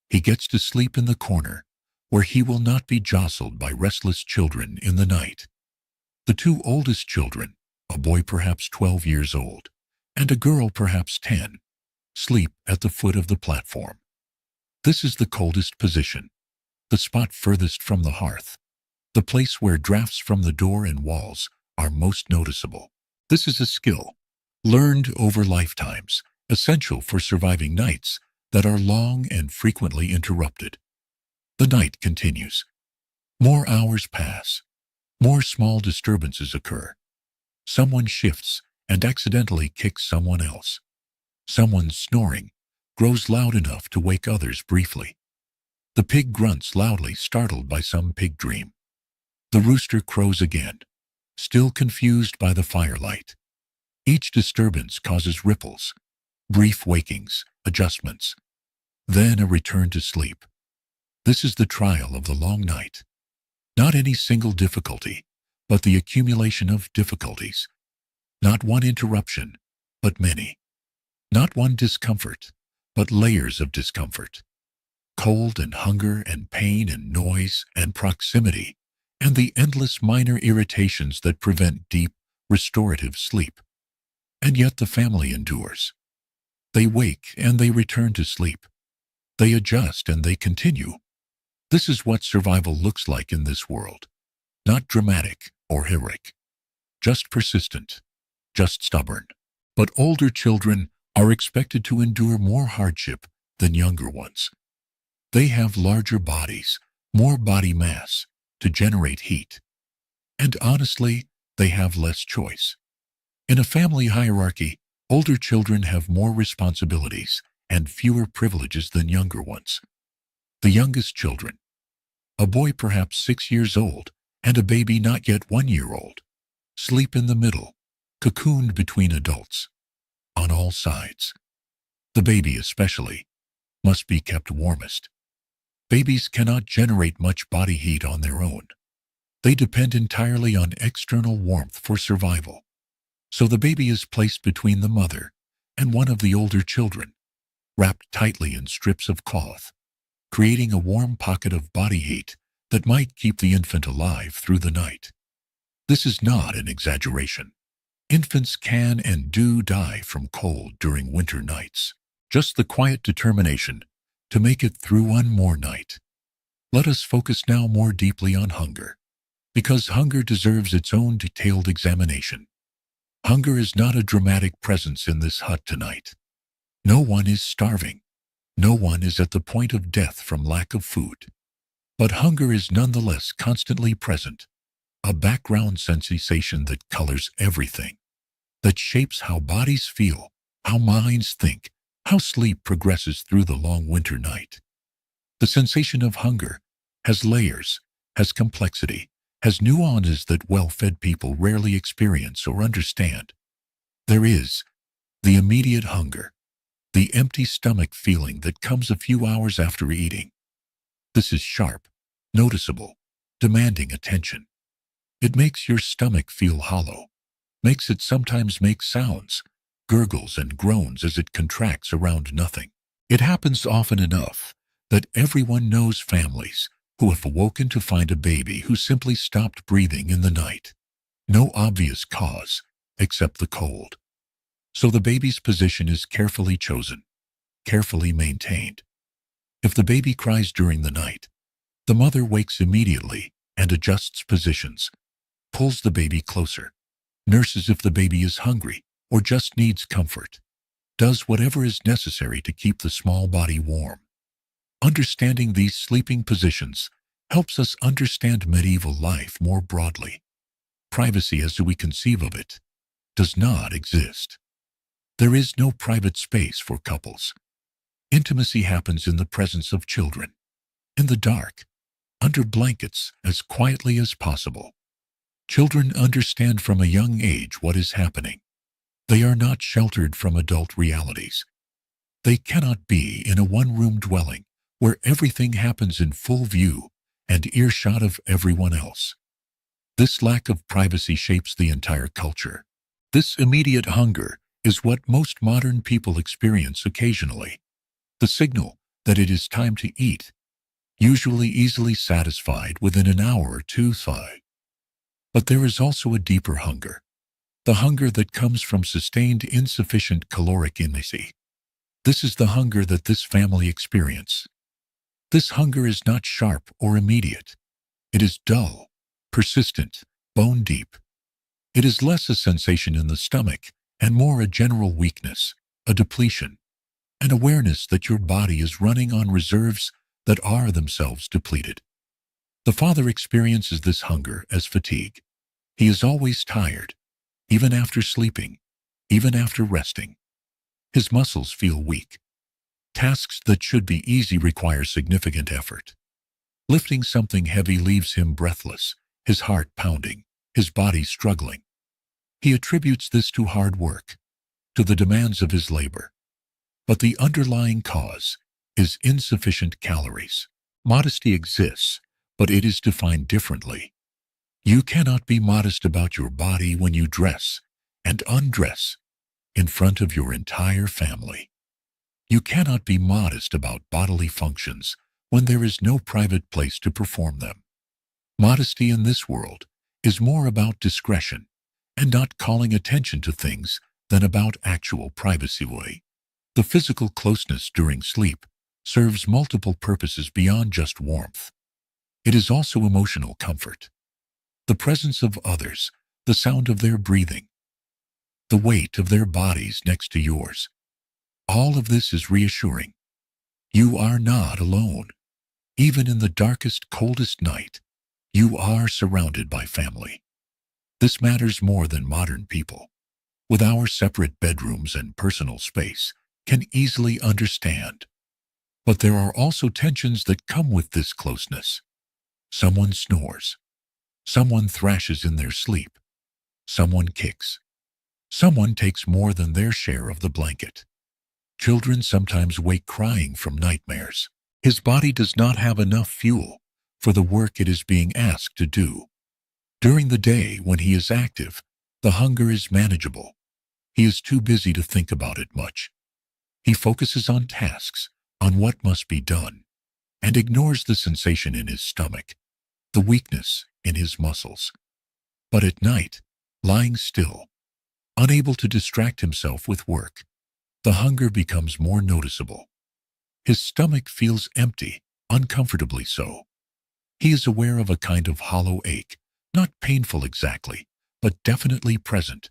He gets to sleep in the corner, where he will not be jostled by restless children in the night. The two oldest children, a boy perhaps 12 years old, and a girl perhaps 10, sleep at the foot of the platform. This is the coldest position, the spot furthest from the hearth, the place where drafts from the door and walls are most noticeable. This is a skill, learned over lifetimes, essential for surviving nights that are long and frequently interrupted. The night continues. More hours pass. More small disturbances occur. Someone shifts and accidentally kicks someone else. Someone's snoring grows loud enough to wake others briefly. The pig grunts loudly, startled by some pig dream. The rooster crows again, still confused by the firelight. Each disturbance causes ripples, brief wakings, adjustments, then a return to sleep. This is the trial of the long night. Not any single difficulty, but the accumulation of difficulties. Not one interruption, but many. Not one discomfort, but layers of discomfort. Cold and hunger and pain and noise and proximity, and the endless minor irritations that prevent deep, restorative sleep. And yet the family endures. They wake and they return to sleep. They adjust and they continue. This is what survival looks like in this world. Not dramatic or heroic. Just persistent. Just stubborn. But older children are expected to endure more hardship than younger ones. They have larger bodies, more body mass to generate heat. And honestly, they have less choice. In a family hierarchy, older children have more responsibilities and fewer privileges than younger ones. The youngest children, a boy perhaps 6 years old and a baby not yet 1 year old, sleep in the middle, cocooned between adults, on all sides. The baby especially must be kept warmest. Babies cannot generate much body heat on their own. They depend entirely on external warmth for survival. So the baby is placed between the mother and one of the older children, wrapped tightly in strips of cloth, creating a warm pocket of body heat that might keep the infant alive through the night. This is not an exaggeration. Infants can and do die from cold during winter nights. Just the quiet determination to make it through one more night. Let us focus now more deeply on hunger, because hunger deserves its own detailed examination. Hunger is not a dramatic presence in this hut tonight. No one is starving. No one is at the point of death from lack of food. But hunger is nonetheless constantly present, a background sensation that colors everything, that shapes how bodies feel, how minds think, how sleep progresses through the long winter night. The sensation of hunger has layers, has complexity, has nuances that well-fed people rarely experience or understand. There is the immediate hunger, the empty stomach feeling that comes a few hours after eating. This is sharp, noticeable, demanding attention. It makes your stomach feel hollow, makes it sometimes make sounds, gurgles and groans as it contracts around nothing. It happens often enough that everyone knows families who have awoken to find a baby who simply stopped breathing in the night. No obvious cause except the cold. So the baby's position is carefully chosen, carefully maintained. If the baby cries during the night, the mother wakes immediately and adjusts positions, pulls the baby closer, nurses if the baby is hungry or just needs comfort, does whatever is necessary to keep the small body warm. Understanding these sleeping positions helps us understand medieval life more broadly. Privacy, as we conceive of it, does not exist. There is no private space for couples. Intimacy happens in the presence of children, in the dark, under blankets, as quietly as possible. Children understand from a young age what is happening. They are not sheltered from adult realities. They cannot be in a one-room dwelling where everything happens in full view and earshot of everyone else. This lack of privacy shapes the entire culture. This immediate hunger is what most modern people experience occasionally, the signal that it is time to eat, usually easily satisfied within an hour or two. But there is also a deeper hunger, the hunger that comes from sustained insufficient caloric intake. This is the hunger that this family experiences. This hunger is not sharp or immediate. It is dull, persistent, bone deep. It is less a sensation in the stomach and more a general weakness, a depletion, an awareness that your body is running on reserves that are themselves depleted. The father experiences this hunger as fatigue. He is always tired, even after sleeping, even after resting. His muscles feel weak. Tasks that should be easy require significant effort. Lifting something heavy leaves him breathless, his heart pounding, his body struggling. He attributes this to hard work, to the demands of his labor. But the underlying cause is insufficient calories. Modesty exists, but it is defined differently. You cannot be modest about your body when you dress and undress in front of your entire family. You cannot be modest about bodily functions when there is no private place to perform them. Modesty in this world is more about discretion and not calling attention to things than about actual privacy. The physical closeness during sleep serves multiple purposes beyond just warmth. It is also emotional comfort. The presence of others, the sound of their breathing, the weight of their bodies next to yours. All of this is reassuring. You are not alone. Even in the darkest, coldest night, you are surrounded by family. This matters more than modern people, with our separate bedrooms and personal space, can easily understand. But there are also tensions that come with this closeness. Someone snores. Someone thrashes in their sleep. Someone kicks. Someone takes more than their share of the blanket. Children sometimes wake crying from nightmares. His body does not have enough fuel for the work it is being asked to do. During the day, when he is active, the hunger is manageable. He is too busy to think about it much. He focuses on tasks, on what must be done, and ignores the sensation in his stomach, the weakness in his muscles. But at night, lying still, unable to distract himself with work, the hunger becomes more noticeable. His stomach feels empty, uncomfortably so. He is aware of a kind of hollow ache, not painful exactly, but definitely present,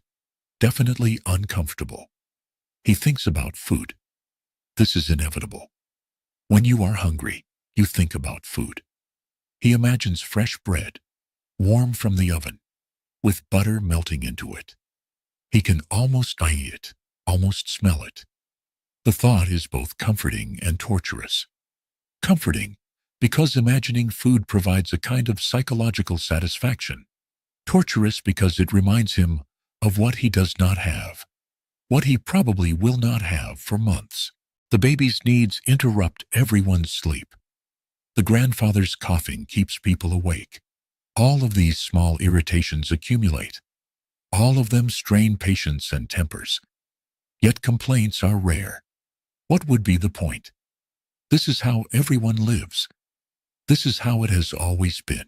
definitely uncomfortable. He thinks about food. This is inevitable. When you are hungry, you think about food. He imagines fresh bread, warm from the oven, with butter melting into it. He can almost see it, almost smell it. The thought is both comforting and torturous. Comforting, because imagining food provides a kind of psychological satisfaction. Torturous, because it reminds him of what he does not have, what he probably will not have for months. The baby's needs interrupt everyone's sleep. The grandfather's coughing keeps people awake. All of these small irritations accumulate. All of them strain patience and tempers. Yet complaints are rare. What would be the point? This is how everyone lives. This is how it has always been.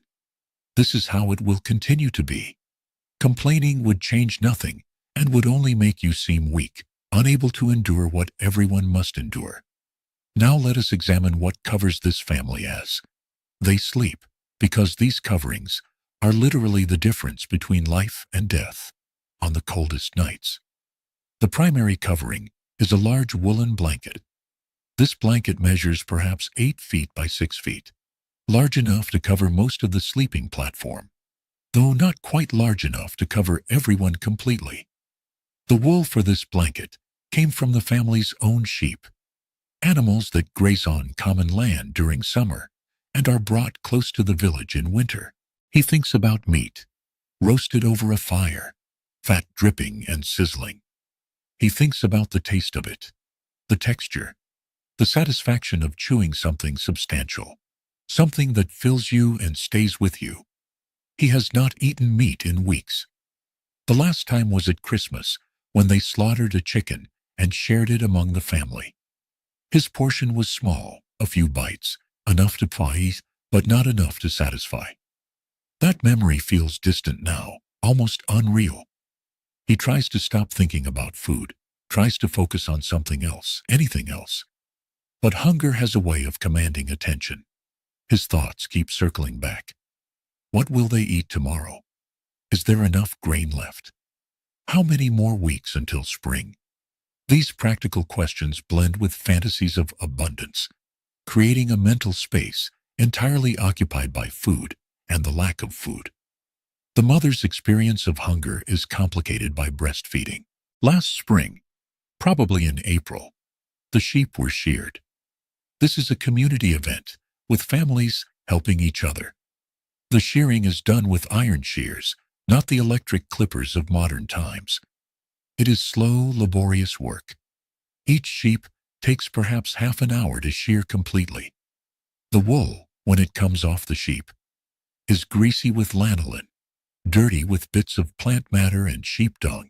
This is how it will continue to be. Complaining would change nothing and would only make you seem weak, unable to endure what everyone must endure. Now let us examine what covers this family as. They sleep, because these coverings are literally the difference between life and death on the coldest nights. The primary covering is a large woolen blanket. This blanket measures perhaps 8 feet by 6 feet, large enough to cover most of the sleeping platform, though not quite large enough to cover everyone completely. The wool for this blanket came from the family's own sheep, animals that graze on common land during summer and are brought close to the village in winter. He thinks about meat, roasted over a fire, fat dripping and sizzling. He thinks about the taste of it, the texture, the satisfaction of chewing something substantial, something that fills you and stays with you. He has not eaten meat in weeks. The last time was at Christmas, when they slaughtered a chicken and shared it among the family. His portion was small, a few bites, enough to eat, but not enough to satisfy. That memory feels distant now, almost unreal. He tries to stop thinking about food, tries to focus on something else, anything else. But hunger has a way of commanding attention. His thoughts keep circling back. What will they eat tomorrow? Is there enough grain left? How many more weeks until spring? These practical questions blend with fantasies of abundance, creating a mental space entirely occupied by food and the lack of food. The mother's experience of hunger is complicated by breastfeeding. Last spring, probably in April, the sheep were sheared. This is a community event, with families helping each other. The shearing is done with iron shears, not the electric clippers of modern times. It is slow, laborious work. Each sheep takes perhaps half an hour to shear completely. The wool, when it comes off the sheep, is greasy with lanolin, dirty with bits of plant matter and sheep dung,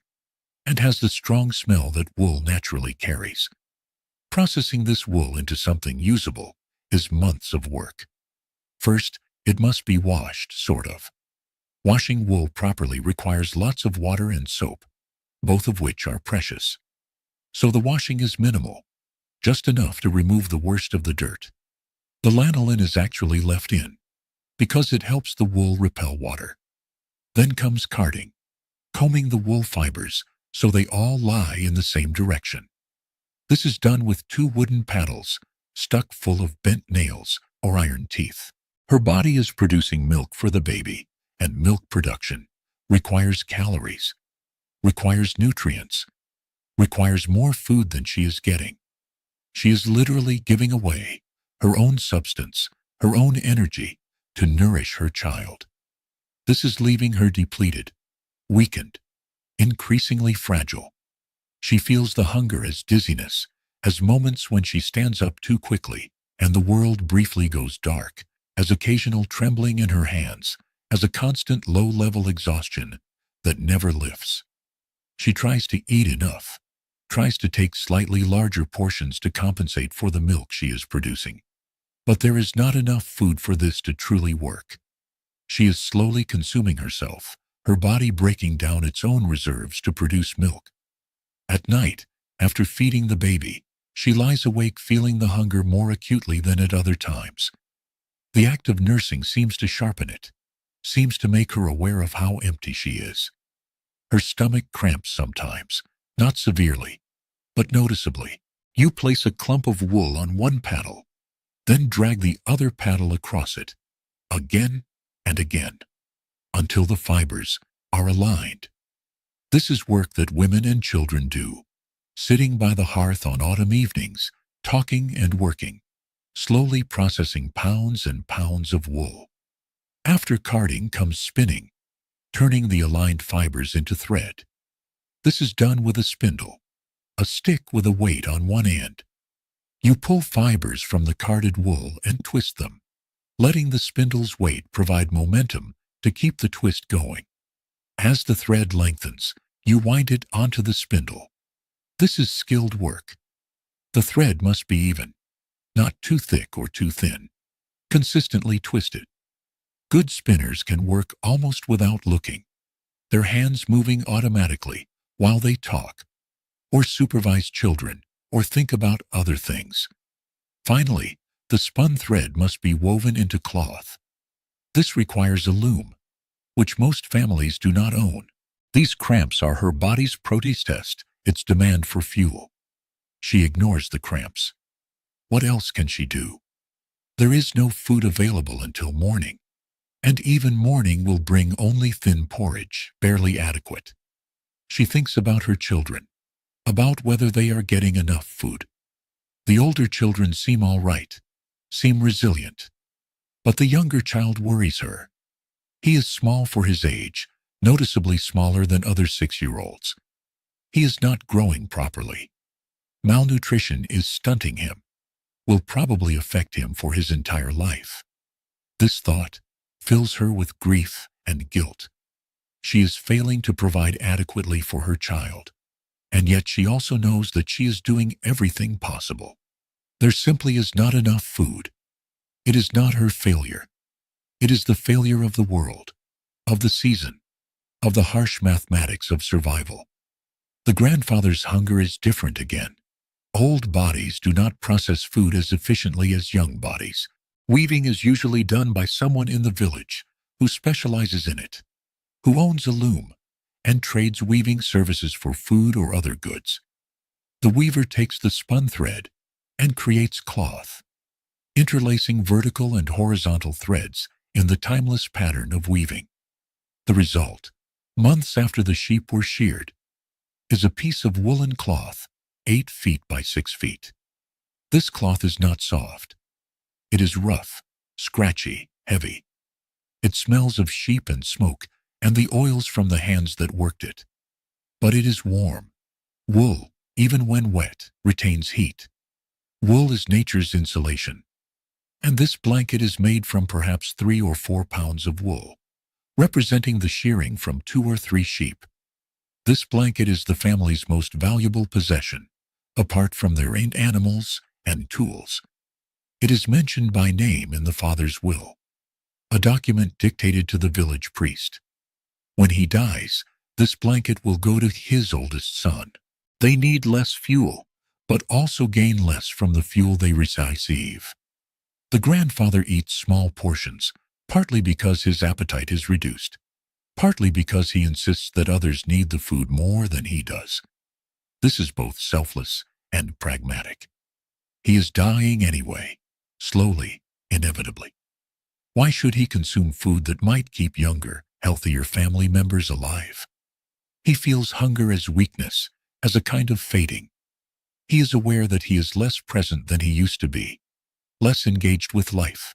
and has the strong smell that wool naturally carries. Processing this wool into something usable is months of work. First, it must be washed, sort of. Washing wool properly requires lots of water and soap, both of which are precious. So the washing is minimal, just enough to remove the worst of the dirt. The lanolin is actually left in, because it helps the wool repel water. Then comes carding, combing the wool fibers so they all lie in the same direction. This is done with two wooden paddles stuck full of bent nails or iron teeth. Her body is producing milk for the baby, and milk production requires calories, requires nutrients, requires more food than she is getting. She is literally giving away her own substance, her own energy to nourish her child. This is leaving her depleted, weakened, increasingly fragile. She feels the hunger as dizziness, as moments when she stands up too quickly and the world briefly goes dark, as occasional trembling in her hands, as a constant low-level exhaustion that never lifts. She tries to eat enough, tries to take slightly larger portions to compensate for the milk she is producing. But there is not enough food for this to truly work. She is slowly consuming herself, her body breaking down its own reserves to produce milk. At night, after feeding the baby, she lies awake feeling the hunger more acutely than at other times. The act of nursing seems to sharpen it, seems to make her aware of how empty she is. Her stomach cramps sometimes, not severely, but noticeably. You place a clump of wool on one paddle, then drag the other paddle across it, again and again, until the fibers are aligned. This is work that women and children do, sitting by the hearth on autumn evenings, talking and working, slowly processing pounds and pounds of wool. After carding comes spinning, turning the aligned fibers into thread. This is done with a spindle, a stick with a weight on one end. You pull fibers from the carded wool and twist them, letting the spindle's weight provide momentum to keep the twist going. As the thread lengthens, you wind it onto the spindle. This is skilled work. The thread must be even, not too thick or too thin, consistently twisted. Good spinners can work almost without looking, their hands moving automatically while they talk, or supervise children, or think about other things. Finally, the spun thread must be woven into cloth. This requires a loom, which most families do not own. These cramps are her body's protest test, its demand for fuel. She ignores the cramps. What else can she do? There is no food available until morning, and even morning will bring only thin porridge, barely adequate. She thinks about her children, about whether they are getting enough food. The older children seem all right, seem resilient, but the younger child worries her. He is small for his age, noticeably smaller than other 6-year-olds. He is not growing properly. Malnutrition is stunting him, will probably affect him for his entire life. This thought fills her with grief and guilt. She is failing to provide adequately for her child, and yet she also knows that she is doing everything possible. There simply is not enough food. It is not her failure. It is the failure of the world, of the season, of the harsh mathematics of survival. The grandfather's hunger is different again. Old bodies do not process food as efficiently as young bodies. Weaving is usually done by someone in the village who specializes in it, who owns a loom and trades weaving services for food or other goods. The weaver takes the spun thread and creates cloth, interlacing vertical and horizontal threads in the timeless pattern of weaving. The result, months after the sheep were sheared, is a piece of woolen cloth 8 feet by 6 feet. This cloth is not soft. It is rough, scratchy, heavy. It smells of sheep and smoke and the oils from the hands that worked it. But it is warm. Wool, even when wet, retains heat. Wool is nature's insulation. And this blanket is made from perhaps 3 or 4 pounds of wool, representing the shearing from 2 or 3 sheep. This blanket is the family's most valuable possession, apart from their animals and tools. It is mentioned by name in the father's will, a document dictated to the village priest. When he dies, this blanket will go to his oldest son. They need less fuel, but also gain less from the fuel they receive. The grandfather eats small portions, partly because his appetite is reduced, partly because he insists that others need the food more than he does. This is both selfless and pragmatic. He is dying anyway, slowly, inevitably. Why should he consume food that might keep younger, healthier family members alive? He feels hunger as weakness, as a kind of fading. He is aware that he is less present than he used to be, less engaged with life.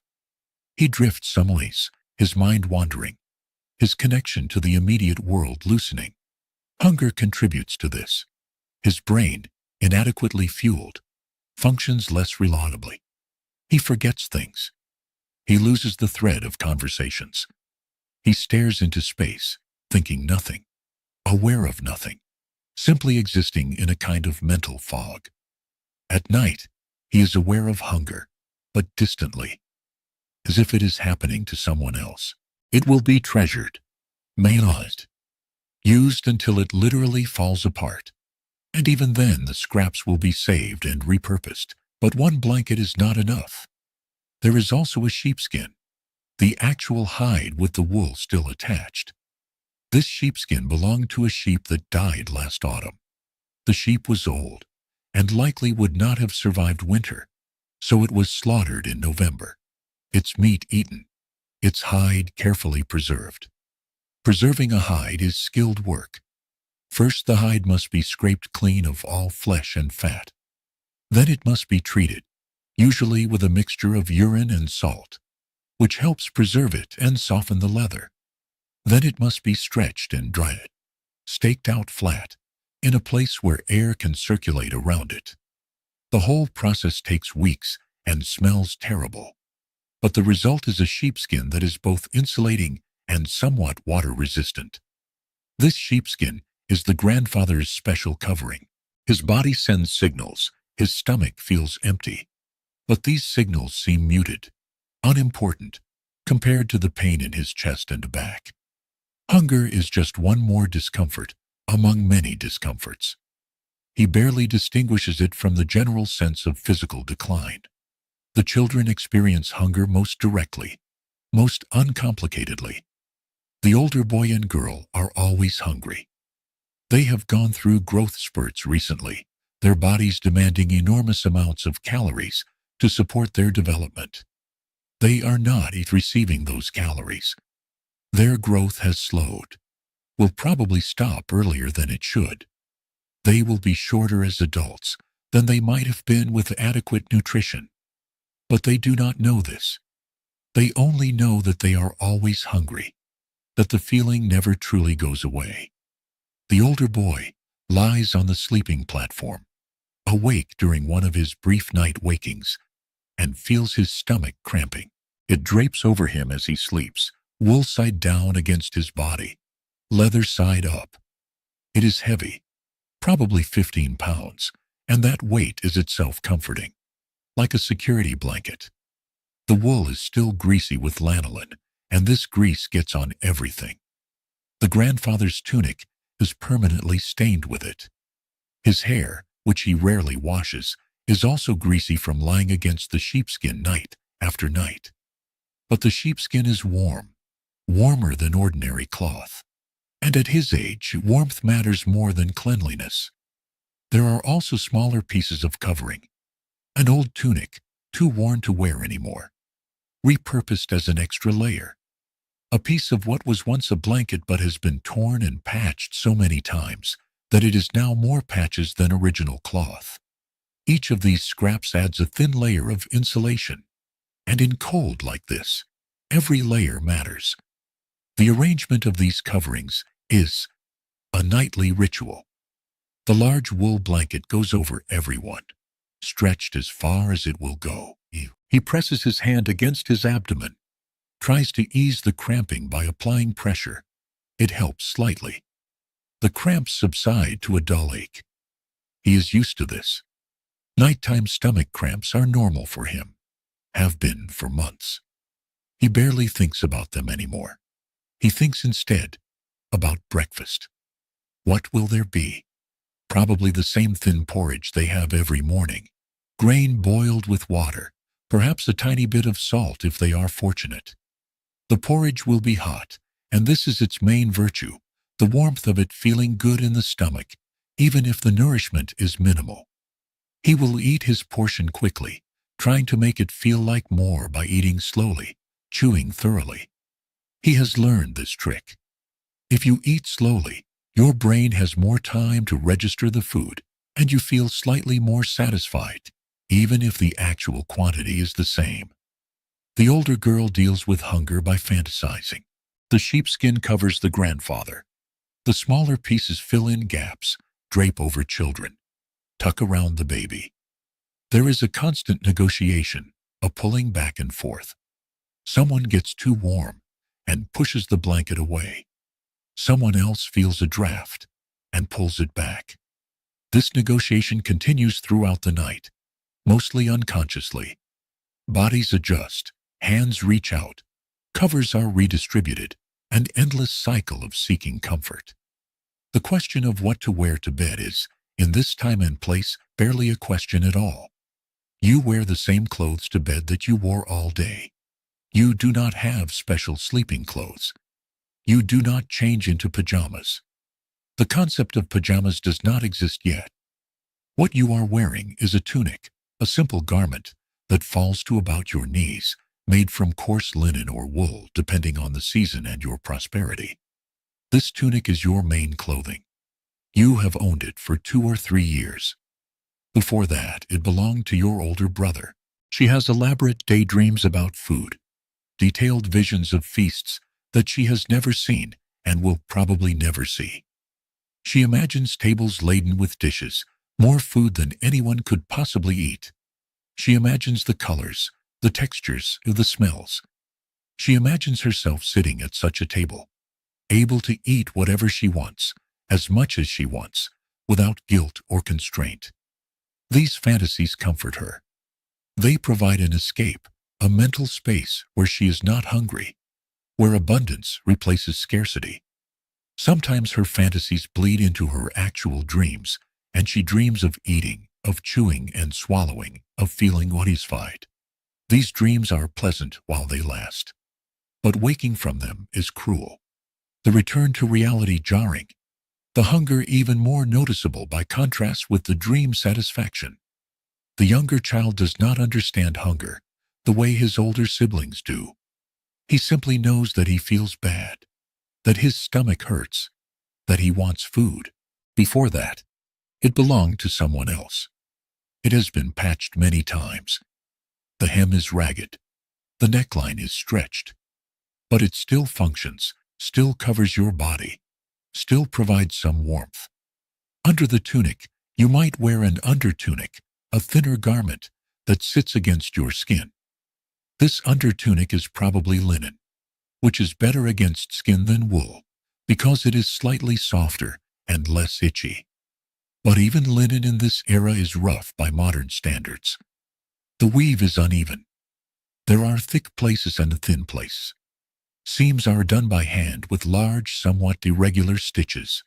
He drifts some ways, his mind wandering, his connection to the immediate world loosening. Hunger contributes to this. His brain, inadequately fueled, functions less reliably. He forgets things. He loses the thread of conversations. He stares into space, thinking nothing, aware of nothing, simply existing in a kind of mental fog. At night, he is aware of hunger, but distantly, as if it is happening to someone else. It will be treasured, maintained, used until it literally falls apart. And even then the scraps will be saved and repurposed. But one blanket is not enough. There is also a sheepskin, the actual hide with the wool still attached. This sheepskin belonged to a sheep that died last autumn. The sheep was old and likely would not have survived winter, so it was slaughtered in November. Its meat eaten, its hide carefully preserved. Preserving a hide is skilled work. First, the hide must be scraped clean of all flesh and fat. Then it must be treated, usually with a mixture of urine and salt, which helps preserve it and soften the leather. Then it must be stretched and dried, staked out flat, in a place where air can circulate around it. The whole process takes weeks and smells terrible. But the result is a sheepskin that is both insulating and somewhat water-resistant. This sheepskin is the grandfather's special covering. His body sends signals, his stomach feels empty. But these signals seem muted, unimportant, compared to the pain in his chest and back. Hunger is just one more discomfort among many discomforts. He barely distinguishes it from the general sense of physical decline. The children experience hunger most directly, most uncomplicatedly. The older boy and girl are always hungry. They have gone through growth spurts recently, their bodies demanding enormous amounts of calories to support their development. They are not receiving those calories. Their growth has slowed, will probably stop earlier than it should. They will be shorter as adults than they might have been with adequate nutrition. But they do not know this. They only know that they are always hungry, that the feeling never truly goes away. The older boy lies on the sleeping platform, awake during one of his brief night wakings, and feels his stomach cramping. It drapes over him as he sleeps, wool side down against his body, leather side up. It is heavy, probably 15 pounds, and that weight is itself comforting, like a security blanket. The wool is still greasy with lanolin, and this grease gets on everything. The grandfather's tunic is permanently stained with it. His hair, which he rarely washes, is also greasy from lying against the sheepskin night after night. But the sheepskin is warm, warmer than ordinary cloth. And at his age, warmth matters more than cleanliness. There are also smaller pieces of covering. An old tunic, too worn to wear anymore, repurposed as an extra layer. A piece of what was once a blanket but has been torn and patched so many times that it is now more patches than original cloth. Each of these scraps adds a thin layer of insulation. And in cold like this, every layer matters. The arrangement of these coverings is a nightly ritual. The large wool blanket goes over everyone, stretched as far as it will go. He presses his hand against his abdomen, tries to ease the cramping by applying pressure. It helps slightly. The cramps subside to a dull ache. He is used to this. Nighttime stomach cramps are normal for him, have been for months. He barely thinks about them anymore. He thinks instead about breakfast. What will there be? Probably the same thin porridge they have every morning. Grain boiled with water, perhaps a tiny bit of salt if they are fortunate. The porridge will be hot, and this is its main virtue, the warmth of it feeling good in the stomach, even if the nourishment is minimal. He will eat his portion quickly, trying to make it feel like more by eating slowly, chewing thoroughly. He has learned this trick. If you eat slowly, your brain has more time to register the food, and you feel slightly more satisfied, even if the actual quantity is the same. The older girl deals with hunger by fantasizing. The sheepskin covers the grandfather. The smaller pieces fill in gaps, drape over children, tuck around the baby. There is a constant negotiation, a pulling back and forth. Someone gets too warm and pushes the blanket away. Someone else feels a draft and pulls it back. This negotiation continues throughout the night, mostly unconsciously. Bodies adjust, hands reach out, covers are redistributed, an endless cycle of seeking comfort. The question of what to wear to bed is, in this time and place, barely a question at all. You wear the same clothes to bed that you wore all day. You do not have special sleeping clothes. You do not change into pajamas. The concept of pajamas does not exist yet. What you are wearing is a tunic, a simple garment that falls to about your knees, made from coarse linen or wool depending on the season and your prosperity. This tunic is your main clothing. You have owned it for 2 or 3 years. Before that, it belonged to your older brother. She has elaborate daydreams about food, detailed visions of feasts that she has never seen and will probably never see. She imagines tables laden with dishes, more food than anyone could possibly eat. She imagines the colors, the textures, the smells. She imagines herself sitting at such a table, able to eat whatever she wants, as much as she wants, without guilt or constraint. These fantasies comfort her. They provide an escape, a mental space where she is not hungry, where abundance replaces scarcity. Sometimes her fantasies bleed into her actual dreams, and she dreams of eating, of chewing and swallowing, of feeling satisfied. These dreams are pleasant while they last, but waking from them is cruel. The return to reality jarring, the hunger even more noticeable by contrast with the dream satisfaction. The younger child does not understand hunger the way his older siblings do. He simply knows that he feels bad, that his stomach hurts, that he wants food. Before that, it belonged to someone else. It has been patched many times. The hem is ragged. The neckline is stretched. But it still functions, still covers your body, still provides some warmth. Under the tunic, you might wear an undertunic, a thinner garment that sits against your skin. This undertunic is probably linen, which is better against skin than wool, because it is slightly softer and less itchy. But even linen in this era is rough by modern standards. The weave is uneven. There are thick places and a thin place. Seams are done by hand with large, somewhat irregular stitches.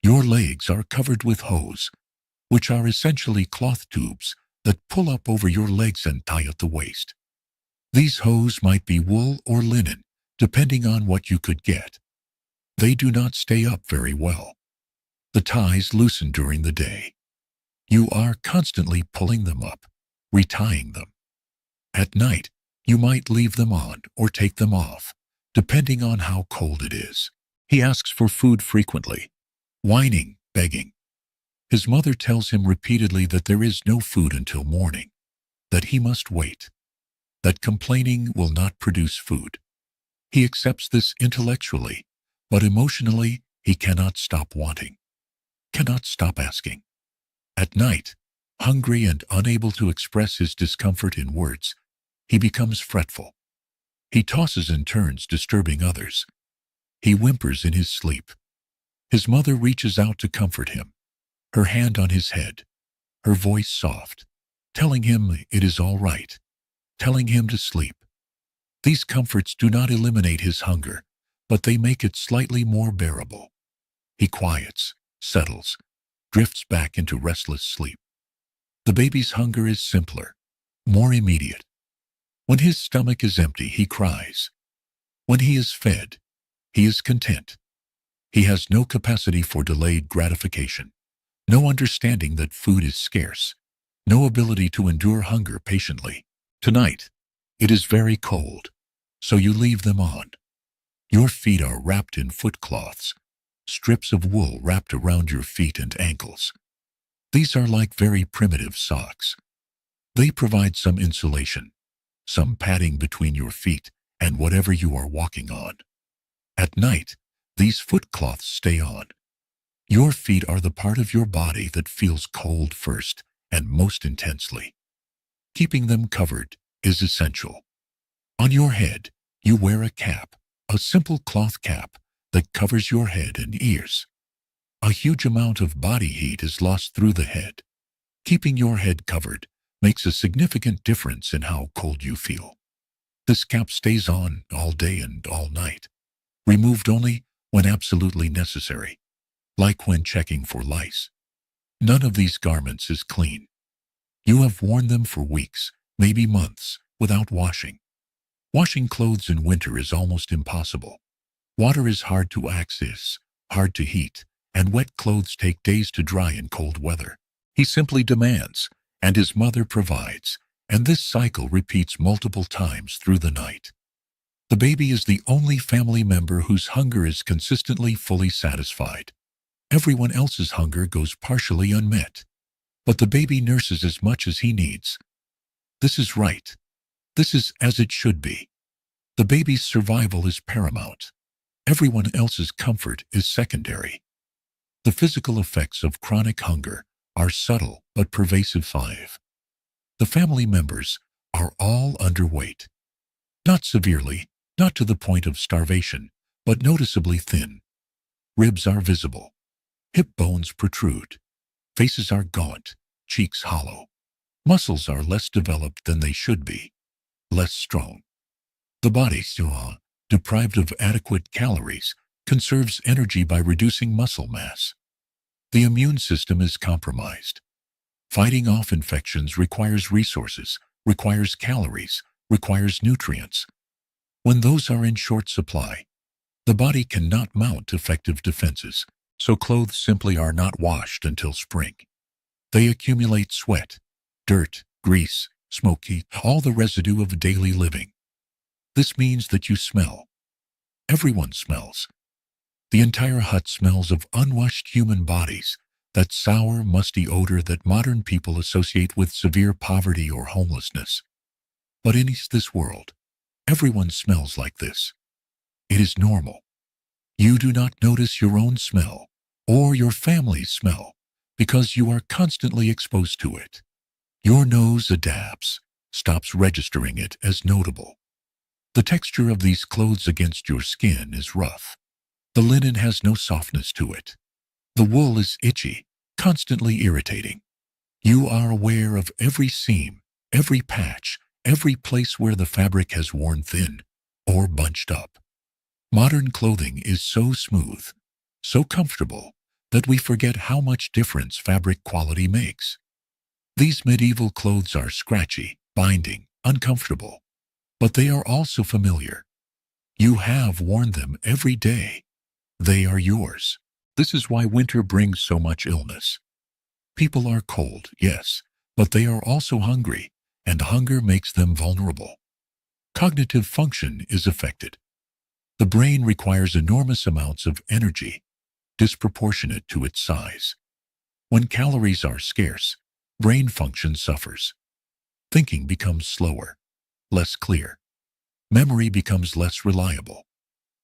Your legs are covered with hose, which are essentially cloth tubes that pull up over your legs and tie at the waist. These hose might be wool or linen, depending on what you could get. They do not stay up very well. The ties loosen during the day. You are constantly pulling them up, retying them. At night, you might leave them on or take them off, depending on how cold it is. He asks for food frequently, whining, begging. His mother tells him repeatedly that there is no food until morning, that he must wait, that complaining will not produce food. He accepts this intellectually, but emotionally he cannot stop wanting, cannot stop asking. At night, hungry and unable to express his discomfort in words, he becomes fretful. He tosses and turns, disturbing others. He whimpers in his sleep. His mother reaches out to comfort him, her hand on his head, her voice soft, telling him it is all right, telling him to sleep. These comforts do not eliminate his hunger, but they make it slightly more bearable. He quiets, settles, drifts back into restless sleep. The baby's hunger is simpler, more immediate. When his stomach is empty, he cries. When he is fed, he is content. He has no capacity for delayed gratification, no understanding that food is scarce, no ability to endure hunger patiently. Tonight, it is very cold, so you leave them on. Your feet are wrapped in foot cloths, strips of wool wrapped around your feet and ankles. These are like very primitive socks. They provide some insulation, some padding between your feet and whatever you are walking on. At night, these foot cloths stay on. Your feet are the part of your body that feels cold first and most intensely. Keeping them covered is essential. On your head, you wear a cap, a simple cloth cap that covers your head and ears. A huge amount of body heat is lost through the head. Keeping your head covered makes a significant difference in how cold you feel. This cap stays on all day and all night, removed only when absolutely necessary, like when checking for lice. None of these garments is clean. You have worn them for weeks, maybe months, without washing. Washing clothes in winter is almost impossible. Water is hard to access, hard to heat, and wet clothes take days to dry in cold weather. He simply demands, and his mother provides, and this cycle repeats multiple times through the night. The baby is the only family member whose hunger is consistently fully satisfied. Everyone else's hunger goes partially unmet, but the baby nurses as much as he needs. This is right. This is as it should be. The baby's survival is paramount. Everyone else's comfort is secondary. The physical effects of chronic hunger are subtle but pervasive. 5. The family members are all underweight. Not severely, not to the point of starvation, but noticeably thin. Ribs are visible. Hip bones protrude. Faces are gaunt, cheeks hollow. Muscles are less developed than they should be, less strong. The body, deprived of adequate calories, conserves energy by reducing muscle mass. The immune system is compromised. Fighting off infections requires resources, requires calories, requires nutrients. When those are in short supply, the body cannot mount effective defenses, so clothes simply are not washed until spring. They accumulate sweat, dirt, grease, smoke, all the residue of daily living. This means that you smell. Everyone smells. The entire hut smells of unwashed human bodies, that sour, musty odor that modern people associate with severe poverty or homelessness. But in this world, everyone smells like this. It is normal. You do not notice your own smell or your family's smell because you are constantly exposed to it. Your nose adapts, stops registering it as notable. The texture of these clothes against your skin is rough. The linen has no softness to it. The wool is itchy, constantly irritating. You are aware of every seam, every patch, every place where the fabric has worn thin or bunched up. Modern clothing is so smooth, so comfortable, that we forget how much difference fabric quality makes. These medieval clothes are scratchy, binding, uncomfortable, but they are also familiar. You have worn them every day. They are yours. This is why winter brings so much illness. People are cold, yes, but they are also hungry, and hunger makes them vulnerable. Cognitive function is affected. The brain requires enormous amounts of energy, disproportionate to its size. When calories are scarce, brain function suffers. Thinking becomes slower, less clear. Memory becomes less reliable.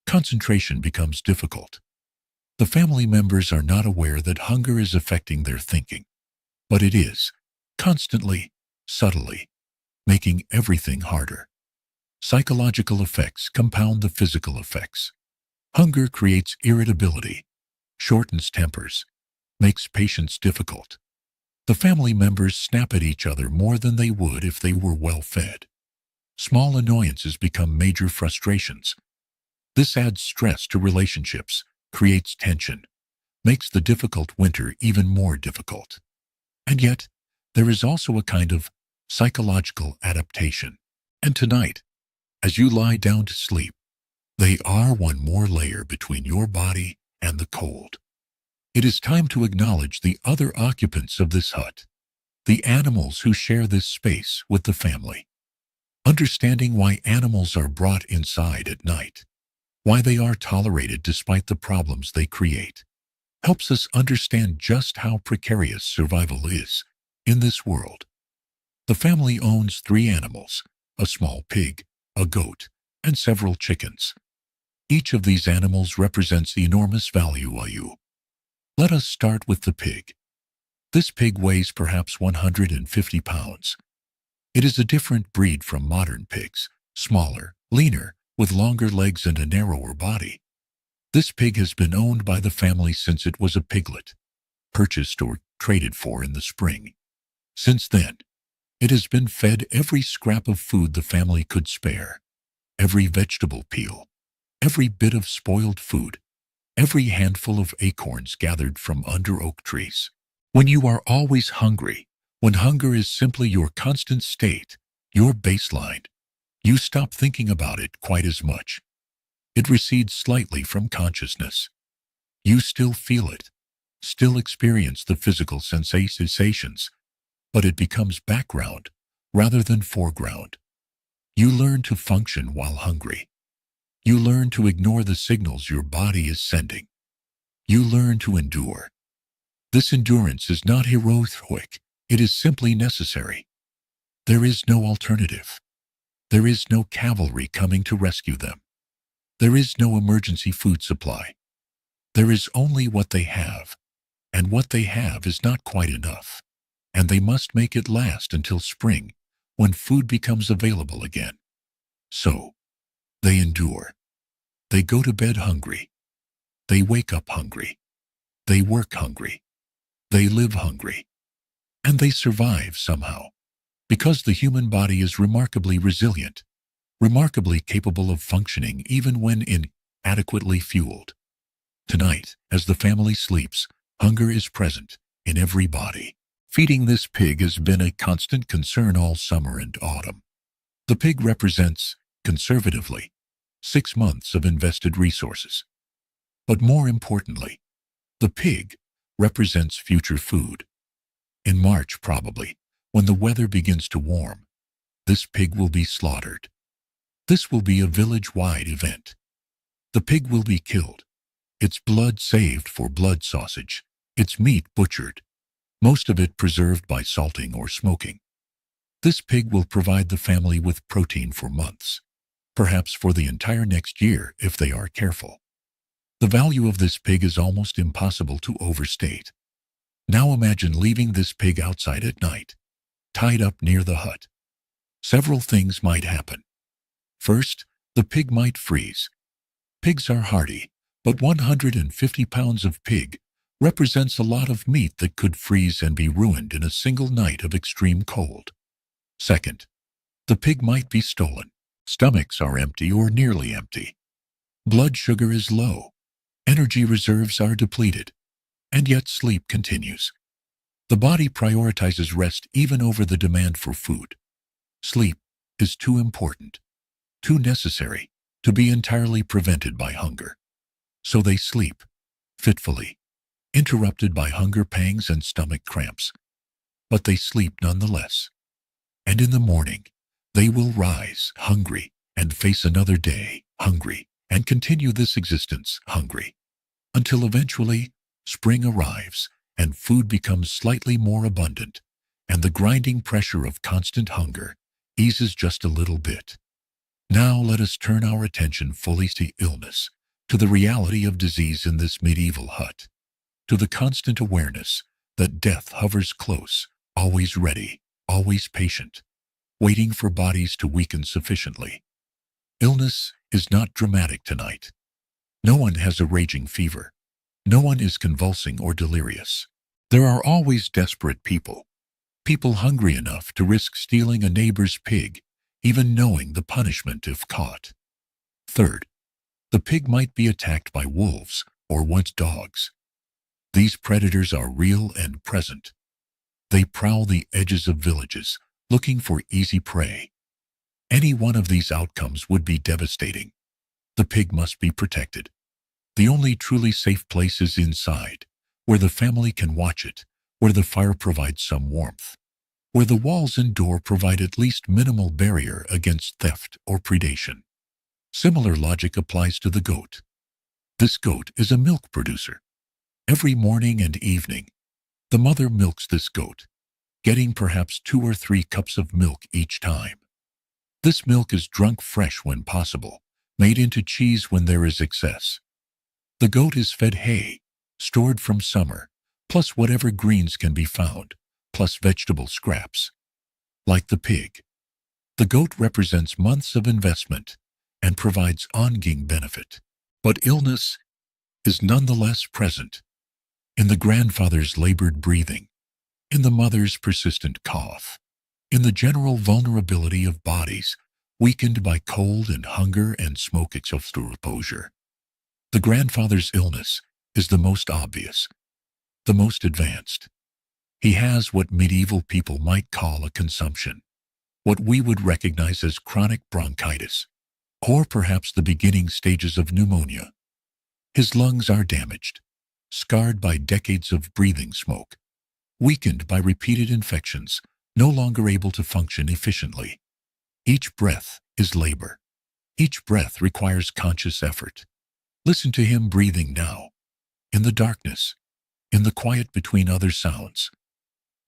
Concentration becomes difficult. The family members are not aware that hunger is affecting their thinking, but it is, constantly, subtly, making everything harder. Psychological effects compound the physical effects. Hunger creates irritability, shortens tempers, makes patience difficult. The family members snap at each other more than they would if they were well fed. Small annoyances become major frustrations. This adds stress to relationships, creates tension, makes the difficult winter even more difficult. And yet, there is also a kind of psychological adaptation. And tonight, as you lie down to sleep, they are one more layer between your body and the cold. It is time to acknowledge the other occupants of this hut, the animals who share this space with the family. Understanding why animals are brought inside at night, why they are tolerated despite the problems they create, helps us understand just how precarious survival is in this world. The family owns 3 animals, a small pig, a goat, and several chickens. Each of these animals represents the enormous value of you. Let us start with the pig. This pig weighs perhaps 150 pounds. It is a different breed from modern pigs, smaller, leaner, with longer legs and a narrower body. This pig has been owned by the family since it was a piglet, purchased or traded for in the spring. Since then, it has been fed every scrap of food the family could spare, every vegetable peel, every bit of spoiled food, every handful of acorns gathered from under oak trees. When you are always hungry, when hunger is simply your constant state, your baseline, you stop thinking about it quite as much. It recedes slightly from consciousness. You still feel it, still experience the physical sensations, but it becomes background rather than foreground. You learn to function while hungry. You learn to ignore the signals your body is sending. You learn to endure. This endurance is not heroic, it is simply necessary. There is no alternative. There is no cavalry coming to rescue them. There is no emergency food supply. There is only what they have, and what they have is not quite enough, and they must make it last until spring, when food becomes available again. So, they endure. They go to bed hungry. They wake up hungry. They work hungry. They live hungry. And they survive somehow, because the human body is remarkably resilient, remarkably capable of functioning even when inadequately fueled. Tonight, as the family sleeps, hunger is present in every body. Feeding this pig has been a constant concern all summer and autumn. The pig represents, conservatively, 6 months of invested resources. But more importantly, the pig represents future food. In March, probably, when the weather begins to warm, this pig will be slaughtered. This will be a village-wide event. The pig will be killed, its blood saved for blood sausage, its meat butchered, most of it preserved by salting or smoking. This pig will provide the family with protein for months, perhaps for the entire next year if they are careful. The value of this pig is almost impossible to overstate. Now imagine leaving this pig outside at night, tied up near the hut. Several things might happen. First, the pig might freeze. Pigs are hardy, But 150 pounds of pig represents a lot of meat that could freeze and be ruined in a single night of extreme cold. Second, the pig might be stolen. Stomachs are empty or nearly empty. Blood sugar is low. Energy reserves are depleted. And yet sleep continues. The body prioritizes rest even over the demand for food. Sleep is too important, too necessary, to be entirely prevented by hunger. So they sleep, fitfully, interrupted by hunger pangs and stomach cramps. But they sleep nonetheless. And in the morning, they will rise, hungry, and face another day, hungry, and continue this existence, hungry, until eventually spring arrives and food becomes slightly more abundant, and the grinding pressure of constant hunger eases just a little bit. Now let us turn our attention fully to illness, to the reality of disease in this medieval hut, to the constant awareness that death hovers close, always ready, always patient, waiting for bodies to weaken sufficiently. Illness is not dramatic tonight. No one has a raging fever. No one is convulsing or delirious. There are always desperate people, people hungry enough to risk stealing a neighbor's pig, even knowing the punishment if caught. Third, the pig might be attacked by wolves or once dogs. These predators are real and present. They prowl the edges of villages, looking for easy prey. Any one of these outcomes would be devastating. The pig must be protected. The only truly safe place is inside, where the family can watch it, where the fire provides some warmth, where the walls and door provide at least minimal barrier against theft or predation. Similar logic applies to the goat. This goat is a milk producer. Every morning and evening, the mother milks this goat, getting perhaps 2 or 3 cups of milk each time. This milk is drunk fresh when possible, made into cheese when there is excess. The goat is fed hay, stored from summer, plus whatever greens can be found, plus vegetable scraps. Like the pig, the goat represents months of investment and provides ongoing benefit. But illness is nonetheless present. In the grandfather's labored breathing, in the mother's persistent cough, in the general vulnerability of bodies weakened by cold and hunger and smoke exposure. The grandfather's illness is the most obvious, the most advanced. He has what medieval people might call a consumption, what we would recognize as chronic bronchitis, or perhaps the beginning stages of pneumonia. His lungs are damaged, scarred by decades of breathing smoke, weakened by repeated infections, no longer able to function efficiently. Each breath is labor. Each breath requires conscious effort. Listen to him breathing now, in the darkness, in the quiet between other sounds.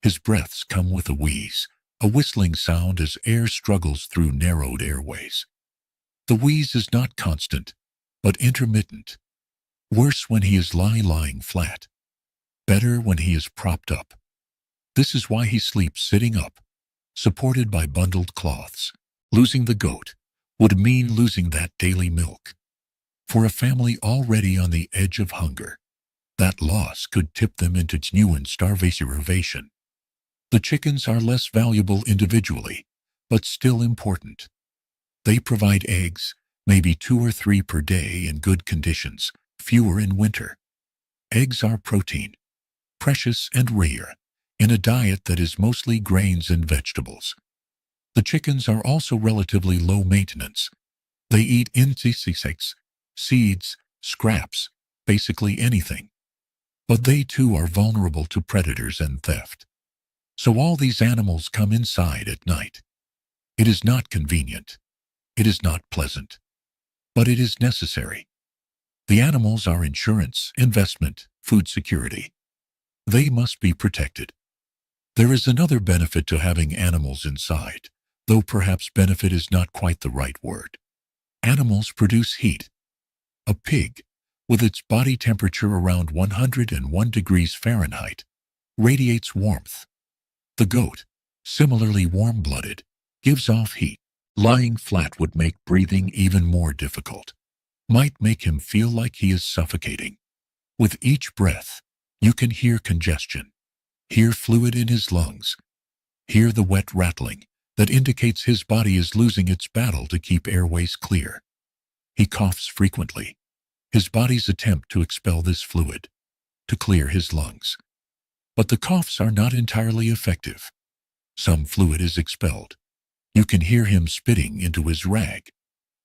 His breaths come with a wheeze, a whistling sound as air struggles through narrowed airways. The wheeze is not constant, but intermittent. Worse when he is lying flat. Better when he is propped up. This is why he sleeps sitting up, supported by bundled cloths. Losing the goat would mean losing that daily milk. For a family already on the edge of hunger, that loss could tip them into genuine starvation. The chickens are less valuable individually, but still important. They provide eggs, maybe 2 or 3 per day in good conditions, fewer in winter. Eggs are protein, precious and rare, in a diet that is mostly grains and vegetables. The chickens are also relatively low maintenance. They eat insects, seeds, scraps, basically anything. But they too are vulnerable to predators and theft. So all these animals come inside at night. It is not convenient. It is not pleasant. But it is necessary. The animals are insurance, investment, food security. They must be protected. There is another benefit to having animals inside, though perhaps benefit is not quite the right word. Animals produce heat. A pig, with its body temperature around 101 degrees Fahrenheit, radiates warmth. The goat, similarly warm-blooded, gives off heat. Lying flat would make breathing even more difficult. might make him feel like he is suffocating. With each breath, you can hear congestion, hear fluid in his lungs, hear the wet rattling that indicates his body is losing its battle to keep airways clear. He coughs frequently, his body's attempt to expel this fluid, to clear his lungs. But the coughs are not entirely effective. Some fluid is expelled. You can hear him spitting into his rag,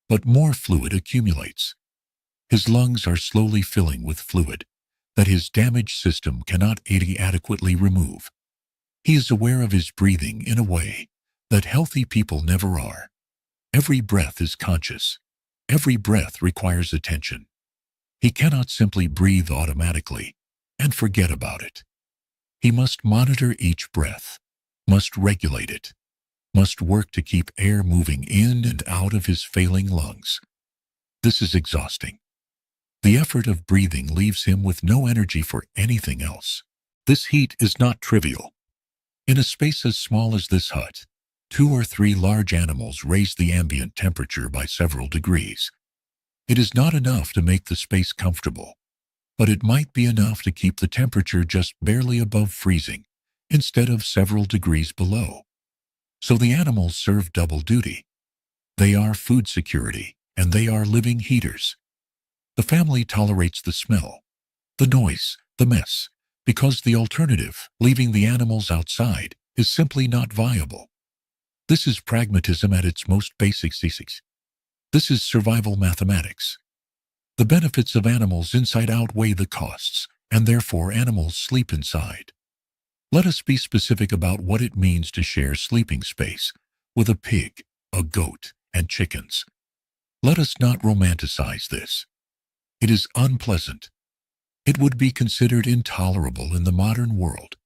but more fluid accumulates. His lungs are slowly filling with fluid that his damaged system cannot adequately remove. He is aware of his breathing in a way that healthy people never are. Every breath is conscious. Every breath requires attention. He cannot simply breathe automatically and forget about it. He must monitor each breath, must regulate it, must work to keep air moving in and out of his failing lungs. This is exhausting. The effort of breathing leaves him with no energy for anything else. This heat is not trivial. In a space as small as this hut, 2 or 3 large animals raise the ambient temperature by several degrees. It is not enough to make the space comfortable, but it might be enough to keep the temperature just barely above freezing instead of several degrees below. So the animals serve double duty. They are food security, and they are living heaters. The family tolerates the smell, the noise, the mess, because the alternative, leaving the animals outside, is simply not viable. This is pragmatism at its most basic. This is survival mathematics. The benefits of animals inside outweigh the costs, and therefore animals sleep inside. Let us be specific about what it means to share sleeping space with a pig, a goat, and chickens. Let us not romanticize this. It is unpleasant. It would be considered intolerable in the modern world.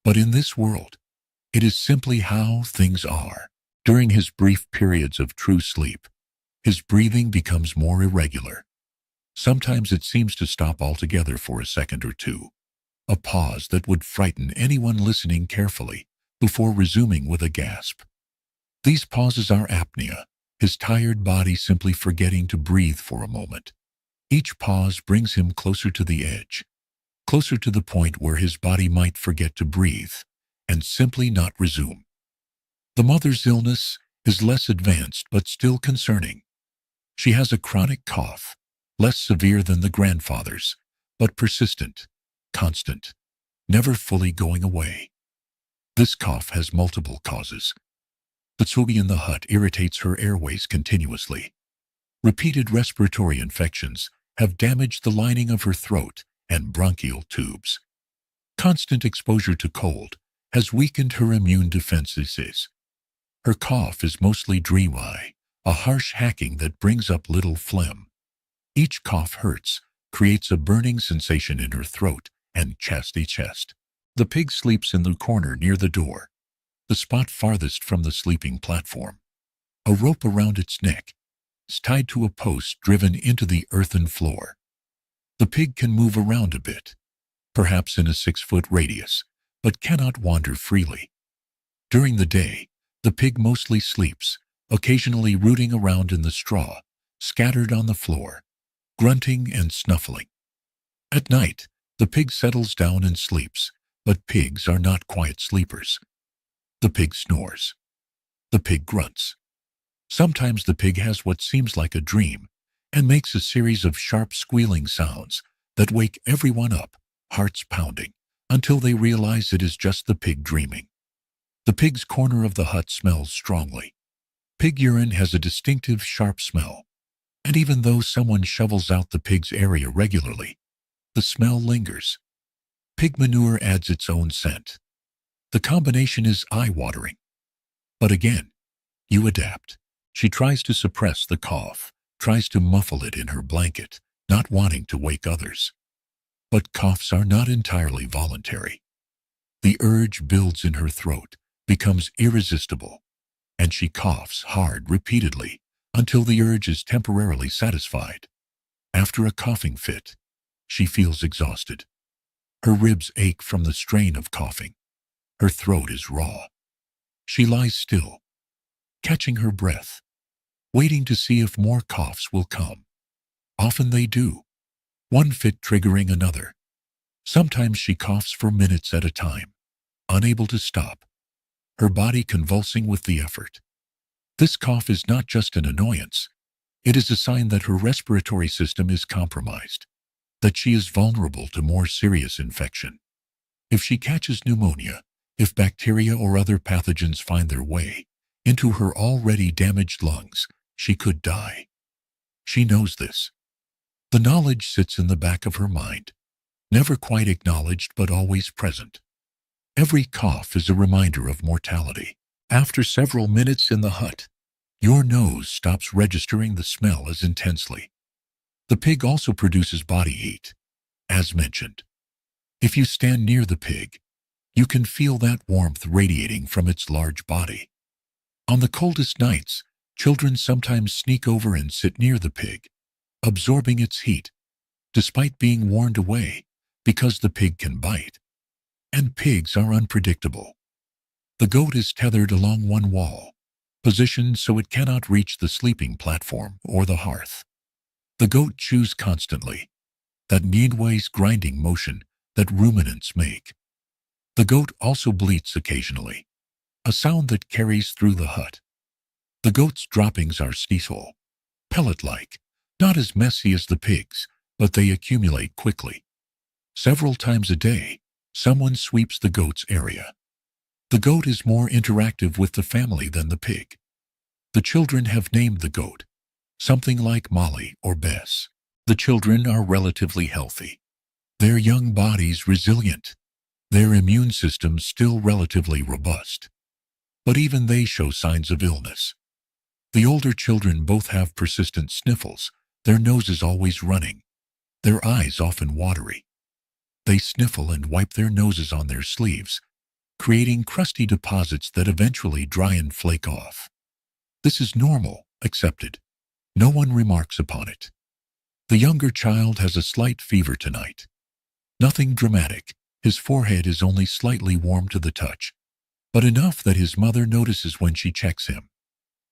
But in this world, it is simply how things are. During his brief periods of true sleep, his breathing becomes more irregular. Sometimes it seems to stop altogether for a second or two, a pause that would frighten anyone listening carefully before resuming with a gasp. These pauses are apnea, his tired body simply forgetting to breathe for a moment. Each pause brings him closer to the edge, closer to the point where his body might forget to breathe and simply not resume. The mother's illness is less advanced but still concerning. She has a chronic cough, less severe than the grandfather's, but persistent, constant, never fully going away. This cough has multiple causes. The tsugi in the hut irritates her airways continuously. Repeated respiratory infections have damaged the lining of her throat and bronchial tubes. Constant exposure to cold has weakened her immune defenses. Her cough is mostly dry, a harsh hacking that brings up little phlegm. Each cough hurts, creates a burning sensation in her throat and chest. The pig sleeps in the corner near the door, the spot farthest from the sleeping platform. A rope around its neck is tied to a post driven into the earthen floor. The pig can move around a bit, perhaps in a 6-foot radius, but cannot wander freely. During the day, the pig mostly sleeps, occasionally rooting around in the straw, scattered on the floor, grunting and snuffling. At night, the pig settles down and sleeps, but pigs are not quiet sleepers. The pig snores. The pig grunts. Sometimes the pig has what seems like a dream and makes a series of sharp squealing sounds that wake everyone up, hearts pounding, until they realize it is just the pig dreaming. The pig's corner of the hut smells strongly. Pig urine has a distinctive sharp smell, and even though someone shovels out the pig's area regularly, the smell lingers. Pig manure adds its own scent. The combination is eye-watering. But again, you adapt. She tries to suppress the cough, tries to muffle it in her blanket, not wanting to wake others. But coughs are not entirely voluntary. The urge builds in her throat, becomes irresistible, and she coughs hard repeatedly until the urge is temporarily satisfied. After a coughing fit, she feels exhausted. Her ribs ache from the strain of coughing. Her throat is raw. She lies still, catching her breath, waiting to see if more coughs will come. Often they do, one fit triggering another. Sometimes she coughs for minutes at a time, unable to stop, her body convulsing with the effort. This cough is not just an annoyance. It is a sign that her respiratory system is compromised, that she is vulnerable to more serious infection. If she catches pneumonia, if bacteria or other pathogens find their way into her already damaged lungs, she could die. She knows this. The knowledge sits in the back of her mind, never quite acknowledged but always present. Every cough is a reminder of mortality. After several minutes in the hut, your nose stops registering the smell as intensely. The pig also produces body heat, as mentioned. If you stand near the pig, you can feel that warmth radiating from its large body. On the coldest nights, children sometimes sneak over and sit near the pig, absorbing its heat, despite being warned away, because the pig can bite. And pigs are unpredictable. The goat is tethered along one wall, positioned so it cannot reach the sleeping platform or the hearth. The goat chews constantly, that midways grinding motion that ruminants make. The goat also bleats occasionally, a sound that carries through the hut. The goat's droppings are steeple, pellet-like, not as messy as the pig's, but they accumulate quickly. Several times a day, someone sweeps the goat's area. The goat is more interactive with the family than the pig. The children have named the goat, something like Molly or Bess. The children are relatively healthy, their young bodies resilient, their immune systems still relatively robust. But even they show signs of illness. The older children both have persistent sniffles, their noses always running, their eyes often watery. They sniffle and wipe their noses on their sleeves, creating crusty deposits that eventually dry and flake off. This is normal, accepted. No one remarks upon it. The younger child has a slight fever tonight. Nothing dramatic. His forehead is only slightly warm to the touch, but enough that his mother notices when she checks him.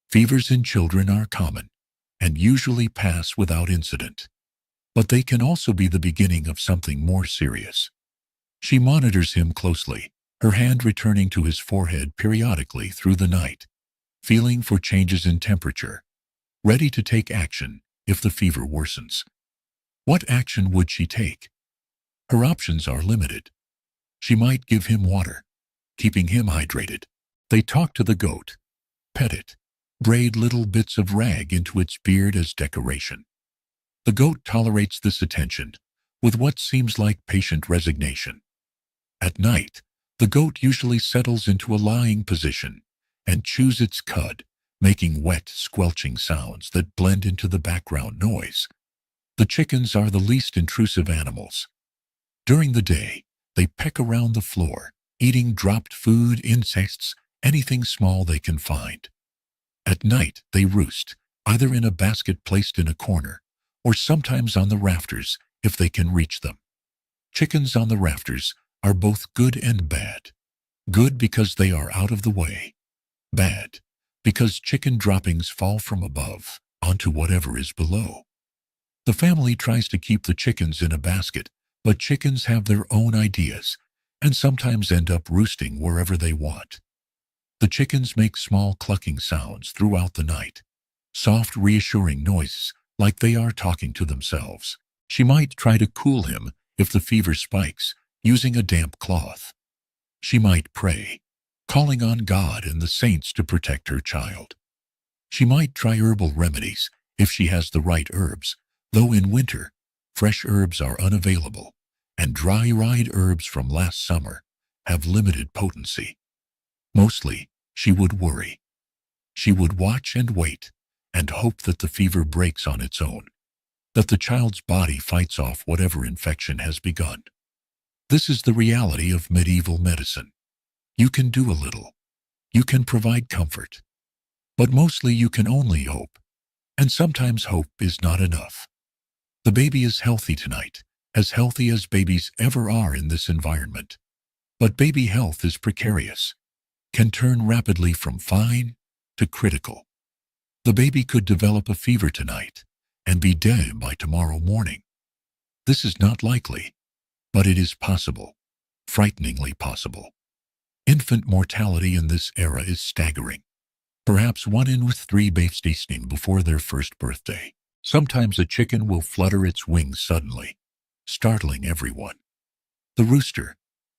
Fevers in children are common and usually pass without incident, but they can also be the beginning of something more serious. She monitors him closely, her hand returning to his forehead periodically through the night, feeling for changes in temperature, ready to take action if the fever worsens. What action would she take? Her options are limited. She might give him water, keeping him hydrated. They talk to the goat, pet it, braid little bits of rag into its beard as decoration. The goat tolerates this attention with what seems like patient resignation. At night, the goat usually settles into a lying position and chews its cud, making wet, squelching sounds that blend into the background noise. The chickens are the least intrusive animals. During the day, they peck around the floor, eating dropped food, insects, anything small they can find. At night, they roost, either in a basket placed in a corner, or sometimes on the rafters if they can reach them. Chickens on the rafters are both good and bad. Good because they are out of the way. Bad because chicken droppings fall from above onto whatever is below. The family tries to keep the chickens in a basket, but chickens have their own ideas and sometimes end up roosting wherever they want. The chickens make small clucking sounds throughout the night, soft, reassuring noises like they are talking to themselves. She might try to cool him if the fever spikes, using a damp cloth. She might pray, calling on God and the saints to protect her child. She might try herbal remedies if she has the right herbs, though in winter, fresh herbs are unavailable, and dry-dried herbs from last summer have limited potency. Mostly, she would worry. She would watch and wait, and hope that the fever breaks on its own, that the child's body fights off whatever infection has begun. This is the reality of medieval medicine. You can do a little. You can provide comfort. But mostly you can only hope, and sometimes hope is not enough. The baby is healthy tonight, as healthy as babies ever are in this environment. But baby health is precarious, can turn rapidly from fine to critical. The baby could develop a fever tonight, and be dead by tomorrow morning. This is not likely, but it is possible, frighteningly possible. Infant mortality in this era is staggering. Perhaps 1 in 3 babies die before their first birthday. Sometimes a chicken will flutter its wings suddenly, startling everyone. The rooster,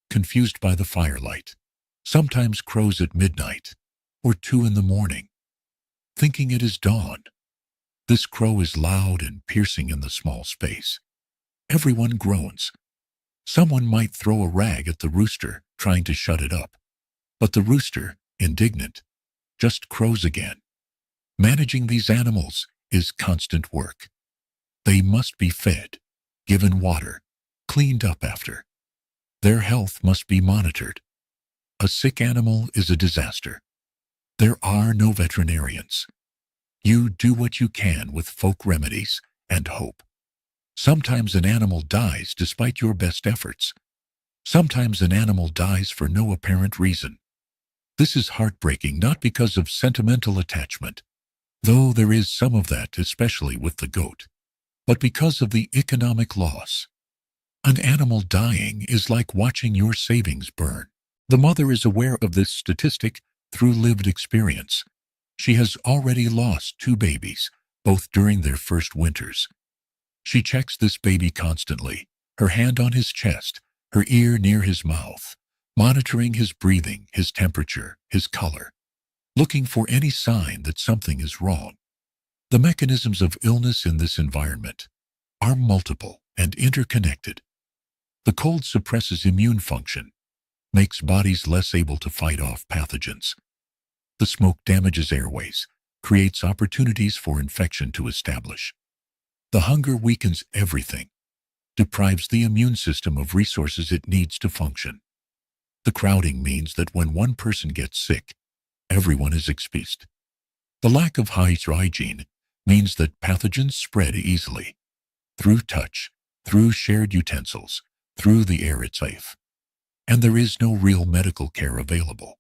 confused by the firelight, sometimes crows at midnight or 2 in the morning, thinking it is dawn. This crow is loud and piercing in the small space. Everyone groans. Someone might throw a rag at the rooster, trying to shut it up. But the rooster, indignant, just crows again. Managing these animals is constant work. They must be fed, given water, cleaned up after. Their health must be monitored. A sick animal is a disaster. There are no veterinarians. You do what you can with folk remedies and hope. Sometimes an animal dies despite your best efforts. Sometimes an animal dies for no apparent reason. This is heartbreaking not because of sentimental attachment, though there is some of that, especially with the goat, but because of the economic loss. An animal dying is like watching your savings burn. The mother is aware of this statistic through lived experience. She has already lost 2 babies, both during their first winters. She checks this baby constantly, her hand on his chest, her ear near his mouth, monitoring his breathing, his temperature, his color, looking for any sign that something is wrong. The mechanisms of illness in this environment are multiple and interconnected. The cold suppresses immune function, makes bodies less able to fight off pathogens. The smoke damages airways, creates opportunities for infection to establish. The hunger weakens everything, deprives the immune system of resources it needs to function. The crowding means that when one person gets sick, everyone is exposed. The lack of hygiene means that pathogens spread easily, through touch, through shared utensils, through the air itself. And there is no real medical care available.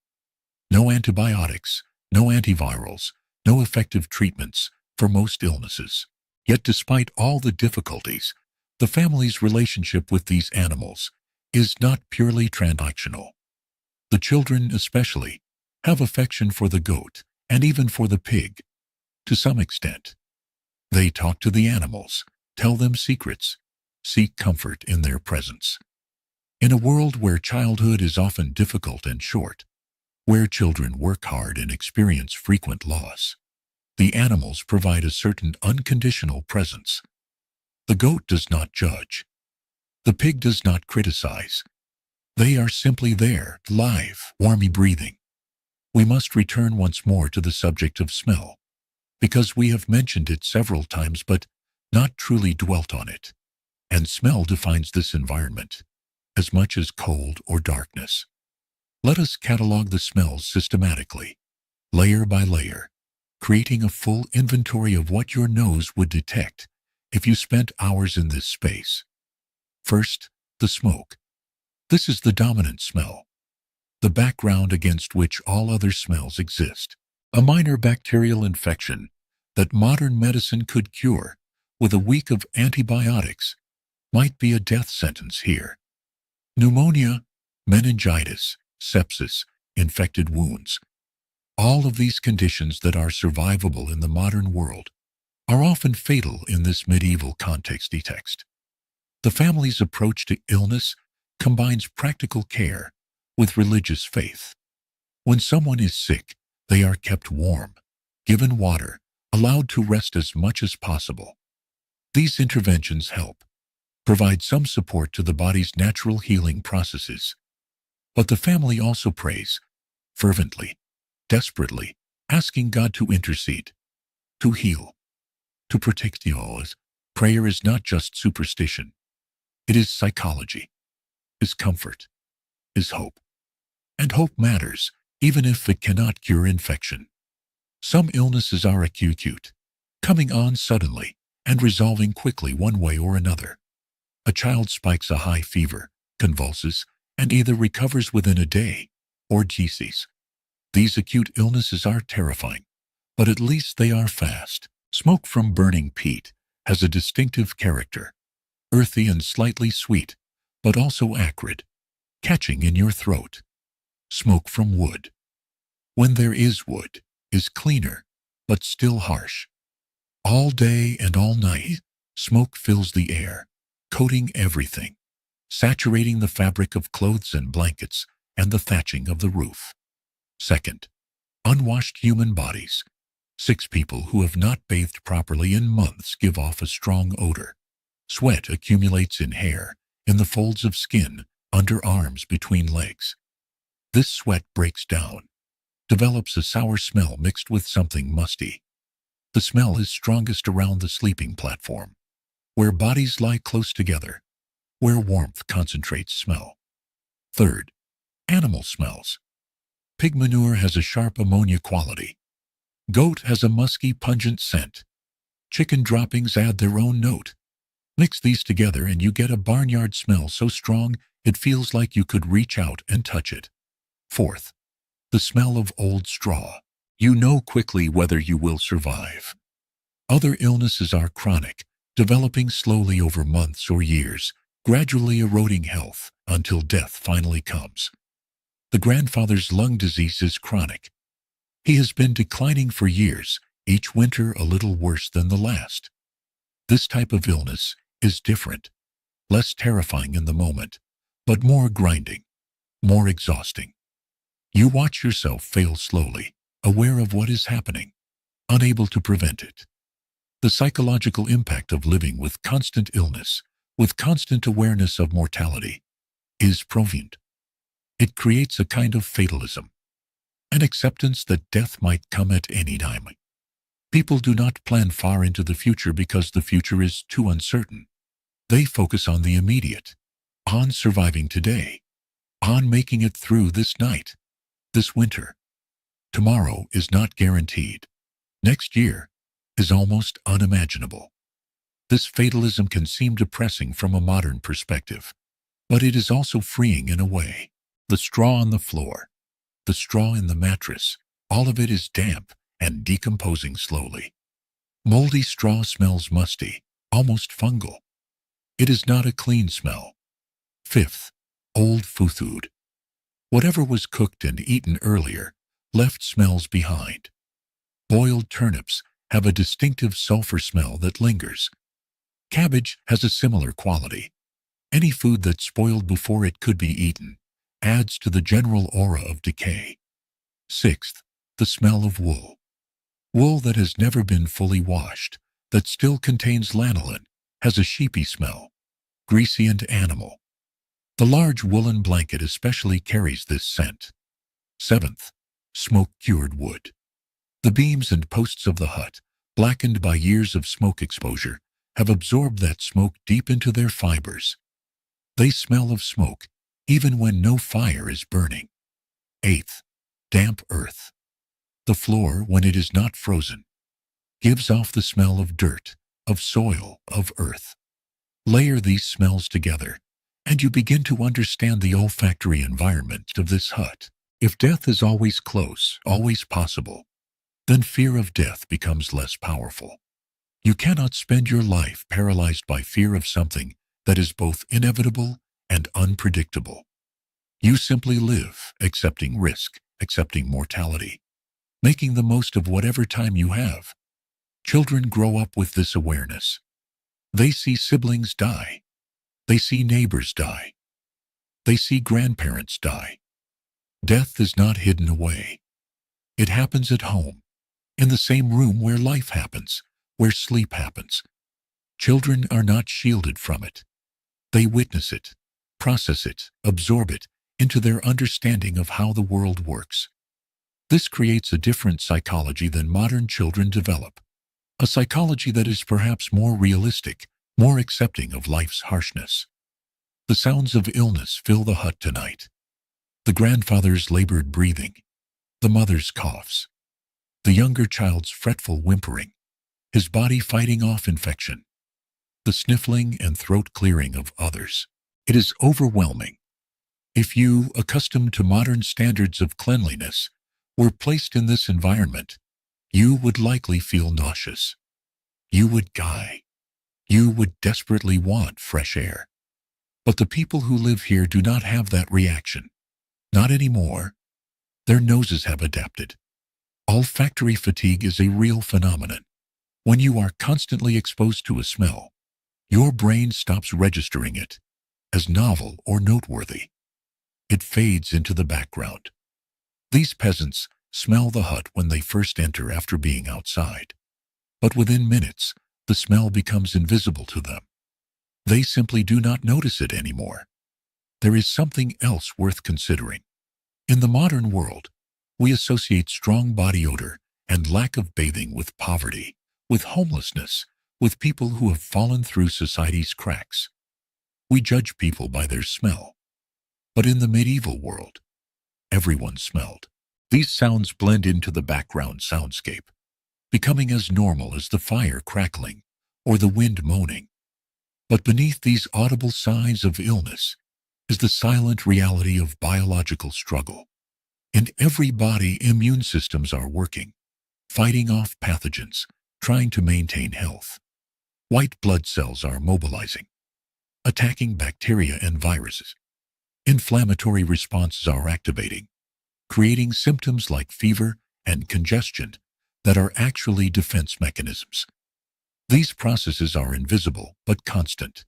No antibiotics, no antivirals, no effective treatments for most illnesses. Yet despite all the difficulties, the family's relationship with these animals is not purely transactional. The children especially have affection for the goat and even for the pig. To some extent, they talk to the animals, tell them secrets, seek comfort in their presence. In a world where childhood is often difficult and short, where children work hard and experience frequent loss, the animals provide a certain unconditional presence. The goat does not judge. The pig does not criticize. They are simply there, live, warmly breathing. We must return once more to the subject of smell, because we have mentioned it several times but not truly dwelt on it. And smell defines this environment, as much as cold or darkness. Let us catalog the smells systematically, layer by layer, creating a full inventory of what your nose would detect if you spent hours in this space. First, the smoke. This is the dominant smell, the background against which all other smells exist. A minor bacterial infection that modern medicine could cure with a week of antibiotics might be a death sentence here. Pneumonia, meningitis, sepsis, infected wounds. All of these conditions that are survivable in the modern world are often fatal in this medieval context. The family's approach to illness combines practical care with religious faith. When someone is sick, they are kept warm, given water, allowed to rest as much as possible. These interventions help provide some support to the body's natural healing processes. But the family also prays, fervently, desperately, asking God to intercede, to heal, to protect us. Prayer is not just superstition. It is psychology, is comfort, is hope. And hope matters, even if it cannot cure infection. Some illnesses are acute, coming on suddenly and resolving quickly one way or another. A child spikes a high fever, convulses, and either recovers within a day or deceases. These acute illnesses are terrifying, but at least they are fast. Smoke from burning peat has a distinctive character, earthy and slightly sweet, but also acrid, catching in your throat. Smoke from wood, when there is wood, is cleaner, but still harsh. All day and all night, smoke fills the air, coating everything, saturating the fabric of clothes and blankets and the thatching of the roof. Second, unwashed human bodies. 6 people who have not bathed properly in months give off a strong odor. Sweat accumulates in hair, in the folds of skin, under arms, between legs. This sweat breaks down, develops a sour smell mixed with something musty. The smell is strongest around the sleeping platform, where bodies lie close together, where warmth concentrates smell. Third, animal smells. Pig manure has a sharp ammonia quality. Goat has a musky, pungent scent. Chicken droppings add their own note. Mix these together and you get a barnyard smell so strong it feels like you could reach out and touch it. Fourth, the smell of old straw. You know quickly whether you will survive. Other illnesses are chronic, developing slowly over months or years, gradually eroding health until death finally comes. The grandfather's lung disease is chronic. He has been declining for years, each winter a little worse than the last. This type of illness is different, less terrifying in the moment, but more grinding, more exhausting. You watch yourself fail slowly, aware of what is happening, unable to prevent it. The psychological impact of living with constant illness, with constant awareness of mortality, is profound. It creates a kind of fatalism, an acceptance that death might come at any time. People do not plan far into the future because the future is too uncertain. They focus on the immediate, on surviving today, on making it through this night, this winter. Tomorrow is not guaranteed. Next year is almost unimaginable. This fatalism can seem depressing from a modern perspective, but it is also freeing in a way. The straw on the floor, the straw in the mattress, all of it is damp and decomposing slowly. Moldy straw smells musty, almost fungal. It is not a clean smell. Fifth, old food. Whatever was cooked and eaten earlier left smells behind. Boiled turnips have a distinctive sulfur smell that lingers. Cabbage has a similar quality. Any food that spoiled before it could be eaten adds to the general aura of decay. Sixth, the smell of wool. Wool that has never been fully washed, that still contains lanolin, has a sheepy smell, greasy and animal. The large woolen blanket especially carries this scent. Seventh, smoke-cured wood. The beams and posts of the hut, blackened by years of smoke exposure, have absorbed that smoke deep into their fibers. They smell of smoke, even when no fire is burning. Eighth, damp earth. The floor, when it is not frozen, gives off the smell of dirt, of soil, of earth. Layer these smells together, and you begin to understand the olfactory environment of this hut. If death is always close, always possible, then fear of death becomes less powerful. You cannot spend your life paralyzed by fear of something that is both inevitable and unpredictable. You simply live, accepting risk, accepting mortality, making the most of whatever time you have. Children grow up with this awareness. They see siblings die. They see neighbors die. They see grandparents die. Death is not hidden away. It happens at home, in the same room where life happens, where sleep happens. Children are not shielded from it. They witness it, process it, absorb it into their understanding of how the world works. This creates a different psychology than modern children develop, a psychology that is perhaps more realistic, more accepting of life's harshness. The sounds of illness fill the hut tonight. The grandfather's labored breathing, the mother's coughs, the younger child's fretful whimpering, his body fighting off infection, the sniffling and throat clearing of others. It is overwhelming. If you, accustomed to modern standards of cleanliness, were placed in this environment, you would likely feel nauseous. You would die. You would desperately want fresh air. But the people who live here do not have that reaction. Not anymore. Their noses have adapted. Olfactory fatigue is a real phenomenon. When you are constantly exposed to a smell, your brain stops registering it as novel or noteworthy. It fades into the background. These peasants smell the hut when they first enter after being outside. But within minutes, the smell becomes invisible to them. They simply do not notice it anymore. There is something else worth considering. In the modern world, we associate strong body odor and lack of bathing with poverty, with homelessness, with people who have fallen through society's cracks. We judge people by their smell. But in the medieval world, everyone smelled. These sounds blend into the background soundscape, becoming as normal as the fire crackling or the wind moaning. But beneath these audible signs of illness is the silent reality of biological struggle. In every body, immune systems are working, fighting off pathogens, trying to maintain health. White blood cells are mobilizing, attacking bacteria and viruses. Inflammatory responses are activating, creating symptoms like fever and congestion that are actually defense mechanisms. These processes are invisible but constant.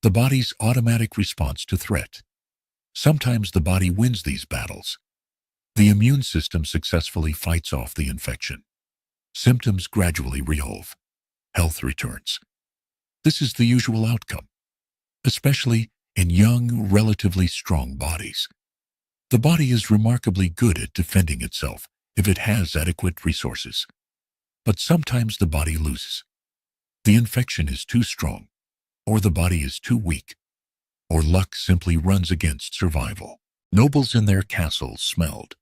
The body's automatic response to threat. Sometimes the body wins these battles. The immune system successfully fights off the infection. Symptoms gradually resolve. Health returns. This is the usual outcome, especially in young, relatively strong bodies. The body is remarkably good at defending itself if it has adequate resources. But sometimes the body loses. The infection is too strong, or the body is too weak, or luck simply runs against survival. Nobles in their castles smelled,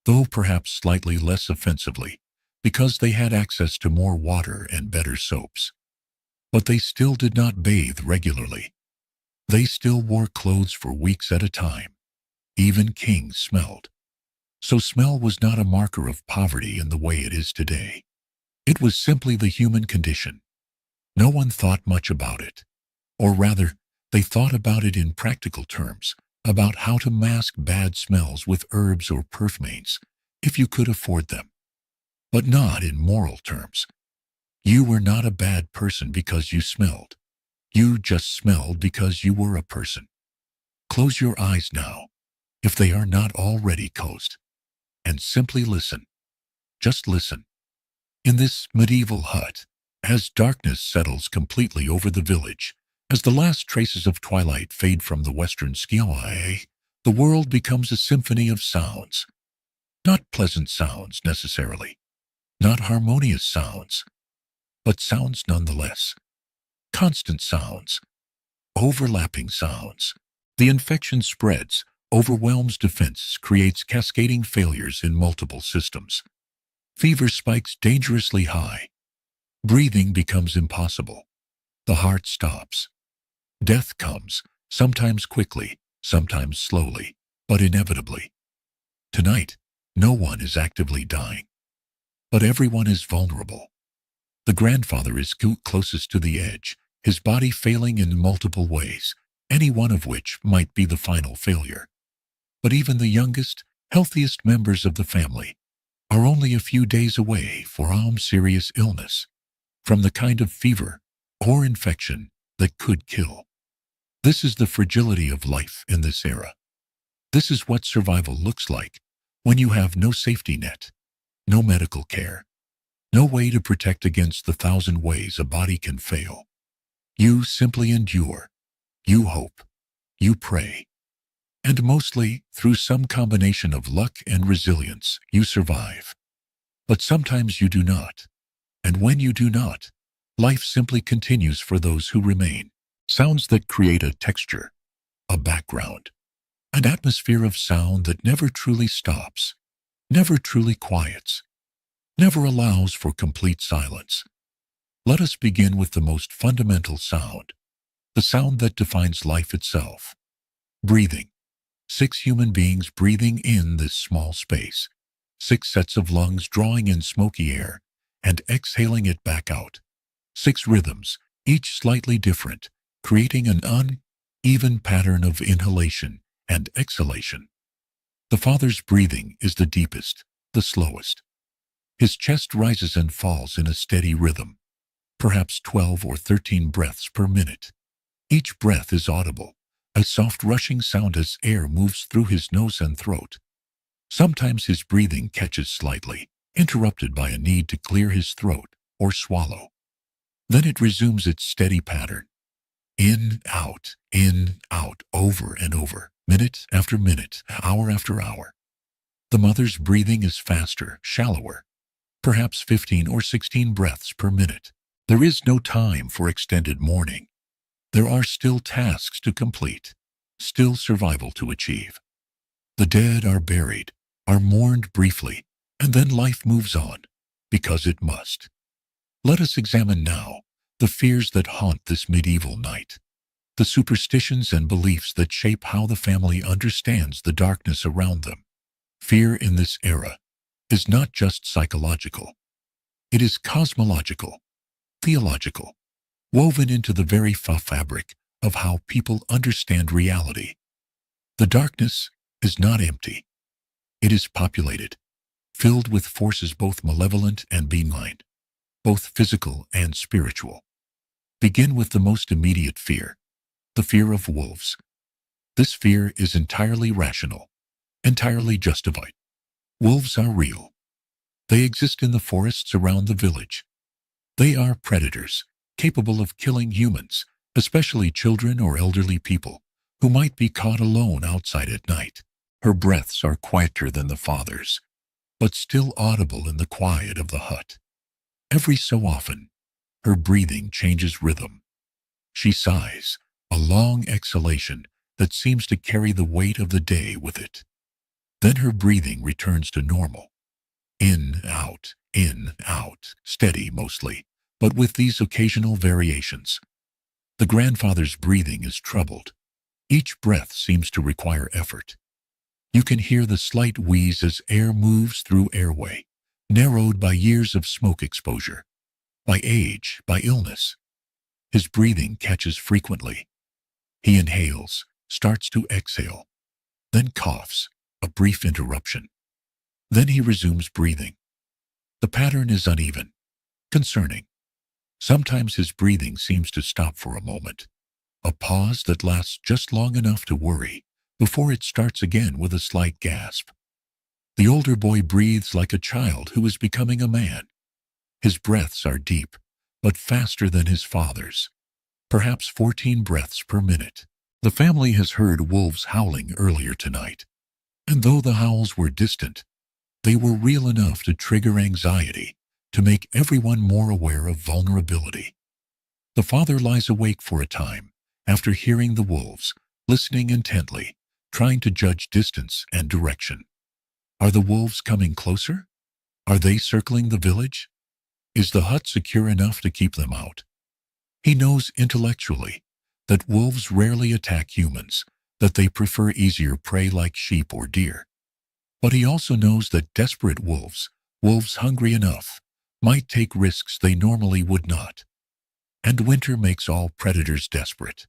though perhaps slightly less offensively, because they had access to more water and better soaps. But they still did not bathe regularly. They still wore clothes for weeks at a time. Even kings smelled. So smell was not a marker of poverty in the way it is today. It was simply the human condition. No one thought much about it. Or rather, they thought about it in practical terms, about how to mask bad smells with herbs or perfumes, if you could afford them. But not in moral terms. You were not a bad person because you smelled. You just smelled because you were a person. Close your eyes now, if they are not already closed, and simply listen. Just listen. In this medieval hut, as darkness settles completely over the village, as the last traces of twilight fade from the western sky, the world becomes a symphony of sounds. Not pleasant sounds necessarily, not harmonious sounds, but sounds nonetheless. Constant sounds, overlapping sounds. The infection spreads, overwhelms defenses, creates cascading failures in multiple systems. Fever spikes dangerously high. Breathing becomes impossible. The heart stops. Death comes, sometimes quickly, sometimes slowly, but inevitably. Tonight, no one is actively dying, but everyone is vulnerable. The grandfather is closest to the edge, his body failing in multiple ways, any one of which might be the final failure. But even the youngest, healthiest members of the family are only a few days away from serious illness, from the kind of fever or infection that could kill. This is the fragility of life in this era. This is what survival looks like when you have no safety net, no medical care, no way to protect against the thousand ways a body can fail. You simply endure. You hope. You pray. And mostly, through some combination of luck and resilience, you survive. But sometimes you do not. And when you do not, life simply continues for those who remain. Sounds that create a texture, a background, an atmosphere of sound that never truly stops, never truly quiets, never allows for complete silence. Let us begin with the most fundamental sound, the sound that defines life itself. Breathing. 6 human beings breathing in this small space. 6 sets of lungs drawing in smoky air and exhaling it back out. 6 rhythms, each slightly different, creating an uneven pattern of inhalation and exhalation. The father's breathing is the deepest, the slowest. His chest rises and falls in a steady rhythm, perhaps 12 or 13 breaths per minute. Each breath is audible, a soft rushing sound as air moves through his nose and throat. Sometimes his breathing catches slightly, interrupted by a need to clear his throat or swallow. Then it resumes its steady pattern. In, out, over and over, minute after minute, hour after hour. The mother's breathing is faster, shallower, perhaps 15 or 16 breaths per minute. There is no time for extended mourning. There are still tasks to complete, still survival to achieve. The dead are buried, are mourned briefly, and then life moves on, because it must. Let us examine now the fears that haunt this medieval night, the superstitions and beliefs that shape how the family understands the darkness around them. Fear in this era is not just psychological. It is cosmological, theological, woven into the very fabric of how people understand reality. The darkness is not empty. It is populated, filled with forces both malevolent and benign, both physical and spiritual. Begin with the most immediate fear, the fear of wolves. This fear is entirely rational, entirely justified. Wolves are real. They exist in the forests around the village. They are predators, capable of killing humans, especially children or elderly people, who might be caught alone outside at night. Her breaths are quieter than the father's, but still audible in the quiet of the hut. Every so often, her breathing changes rhythm. She sighs, a long exhalation that seems to carry the weight of the day with it. Then her breathing returns to normal. In, out, steady mostly, but with these occasional variations. The grandfather's breathing is troubled. Each breath seems to require effort. You can hear the slight wheeze as air moves through airway, narrowed by years of smoke exposure, by age, by illness. His breathing catches frequently. He inhales, starts to exhale, then coughs, a brief interruption. Then he resumes breathing. The pattern is uneven, concerning. Sometimes his breathing seems to stop for a moment, a pause that lasts just long enough to worry, before it starts again with a slight gasp. The older boy breathes like a child who is becoming a man. His breaths are deep, but faster than his father's, perhaps 14 breaths per minute. The family has heard wolves howling earlier tonight, and though the howls were distant, they were real enough to trigger anxiety, to make everyone more aware of vulnerability. The father lies awake for a time, after hearing the wolves, listening intently, trying to judge distance and direction. Are the wolves coming closer? Are they circling the village? Is the hut secure enough to keep them out? He knows intellectually that wolves rarely attack humans, that they prefer easier prey like sheep or deer. But he also knows that desperate wolves, wolves hungry enough, might take risks they normally would not. And winter makes all predators desperate.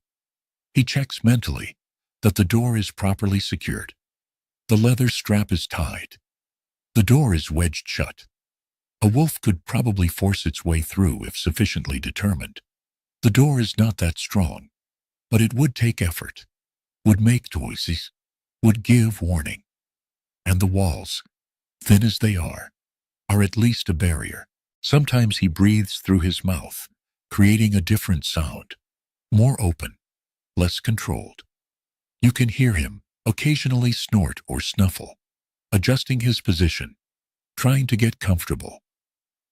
He checks mentally that the door is properly secured. The leather strap is tied. The door is wedged shut. A wolf could probably force its way through if sufficiently determined. The door is not that strong, but it would take effort, would make noises, would give warning. And the walls, thin as they are at least a barrier. Sometimes he breathes through his mouth, creating a different sound, more open, less controlled. You can hear him occasionally snort or snuffle, adjusting his position, trying to get comfortable.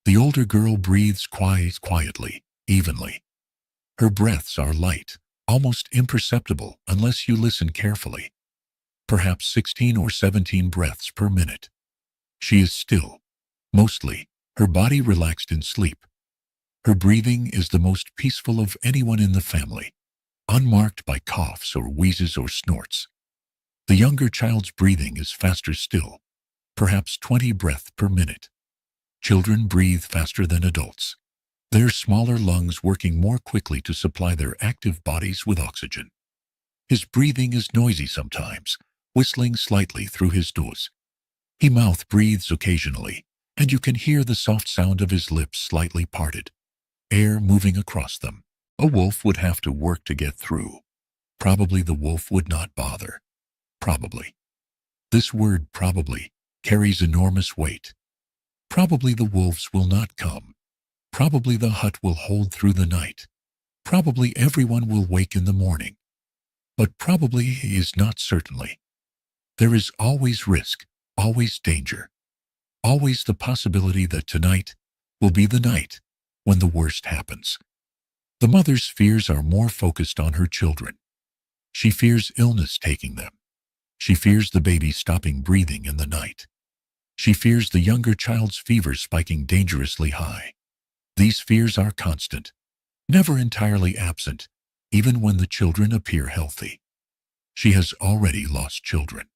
The older girl breathes quietly, evenly. Her breaths are light, almost imperceptible unless you listen carefully. Perhaps 16 or 17 breaths per minute. She is still, mostly, her body relaxed in sleep. Her breathing is the most peaceful of anyone in the family, unmarked by coughs or wheezes or snorts. The younger child's breathing is faster still, perhaps 20 breaths per minute. Children breathe faster than adults. their smaller lungs working more quickly to supply their active bodies with oxygen. His breathing is noisy sometimes, whistling slightly through his nose. He mouth breathes occasionally, and you can hear the soft sound of his lips slightly parted, air moving across them. A wolf would have to work to get through. Probably the wolf would not bother. Probably. This word probably carries enormous weight. Probably the wolves will not come. Probably the hut will hold through the night. Probably everyone will wake in the morning. But probably is not certainly. There is always risk, always danger, always the possibility that tonight will be the night when the worst happens. The mother's fears are more focused on her children. She fears illness taking them. She fears the baby stopping breathing in the night. She fears the younger child's fever spiking dangerously high. These fears are constant, never entirely absent, even when the children appear healthy. She has already lost children.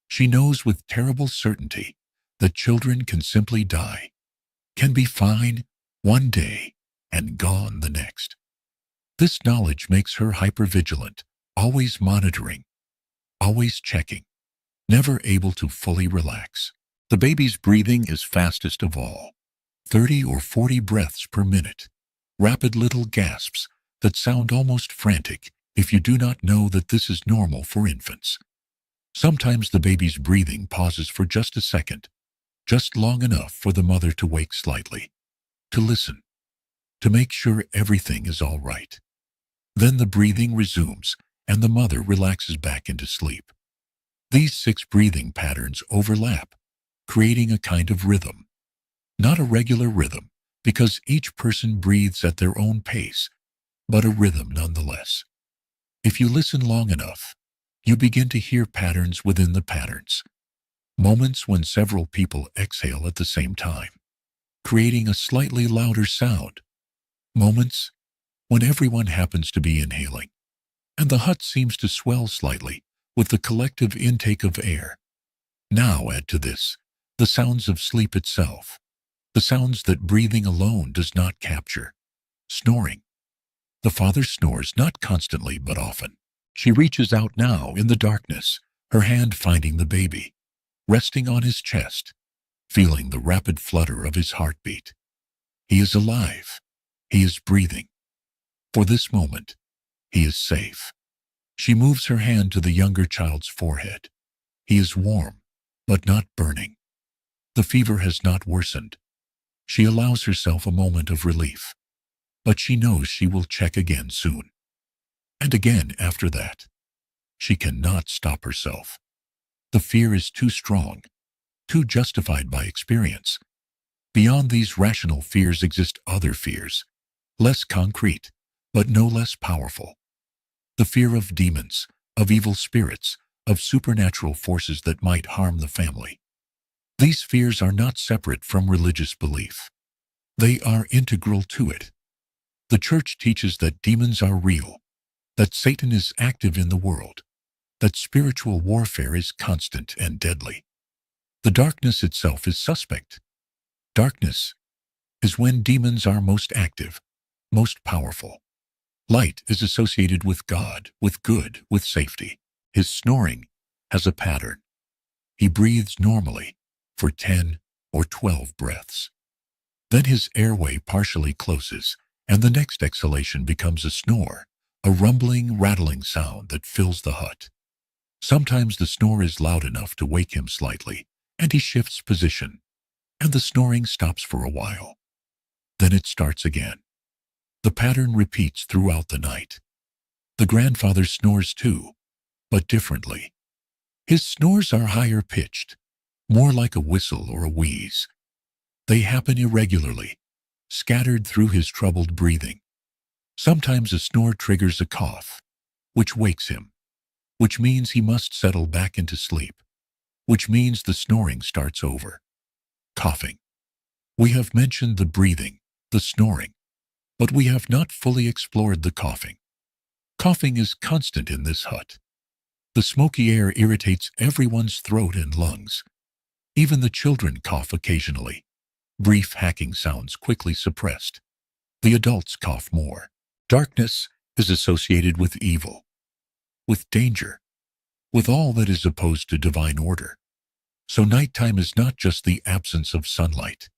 She knows with terrible certainty that children can simply die, can be fine one day and gone the next. This knowledge makes her hypervigilant, always monitoring, always checking, never able to fully relax. The baby's breathing is fastest of all, 30 or 40 breaths per minute, rapid little gasps that sound almost frantic if you do not know that this is normal for infants. Sometimes the baby's breathing pauses for just a second, just long enough for the mother to wake slightly, to listen, to make sure everything is all right. Then the breathing resumes and the mother relaxes back into sleep. These 6 breathing patterns overlap, creating a kind of rhythm. Not a regular rhythm, because each person breathes at their own pace, but a rhythm nonetheless. If you listen long enough, you begin to hear patterns within the patterns. Moments when several people exhale at the same time, creating a slightly louder sound. Moments when everyone happens to be inhaling, and the hut seems to swell slightly with the collective intake of air. Now add to this the sounds of sleep itself, the sounds that breathing alone does not capture. Snoring. The father snores not constantly but often. She reaches out now in the darkness, her hand finding the baby, resting on his chest, feeling the rapid flutter of his heartbeat. He is alive. He is breathing. For this moment, he is safe. She moves her hand to the younger child's forehead. He is warm, but not burning. The fever has not worsened. She allows herself a moment of relief, but she knows she will check again soon. And again after that. She cannot stop herself. The fear is too strong, too justified by experience. Beyond these rational fears exist other fears, less concrete, but no less powerful. The fear of demons, of evil spirits, of supernatural forces that might harm the family. These fears are not separate from religious belief. They are integral to it. The church teaches that demons are real, that Satan is active in the world, that spiritual warfare is constant and deadly. The darkness itself is suspect. Darkness is when demons are most active, most powerful. Light is associated with God, with good, with safety. His snoring has a pattern. He breathes normally for 10 or 12 breaths. Then his airway partially closes, and the next exhalation becomes a snore, a rumbling, rattling sound that fills the hut. Sometimes the snore is loud enough to wake him slightly, and he shifts position, and the snoring stops for a while. Then it starts again. The pattern repeats throughout the night. The grandfather snores too, but differently. His snores are higher pitched, more like a whistle or a wheeze. They happen irregularly, scattered through his troubled breathing. Sometimes a snore triggers a cough, which wakes him, which means he must settle back into sleep, which means the snoring starts over. Coughing. We have mentioned the breathing, the snoring, but we have not fully explored the coughing. Coughing is constant in this hut. The smoky air irritates everyone's throat and lungs. Even the children cough occasionally, brief hacking sounds quickly suppressed. The adults cough more. Darkness is associated with evil, with danger, with all that is opposed to divine order. So nighttime is not just the absence of sunlight.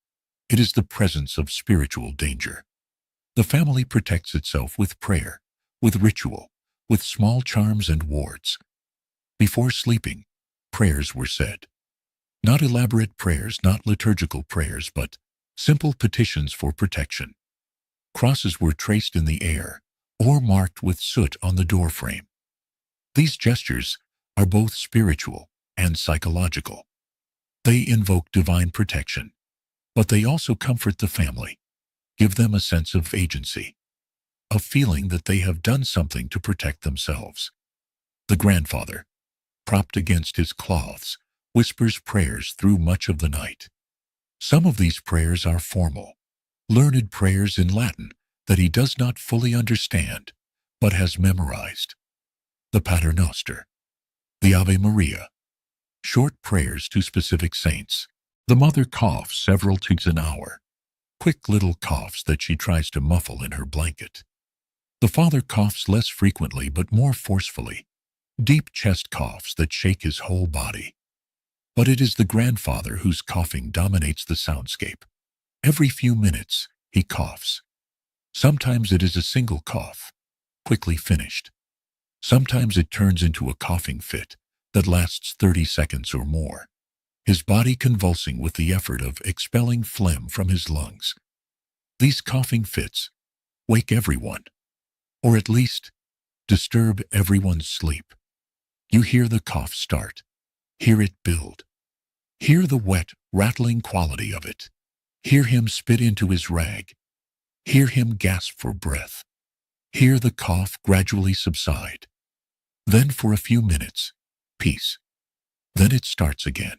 It is the presence of spiritual danger. The family protects itself with prayer, with ritual, with small charms and wards. Before sleeping, prayers were said. Not elaborate prayers, not liturgical prayers, but simple petitions for protection. Crosses were traced in the air or marked with soot on the doorframe. These gestures are both spiritual and psychological. They invoke divine protection, but they also comfort the family, give them a sense of agency, a feeling that they have done something to protect themselves. The grandfather, propped against his cloths, whispers prayers through much of the night. Some of these prayers are formal, learned prayers in Latin that he does not fully understand, but has memorized. The Pater Noster, the Ave Maria, short prayers to specific saints. The mother coughs several times an hour, quick little coughs that she tries to muffle in her blanket. The father coughs less frequently but more forcefully, deep chest coughs that shake his whole body. But it is the grandfather whose coughing dominates the soundscape. Every few minutes, he coughs. Sometimes it is a single cough, quickly finished. Sometimes it turns into a coughing fit that lasts 30 seconds or more, his body convulsing with the effort of expelling phlegm from his lungs. These coughing fits wake everyone, or at least disturb everyone's sleep. You hear the cough start, hear it build, hear the wet, rattling quality of it, hear him spit into his rag, hear him gasp for breath, hear the cough gradually subside. Then for a few minutes, peace. Then it starts again.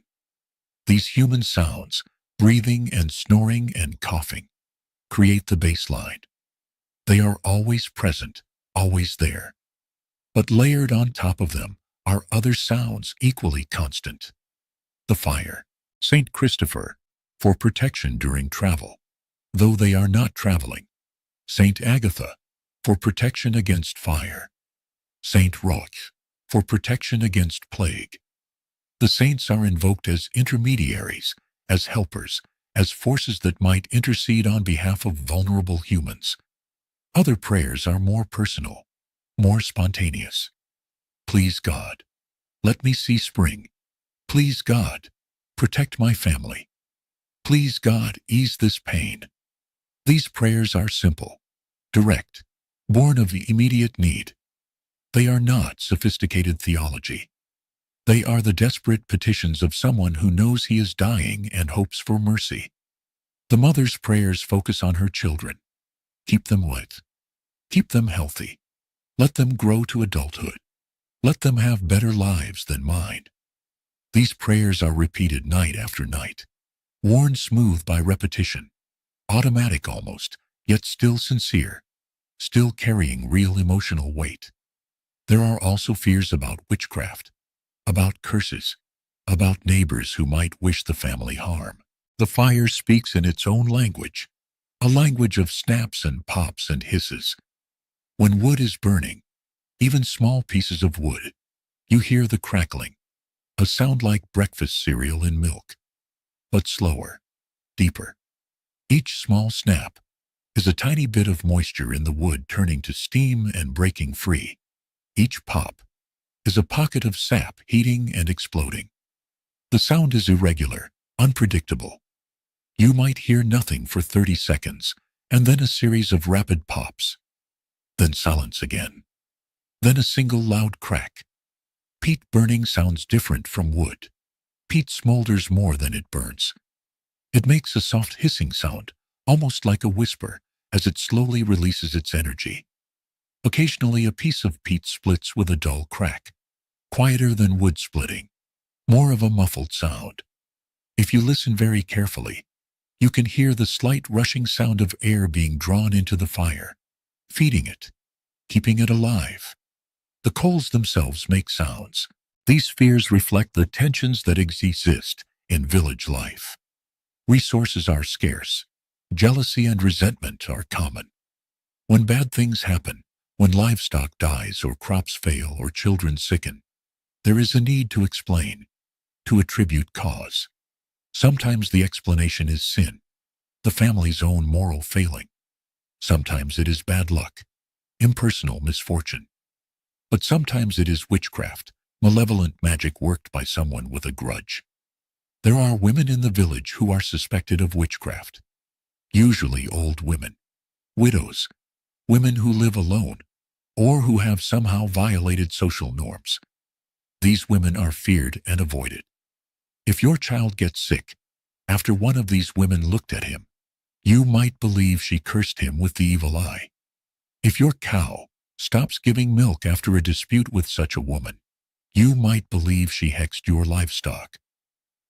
These human sounds, breathing and snoring and coughing, create the baseline. They are always present, always there. But layered on top of them are other sounds equally constant. The fire, Saint Christopher, for protection during travel, though they are not traveling. Saint Agatha, for protection against fire. Saint Roch, for protection against plague. The saints are invoked as intermediaries, as helpers, as forces that might intercede on behalf of vulnerable humans. Other prayers are more personal, more spontaneous. Please God, let me see spring. Please God, protect my family. Please God, ease this pain. These prayers are simple, direct, born of immediate need. They are not sophisticated theology. They are the desperate petitions of someone who knows he is dying and hopes for mercy. The mother's prayers focus on her children. Keep them wet. Keep them healthy. Let them grow to adulthood. Let them have better lives than mine. These prayers are repeated night after night, worn smooth by repetition, automatic almost, yet still sincere, still carrying real emotional weight. There are also fears about witchcraft, about curses, about neighbors who might wish the family harm. The fire speaks in its own language, a language of snaps and pops and hisses. When wood is burning, even small pieces of wood, you hear the crackling, a sound like breakfast cereal in milk, but slower, deeper. Each small snap is a tiny bit of moisture in the wood turning to steam and breaking free. Each pop is a pocket of sap heating and exploding. The sound is irregular, unpredictable. You might hear nothing for 30 seconds, and then a series of rapid pops. Then silence again. Then a single loud crack. Peat burning sounds different from wood. Peat smolders more than it burns. It makes a soft hissing sound, almost like a whisper, as it slowly releases its energy. Occasionally a piece of peat splits with a dull crack, quieter than wood splitting, more of a muffled sound. If you listen very carefully, you can hear the slight rushing sound of air being drawn into the fire, feeding it, keeping it alive. The coals themselves make sounds. These fears reflect the tensions that exist in village life. Resources are scarce. Jealousy and resentment are common. When bad things happen, when livestock dies or crops fail or children sicken, there is a need to explain, to attribute cause. Sometimes the explanation is sin, the family's own moral failing. Sometimes it is bad luck, impersonal misfortune. But sometimes it is witchcraft, malevolent magic worked by someone with a grudge. There are women in the village who are suspected of witchcraft. Usually old women, widows, women who live alone, or who have somehow violated social norms. These women are feared and avoided. If your child gets sick, after one of these women looked at him, you might believe she cursed him with the evil eye. If your cow stops giving milk after a dispute with such a woman, you might believe she hexed your livestock.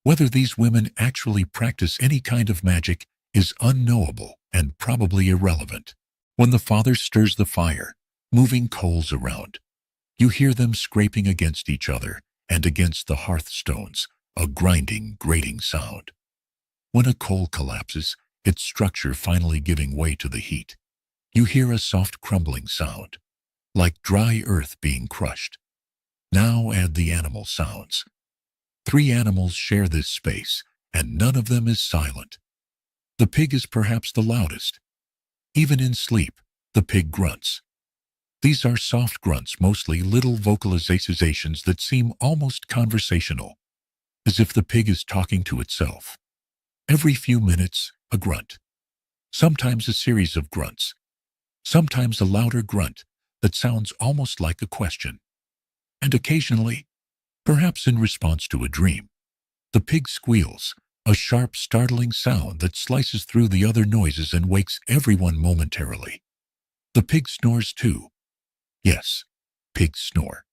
Whether these women actually practice any kind of magic is unknowable and probably irrelevant. When the father stirs the fire, moving coals around, you hear them scraping against each other and against the hearthstones, a grinding, grating sound. When a coal collapses, its structure finally giving way to the heat, you hear a soft crumbling sound, like dry earth being crushed. Now add the animal sounds. 3 animals share this space, and none of them is silent. The pig is perhaps the loudest. Even in sleep, the pig grunts. These are soft grunts, mostly little vocalizations that seem almost conversational, as if the pig is talking to itself. Every few minutes, a grunt. Sometimes a series of grunts. Sometimes a louder grunt that sounds almost like a question. And occasionally, perhaps in response to a dream, the pig squeals, a sharp, startling sound that slices through the other noises and wakes everyone momentarily. The pig snores too. Yes, pigs snore.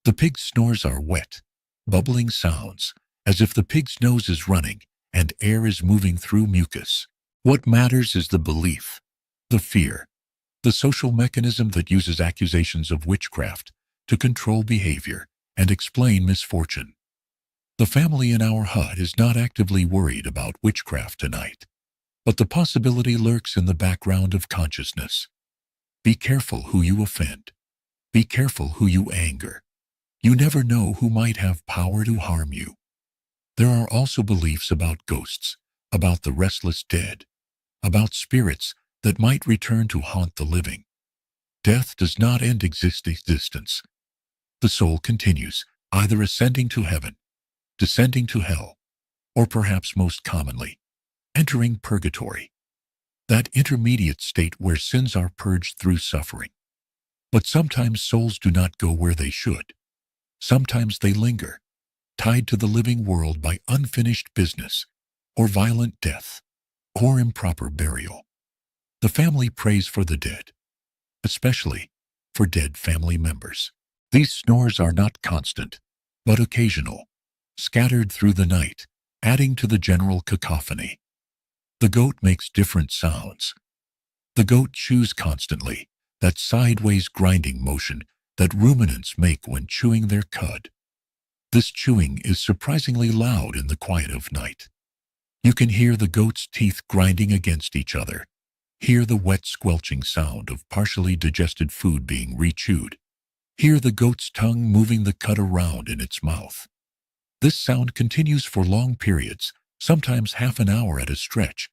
The pig's snores are wet, bubbling sounds, as if the pig's nose is running and air is moving through mucus. What matters is the belief, the fear, the social mechanism that uses accusations of witchcraft to control behavior and explain misfortune. The family in our hut is not actively worried about witchcraft tonight, but the possibility lurks in the background of consciousness. Be careful who you offend. Be careful who you anger. You never know who might have power to harm you. There are also beliefs about ghosts, about the restless dead, about spirits that might return to haunt the living. Death does not end existence. The soul continues, either ascending to heaven, descending to hell, or perhaps most commonly, entering purgatory, that intermediate state where sins are purged through suffering. But sometimes souls do not go where they should. Sometimes they linger, tied to the living world by unfinished business, or violent death, or improper burial. The family prays for the dead, especially for dead family members. These snores are not constant, but occasional, scattered through the night, adding to the general cacophony. The goat makes different sounds. The goat chews constantly, that sideways grinding motion that ruminants make when chewing their cud. This chewing is surprisingly loud in the quiet of night. You can hear the goat's teeth grinding against each other, hear the wet squelching sound of partially digested food being rechewed, hear the goat's tongue moving the cud around in its mouth. This sound continues for long periods, sometimes half an hour at a stretch,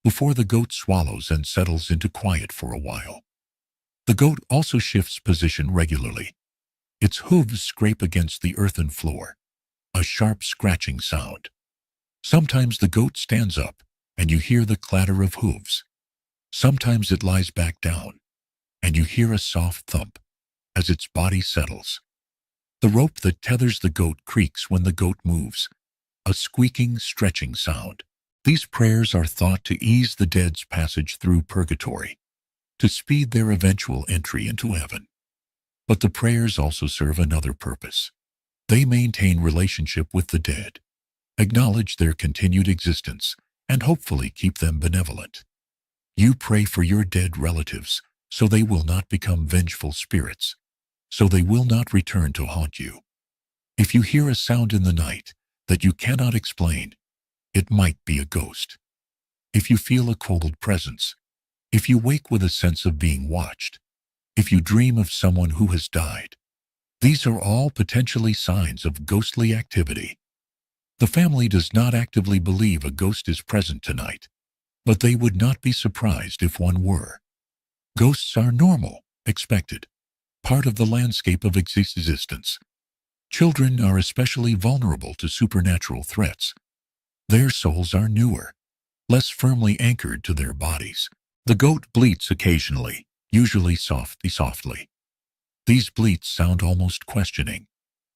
before the goat swallows and settles into quiet for a while. The goat also shifts position regularly. Its hooves scrape against the earthen floor, a sharp scratching sound. Sometimes the goat stands up, and you hear the clatter of hooves. Sometimes it lies back down, and you hear a soft thump as its body settles. The rope that tethers the goat creaks when the goat moves, a squeaking, stretching sound. These prayers are thought to ease the dead's passage through purgatory, to speed their eventual entry into heaven. But the prayers also serve another purpose. They maintain relationship with the dead, acknowledge their continued existence, and hopefully keep them benevolent. You pray for your dead relatives so they will not become vengeful spirits, so they will not return to haunt you. If you hear a sound in the night that you cannot explain, it might be a ghost. If you feel a cold presence, if you wake with a sense of being watched, if you dream of someone who has died, these are all potentially signs of ghostly activity. The family does not actively believe a ghost is present tonight, but they would not be surprised if one were. Ghosts are normal, expected, part of the landscape of existence. Children are especially vulnerable to supernatural threats. Their souls are newer, less firmly anchored to their bodies. The goat bleats occasionally, usually softly. These bleats sound almost questioning,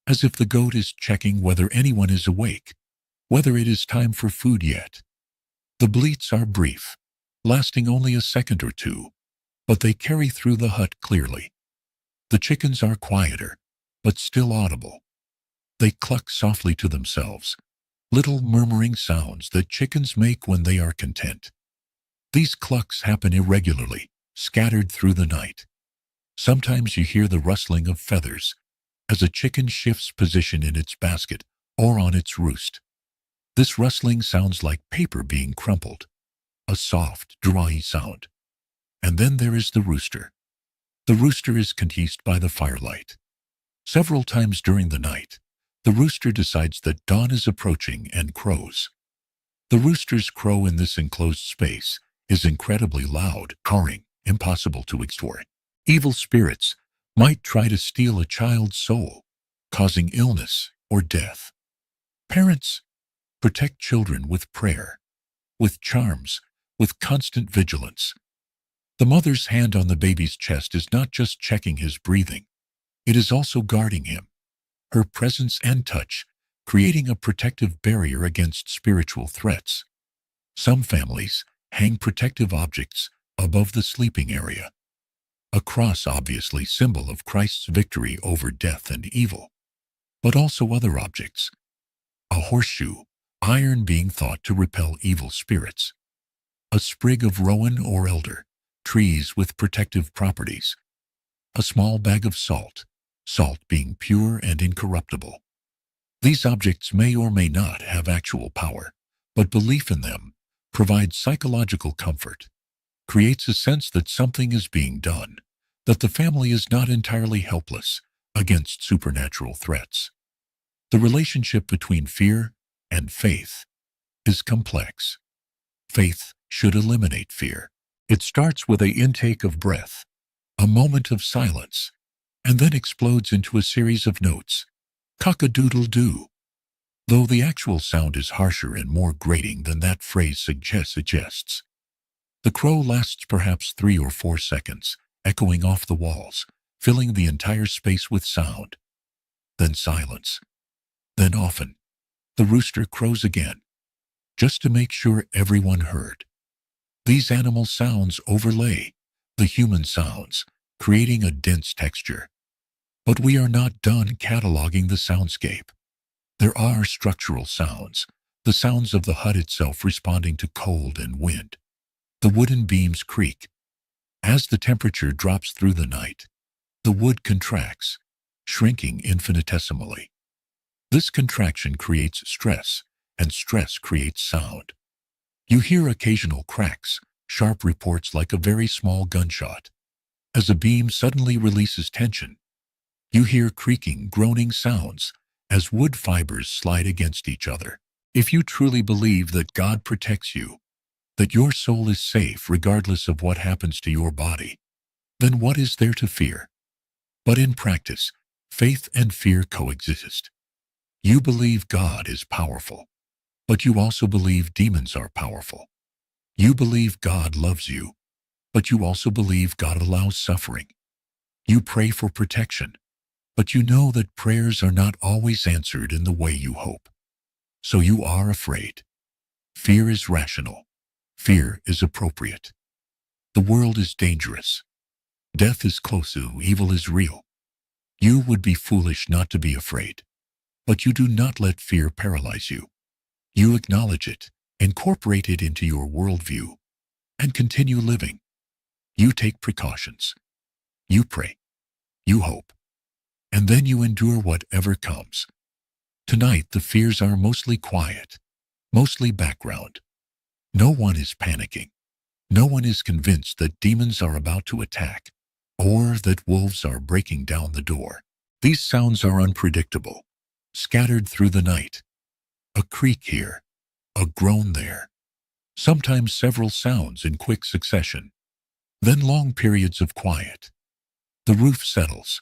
as if the goat is checking whether anyone is awake, whether it is time for food yet. The bleats are brief, lasting only a second or two, but they carry through the hut clearly. The chickens are quieter, but still audible. They cluck softly to themselves, little murmuring sounds that chickens make when they are content. These clucks happen irregularly, scattered through the night. Sometimes you hear the rustling of feathers as a chicken shifts position in its basket or on its roost. This rustling sounds like paper being crumpled, a soft, dry sound. And then there is the rooster. The rooster is teased by the firelight. Several times during the night, the rooster decides that dawn is approaching and crows. The rooster's crow in this enclosed space is incredibly loud, cawing, impossible to ignore. Evil spirits might try to steal a child's soul, causing illness or death. Parents protect children with prayer, with charms, with constant vigilance. The mother's hand on the baby's chest is not just checking his breathing, it is also guarding him. Her presence and touch creating a protective barrier against spiritual threats. Some families hang protective objects above the sleeping area. A cross, obviously symbol of Christ's victory over death and evil, but also other objects. A horseshoe, iron being thought to repel evil spirits. A sprig of rowan or elder, trees with protective properties. A small bag of salt, salt being pure and incorruptible. These objects may or may not have actual power, but belief in them provides psychological comfort, creates a sense that something is being done, that the family is not entirely helpless against supernatural threats. The relationship between fear and faith is complex. Faith should eliminate fear. It starts with an intake of breath, a moment of silence, and then explodes into a series of notes. Cock-a-doodle-doo. Though the actual sound is harsher and more grating than that phrase suggests. The crow lasts perhaps 3 or 4 seconds, echoing off the walls, filling the entire space with sound. Then silence. Then often, the rooster crows again, just to make sure everyone heard. These animal sounds overlay the human sounds, creating a dense texture. But we are not done cataloging the soundscape. There are structural sounds, the sounds of the hut itself responding to cold and wind. The wooden beams creak. As the temperature drops through the night, the wood contracts, shrinking infinitesimally. This contraction creates stress, and stress creates sound. You hear occasional cracks, sharp reports like a very small gunshot. As a beam suddenly releases tension, you hear creaking, groaning sounds as wood fibers slide against each other. If you truly believe that God protects you, that your soul is safe regardless of what happens to your body, then what is there to fear? But in practice, faith and fear coexist. You believe God is powerful, but you also believe demons are powerful. You believe God loves you, but you also believe God allows suffering. You pray for protection, but you know that prayers are not always answered in the way you hope. So you are afraid. Fear is rational. Fear is appropriate. The world is dangerous. Death is close. Evil is real. You would be foolish not to be afraid. But you do not let fear paralyze you. You acknowledge it, incorporate it into your worldview, and continue living. You take precautions. You pray. You hope. And then you endure whatever comes. Tonight the fears are mostly quiet, mostly background. No one is panicking. No one is convinced that demons are about to attack or that wolves are breaking down the door. These sounds are unpredictable, scattered through the night. A creak here, a groan there, sometimes several sounds in quick succession, then long periods of quiet. The roof settles.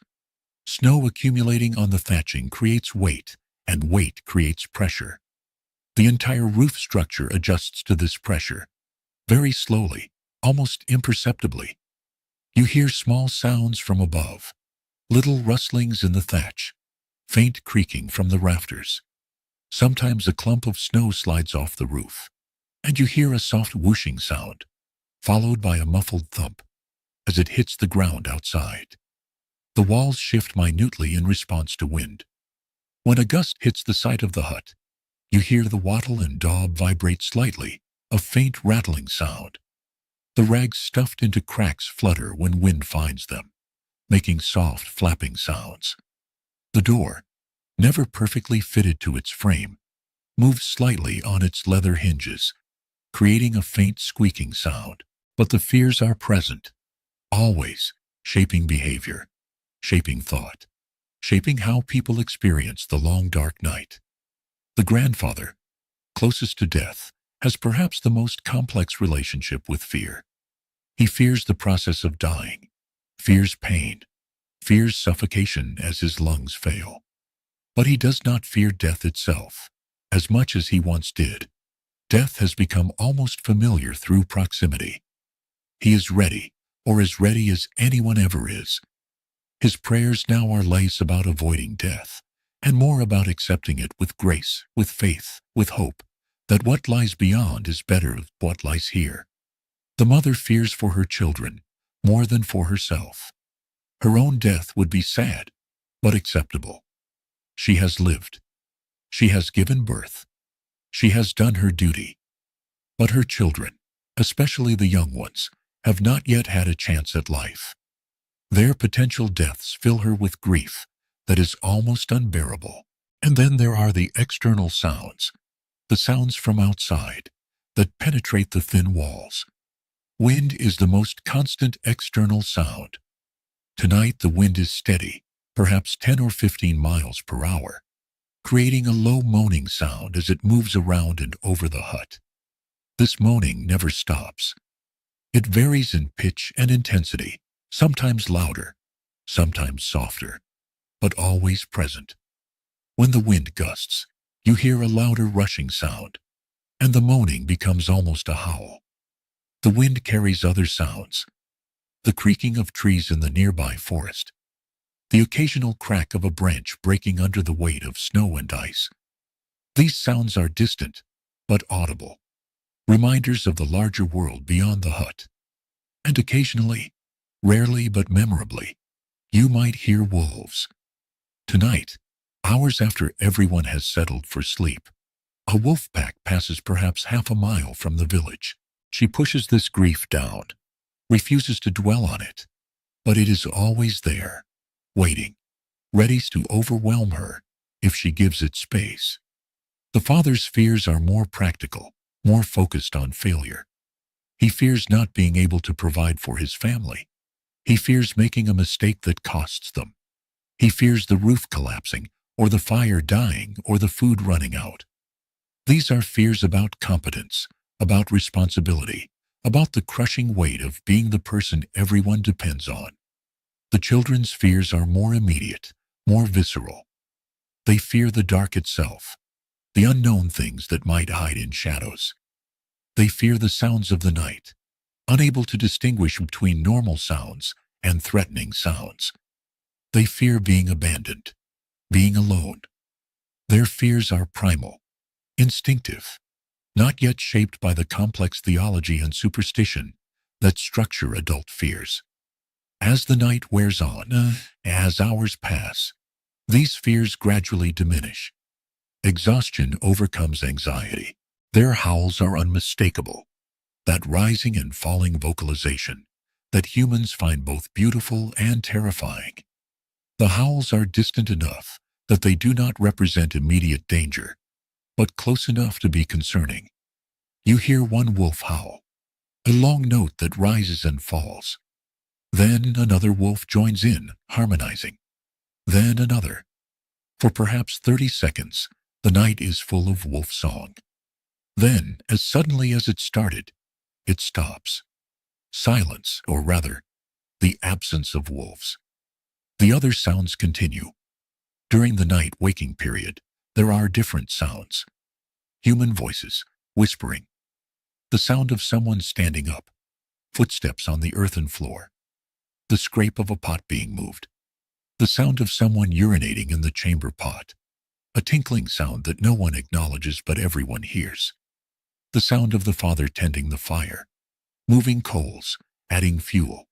Snow accumulating on the thatching creates weight, and weight creates pressure. The entire roof structure adjusts to this pressure, very slowly, almost imperceptibly. You hear small sounds from above, little rustlings in the thatch, faint creaking from the rafters. Sometimes a clump of snow slides off the roof, and you hear a soft whooshing sound, followed by a muffled thump as it hits the ground outside. The walls shift minutely in response to wind. When a gust hits the side of the hut, you hear the wattle and daub vibrate slightly, a faint rattling sound. The rags stuffed into cracks flutter when wind finds them, making soft flapping sounds. The door, never perfectly fitted to its frame, moves slightly on its leather hinges, creating a faint squeaking sound. But the fears are present, always, shaping behavior, shaping thought, shaping how people experience the long dark night. The grandfather, closest to death, has perhaps the most complex relationship with fear. He fears the process of dying, fears pain, fears suffocation as his lungs fail. But he does not fear death itself, as much as he once did. Death has become almost familiar through proximity. He is ready, or as ready as anyone ever is. His prayers now are less about avoiding death, and more about accepting it with grace, with faith, with hope, that what lies beyond is better than what lies here. The mother fears for her children more than for herself. Her own death would be sad, but acceptable. She has lived. She has given birth. She has done her duty. But her children, especially the young ones, have not yet had a chance at life. Their potential deaths fill her with grief that is almost unbearable. And then there are the external sounds, the sounds from outside that penetrate the thin walls. Wind is the most constant external sound. Tonight the wind is steady, perhaps 10 or 15 miles per hour, creating a low moaning sound as it moves around and over the hut. This moaning never stops. It varies in pitch and intensity, sometimes louder, sometimes softer, but always present. When the wind gusts, you hear a louder rushing sound, and the moaning becomes almost a howl. The wind carries other sounds, the creaking of trees in the nearby forest, the occasional crack of a branch breaking under the weight of snow and ice. These sounds are distant, but audible, reminders of the larger world beyond the hut. And occasionally, rarely but memorably, you might hear wolves. Tonight, hours after everyone has settled for sleep, a wolf pack passes perhaps half a mile from the village. She pushes this grief down, refuses to dwell on it, but it is always there, waiting, ready to overwhelm her if she gives it space. The father's fears are more practical, more focused on failure. He fears not being able to provide for his family. He fears making a mistake that costs them. He fears the roof collapsing, or the fire dying, or the food running out. These are fears about competence, about responsibility, about the crushing weight of being the person everyone depends on. The children's fears are more immediate, more visceral. They fear the dark itself, the unknown things that might hide in shadows. They fear the sounds of the night, unable to distinguish between normal sounds and threatening sounds. They fear being abandoned, being alone. Their fears are primal, instinctive, not yet shaped by the complex theology and superstition that structure adult fears. As the night wears on, as hours pass, these fears gradually diminish. Exhaustion overcomes anxiety. Their howls are unmistakable, that rising and falling vocalization that humans find both beautiful and terrifying. The howls are distant enough that they do not represent immediate danger, but close enough to be concerning. You hear one wolf howl, a long note that rises and falls. Then another wolf joins in, harmonizing. Then another. For perhaps 30 seconds, the night is full of wolf song. Then, as suddenly as it started, it stops. Silence, or rather, the absence of wolves. The other sounds continue. During the night waking period, there are different sounds. Human voices, whispering. The sound of someone standing up. Footsteps on the earthen floor. The scrape of a pot being moved. The sound of someone urinating in the chamber pot. A tinkling sound that no one acknowledges but everyone hears. The sound of the father tending the fire. Moving coals, adding fuel.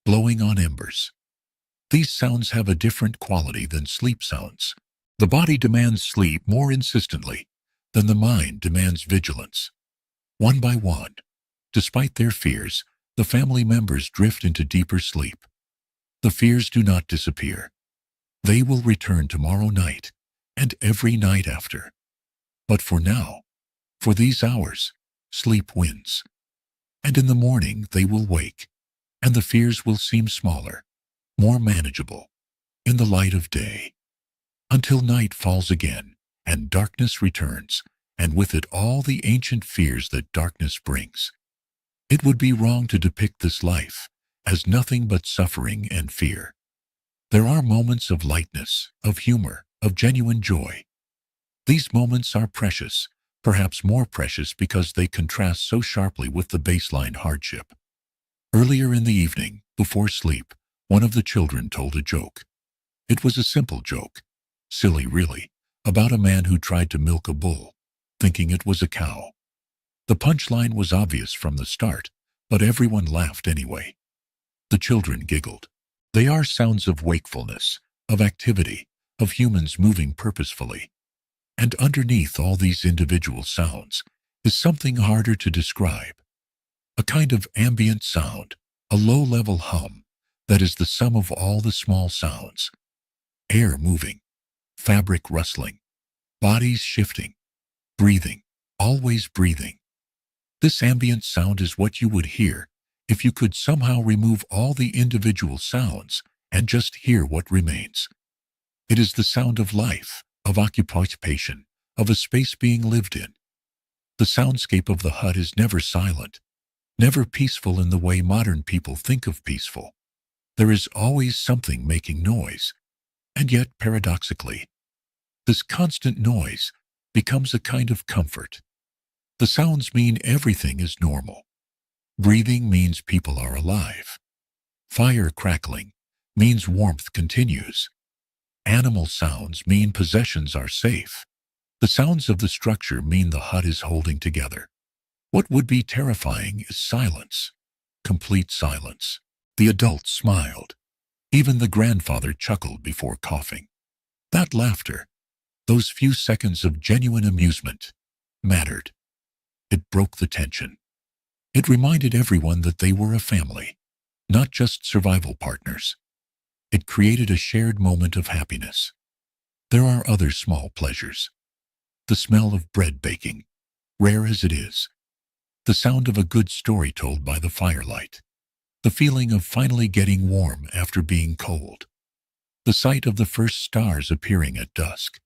Blowing on embers. These sounds have a different quality than sleep sounds. The body demands sleep more insistently than the mind demands vigilance. One by one, despite their fears, the family members drift into deeper sleep. The fears do not disappear. They will return tomorrow night and every night after. But for now, for these hours, sleep wins. And in the morning they will wake, and the fears will seem smaller, more manageable, in the light of day. Until night falls again, and darkness returns, and with it all the ancient fears that darkness brings. It would be wrong to depict this life as nothing but suffering and fear. There are moments of lightness, of humor, of genuine joy. These moments are precious, perhaps more precious because they contrast so sharply with the baseline hardship. Earlier in the evening, before sleep, one of the children told a joke. It was a simple joke, silly really, about a man who tried to milk a bull, thinking it was a cow. The punchline was obvious from the start, but everyone laughed anyway. The children giggled. They are sounds of wakefulness, of activity, of humans moving purposefully. And underneath all these individual sounds is something harder to describe. A kind of ambient sound, a low-level hum, that is the sum of all the small sounds. Air moving, fabric rustling, bodies shifting, breathing, always breathing. This ambient sound is what you would hear if you could somehow remove all the individual sounds and just hear what remains. It is the sound of life, of occupation, of a space being lived in. The soundscape of the hut is never silent, never peaceful in the way modern people think of peaceful. There is always something making noise, and yet, paradoxically, this constant noise becomes a kind of comfort. The sounds mean everything is normal. Breathing means people are alive. Fire crackling means warmth continues. Animal sounds mean possessions are safe. The sounds of the structure mean the hut is holding together. What would be terrifying is silence. Complete silence. The adults smiled. Even the grandfather chuckled before coughing. That laughter, those few seconds of genuine amusement, mattered. It broke the tension. It reminded everyone that they were a family, not just survival partners. It created a shared moment of happiness. There are other small pleasures. The smell of bread baking, rare as it is. The sound of a good story told by the firelight. The feeling of finally getting warm after being cold. The sight of the first stars appearing at dusk.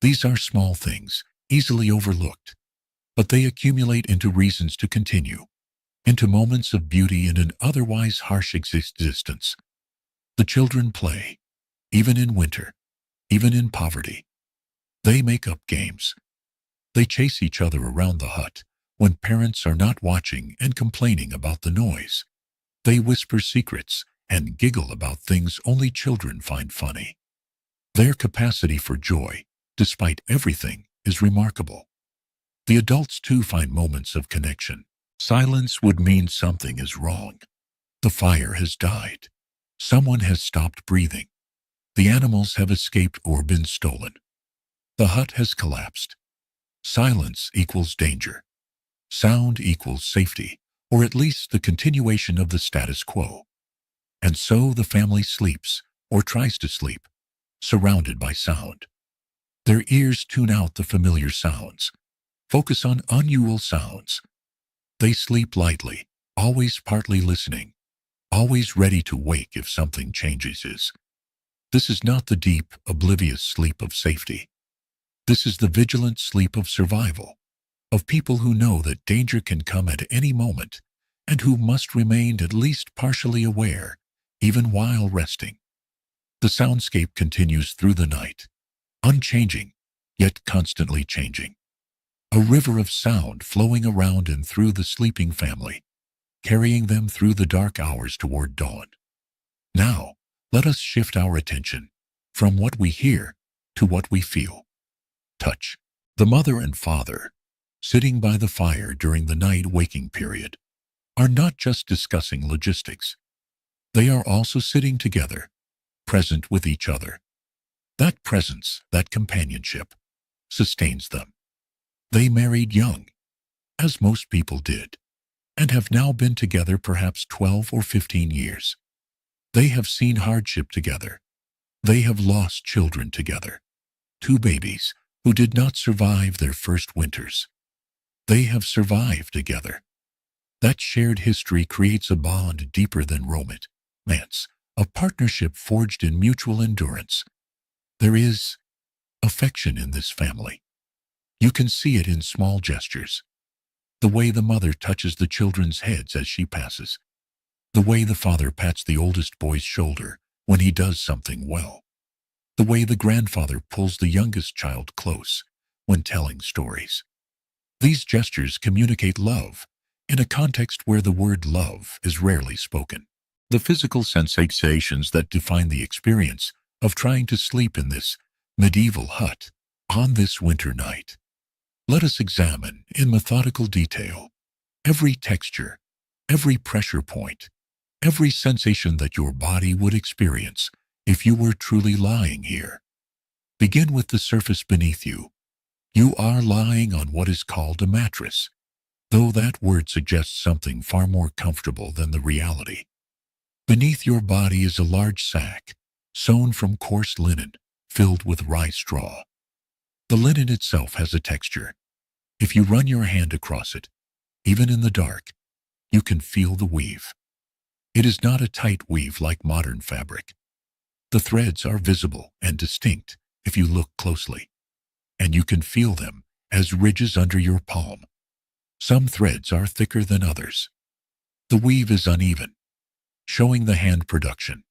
These are small things, easily overlooked, but they accumulate into reasons to continue, into moments of beauty in an otherwise harsh existence. The children play, even in winter, even in poverty. They make up games. They chase each other around the hut when parents are not watching and complaining about the noise. They whisper secrets and giggle about things only children find funny. Their capacity for joy, despite everything, is remarkable. The adults too find moments of connection. Silence would mean something is wrong. The fire has died. Someone has stopped breathing. The animals have escaped or been stolen. The hut has collapsed. Silence equals danger. Sound equals safety, or at least the continuation of the status quo. And so the family sleeps, or tries to sleep, surrounded by sound. Their ears tune out the familiar sounds, focus on unusual sounds. They sleep lightly, always partly listening, always ready to wake if something changes. This is not the deep, oblivious sleep of safety. This is the vigilant sleep of survival, of people who know that danger can come at any moment and who must remain at least partially aware, even while resting. The soundscape continues through the night, unchanging, yet constantly changing. A river of sound flowing around and through the sleeping family, carrying them through the dark hours toward dawn. Now, let us shift our attention from what we hear to what we feel. Touch. The mother and father, sitting by the fire during the night waking period, are not just discussing logistics. They are also sitting together, present with each other. That presence, that companionship, sustains them. They married young, as most people did, and have now been together perhaps 12 or 15 years. They have seen hardship together. They have lost children together. 2 babies who did not survive their first winters. They have survived together. That shared history creates a bond deeper than romance, a partnership forged in mutual endurance. There is affection in this family. You can see it in small gestures. The way the mother touches the children's heads as she passes. The way the father pats the oldest boy's shoulder when he does something well. The way the grandfather pulls the youngest child close when telling stories. These gestures communicate love in a context where the word love is rarely spoken. The physical sensations that define the experience of trying to sleep in this medieval hut on this winter night. Let us examine in methodical detail every texture, every pressure point, every sensation that your body would experience if you were truly lying here. Begin with the surface beneath you. You are lying on what is called a mattress, though that word suggests something far more comfortable than the reality. Beneath your body is a large sack, sewn from coarse linen, filled with rye straw. The linen itself has a texture. If you run your hand across it, even in the dark, you can feel the weave. It is not a tight weave like modern fabric. The threads are visible and distinct if you look closely, and you can feel them as ridges under your palm. Some threads are thicker than others. The weave is uneven, showing the hand production,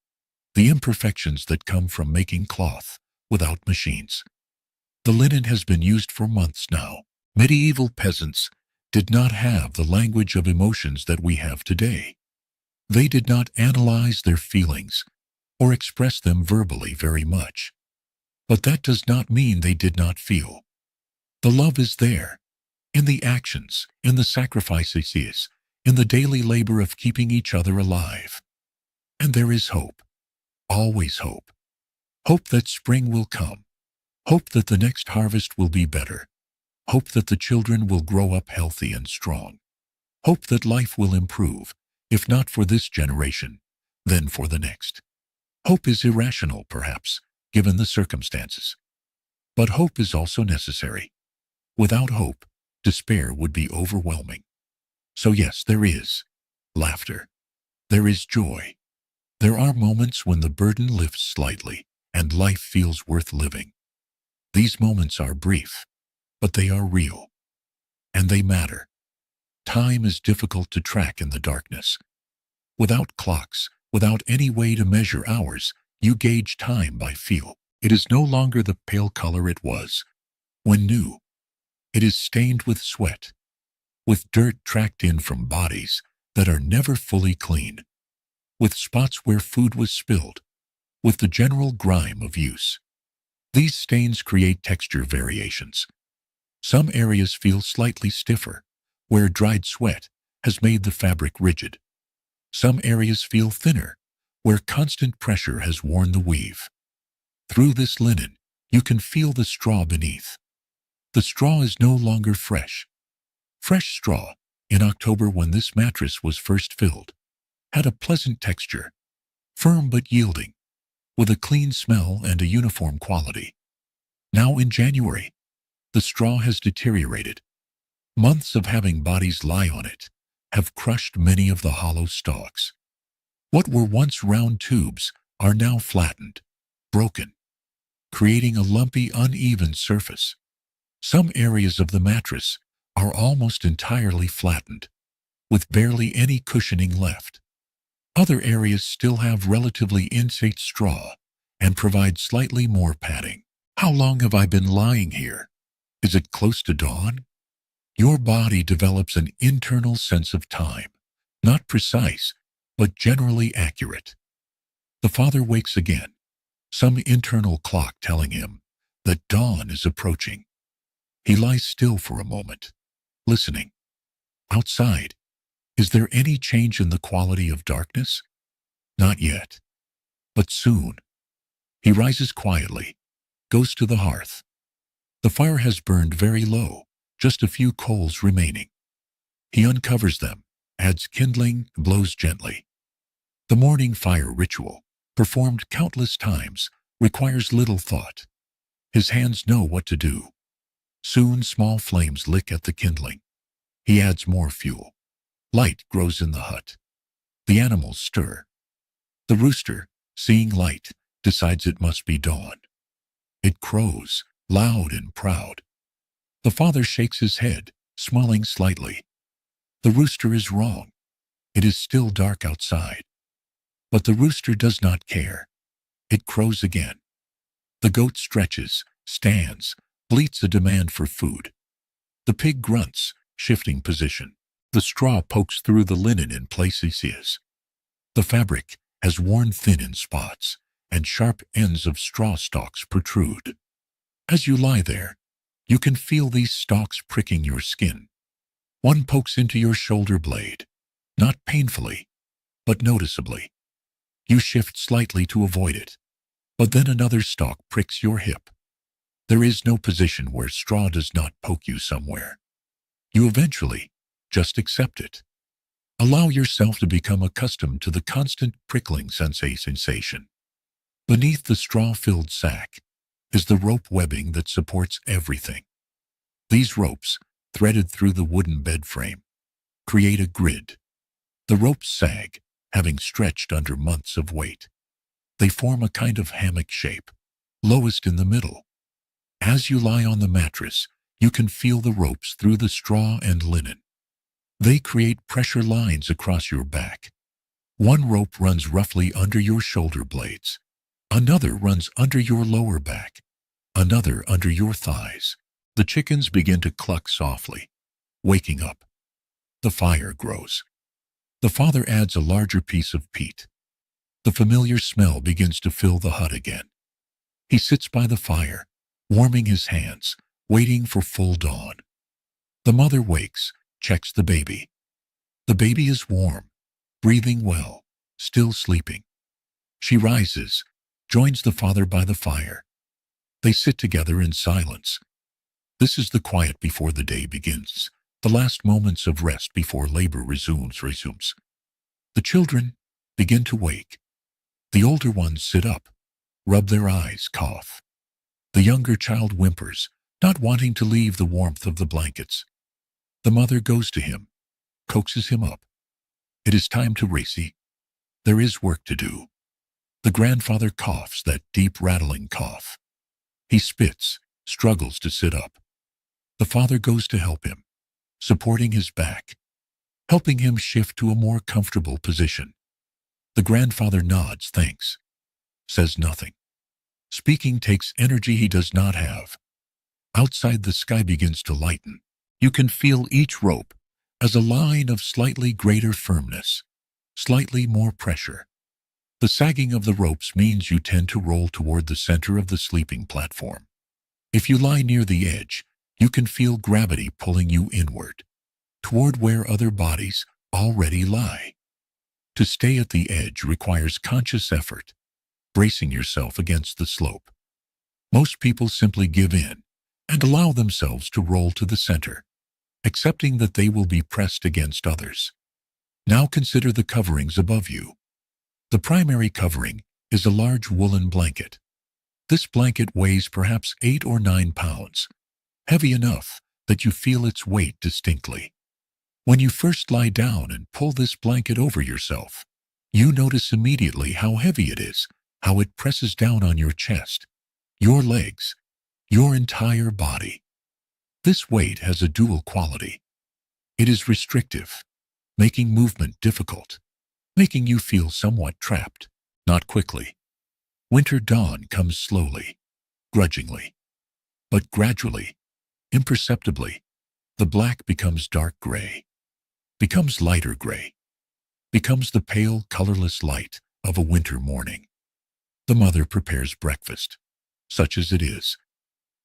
the imperfections that come from making cloth without machines. The linen has been used for months now. Medieval peasants did not have the language of emotions that we have today. They did not analyze their feelings or express them verbally very much. But that does not mean they did not feel. The love is there, in the actions, in the sacrifices, in the daily labor of keeping each other alive. And there is hope, always hope. Hope that spring will come. Hope that the next harvest will be better. Hope that the children will grow up healthy and strong. Hope that life will improve, if not for this generation, then for the next. Hope is irrational, perhaps, given the circumstances. But hope is also necessary. Without hope, despair would be overwhelming. So yes, there is laughter. There is joy. There are moments when the burden lifts slightly and life feels worth living. These moments are brief, but they are real. And they matter. Time is difficult to track in the darkness. Without clocks, without any way to measure hours, you gauge time by feel. It is no longer the pale color it was when new. It is stained with sweat, with dirt tracked in from bodies that are never fully clean, with spots where food was spilled, with the general grime of use. These stains create texture variations. Some areas feel slightly stiffer, where dried sweat has made the fabric rigid. Some areas feel thinner, where constant pressure has worn the weave. Through this linen, you can feel the straw beneath. The straw is no longer fresh. Fresh straw, in October when this mattress was first filled, had a pleasant texture, firm but yielding, with a clean smell and a uniform quality. Now in January, the straw has deteriorated. Months of having bodies lie on it have crushed many of the hollow stalks. What were once round tubes are now flattened, broken, creating a lumpy, uneven surface. Some areas of the mattress are almost entirely flattened, with barely any cushioning left. Other areas still have relatively insate straw and provide slightly more padding. How long have I been lying here? Is it close to dawn? Your body develops an internal sense of time, not precise, but generally accurate. The father wakes again, some internal clock telling him that dawn is approaching. He lies still for a moment, listening. Outside, is there any change in the quality of darkness? Not yet, but soon. He rises quietly, goes to the hearth. The fire has burned very low, just a few coals remaining. He uncovers them, adds kindling, blows gently. The morning fire ritual, performed countless times, requires little thought. His hands know what to do. Soon small flames lick at the kindling. He adds more fuel. Light grows in the hut. The animals stir. The rooster, seeing light, decides it must be dawn. It crows, loud and proud. The father shakes his head, smiling slightly. The rooster is wrong. It is still dark outside. But the rooster does not care. It crows again. The goat stretches, stands, bleats a demand for food. The pig grunts, shifting position. The straw pokes through the linen in places. The fabric has worn thin in spots, and sharp ends of straw stalks protrude. As you lie there, you can feel these stalks pricking your skin. One pokes into your shoulder blade, not painfully, but noticeably. You shift slightly to avoid it, but then another stalk pricks your hip. There is no position where straw does not poke you somewhere. You eventually just accept it. Allow yourself to become accustomed to the constant prickling sensation. Beneath the straw-filled sack is the rope webbing that supports everything. These ropes, threaded through the wooden bed frame, create a grid. The ropes sag, having stretched under months of weight. They form a kind of hammock shape, lowest in the middle. As you lie on the mattress, you can feel the ropes through the straw and linen. They create pressure lines across your back. One rope runs roughly under your shoulder blades. Another runs under your lower back. Another under your thighs. The chickens begin to cluck softly, waking up. The fire grows. The father adds a larger piece of peat. The familiar smell begins to fill the hut again. He sits by the fire, warming his hands, waiting for full dawn. The mother wakes, checks the baby. The baby is warm, breathing well, still sleeping. She rises, joins the father by the fire. They sit together in silence. This is the quiet before the day begins, the last moments of rest before labor resumes. The children begin to wake. The older ones sit up, rub their eyes, cough. The younger child whimpers, not wanting to leave the warmth of the blankets. The mother goes to him, coaxes him up. It is time to race. There is work to do. The grandfather coughs that deep rattling cough. He spits, struggles to sit up. The father goes to help him, supporting his back, helping him shift to a more comfortable position. The grandfather nods thanks, says nothing. Speaking takes energy he does not have. Outside the sky begins to lighten. You can feel each rope as a line of slightly greater firmness, slightly more pressure. The sagging of the ropes means you tend to roll toward the center of the sleeping platform. If you lie near the edge, you can feel gravity pulling you inward, toward where other bodies already lie. To stay at the edge requires conscious effort, bracing yourself against the slope. Most people simply give in and allow themselves to roll to the center, accepting that they will be pressed against others. Now consider the coverings above you. The primary covering is a large woolen blanket. This blanket weighs perhaps 8 or 9 pounds, heavy enough that you feel its weight distinctly. When you first lie down and pull this blanket over yourself, you notice immediately how heavy it is, how it presses down on your chest, your legs, your entire body. This weight has a dual quality. It is restrictive, making movement difficult, making you feel somewhat trapped, not quickly. Winter dawn comes slowly, grudgingly, but gradually, imperceptibly, the black becomes dark gray, becomes lighter gray, becomes the pale, colorless light of a winter morning. The mother prepares breakfast, such as it is.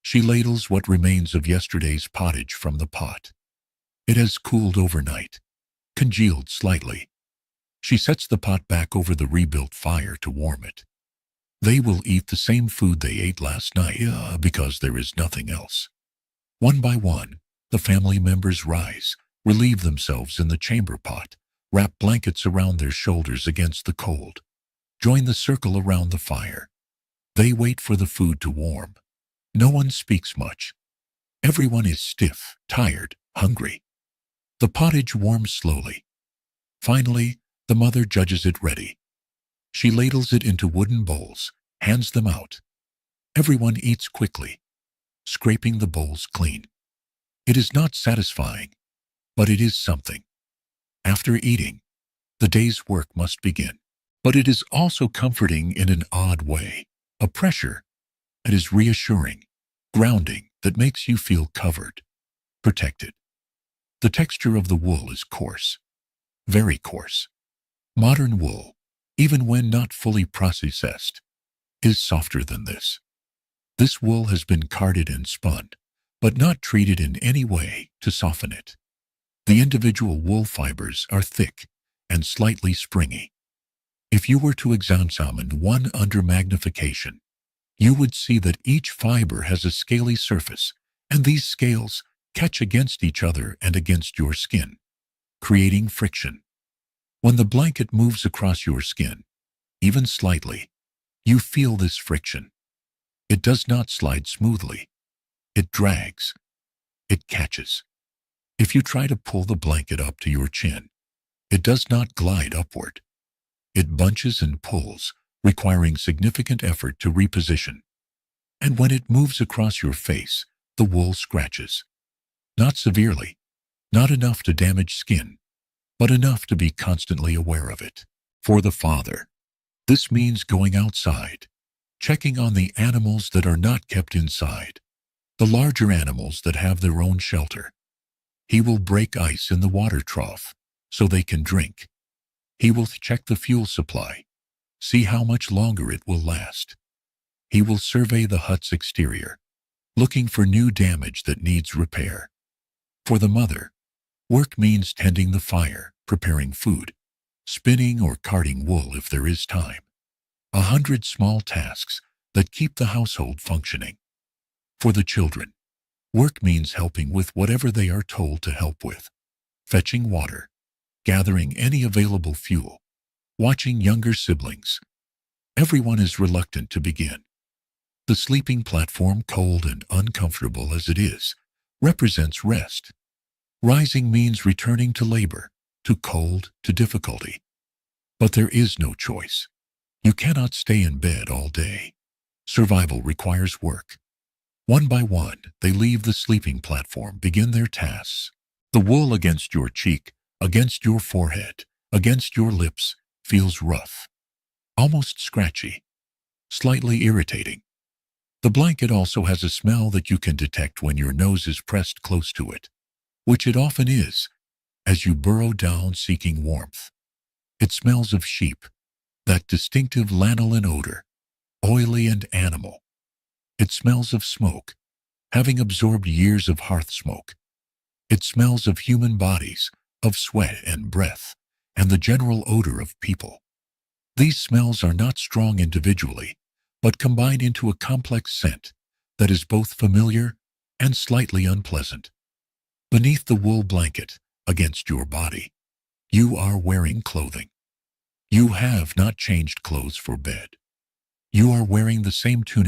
She ladles what remains of yesterday's pottage from the pot. It has cooled overnight, congealed slightly. She sets the pot back over the rebuilt fire to warm it. They will eat the same food they ate last night because there is nothing else. One by one, the family members rise, relieve themselves in the chamber pot, wrap blankets around their shoulders against the cold, join the circle around the fire. They wait for the food to warm. No one speaks much. Everyone is stiff, tired, hungry. The pottage warms slowly. Finally, the mother judges it ready. She ladles it into wooden bowls, hands them out. Everyone eats quickly, scraping the bowls clean. It is not satisfying, but it is something. After eating, the day's work must begin. But it is also comforting in an odd way, a pressure that is reassuring, grounding, that makes you feel covered, protected. The texture of the wool is coarse, very coarse. Modern wool, even when not fully processed, is softer than this. This wool has been carded and spun, but not treated in any way to soften it. The individual wool fibers are thick and slightly springy. If you were to examine one under magnification, you would see that each fiber has a scaly surface, and these scales catch against each other and against your skin, creating friction. When the blanket moves across your skin, even slightly, you feel this friction. It does not slide smoothly. It drags. It catches. If you try to pull the blanket up to your chin, it does not glide upward. It bunches and pulls, requiring significant effort to reposition. And when it moves across your face, the wool scratches. Not severely, not enough to damage skin, but enough to be constantly aware of it. For the father, this means going outside, checking on the animals that are not kept inside, the larger animals that have their own shelter. He will break ice in the water trough so they can drink. He will check the fuel supply, see how much longer it will last. He will survey the hut's exterior, looking for new damage that needs repair. For the mother, work means tending the fire, preparing food, spinning or carding wool if there is time. 100 small tasks that keep the household functioning. For the children, work means helping with whatever they are told to help with, fetching water, gathering any available fuel, watching younger siblings. Everyone is reluctant to begin. The sleeping platform, cold and uncomfortable as it is, represents rest. Rising means returning to labor, to cold, to difficulty. But there is no choice. You cannot stay in bed all day. Survival requires work. One by one, they leave the sleeping platform, begin their tasks. The wool against your cheek, against your forehead, against your lips, feels rough, almost scratchy, slightly irritating. The blanket also has a smell that you can detect when your nose is pressed close to it, which it often is, as you burrow down seeking warmth. It smells of sheep, that distinctive lanolin odor, oily and animal. It smells of smoke, having absorbed years of hearth smoke. It smells of human bodies, of sweat and breath, and the general odor of people. These smells are not strong individually, but combine into a complex scent that is both familiar and slightly unpleasant. Beneath the wool blanket, against your body, you are wearing clothing. You have not changed clothes for bed. You are wearing the same tunic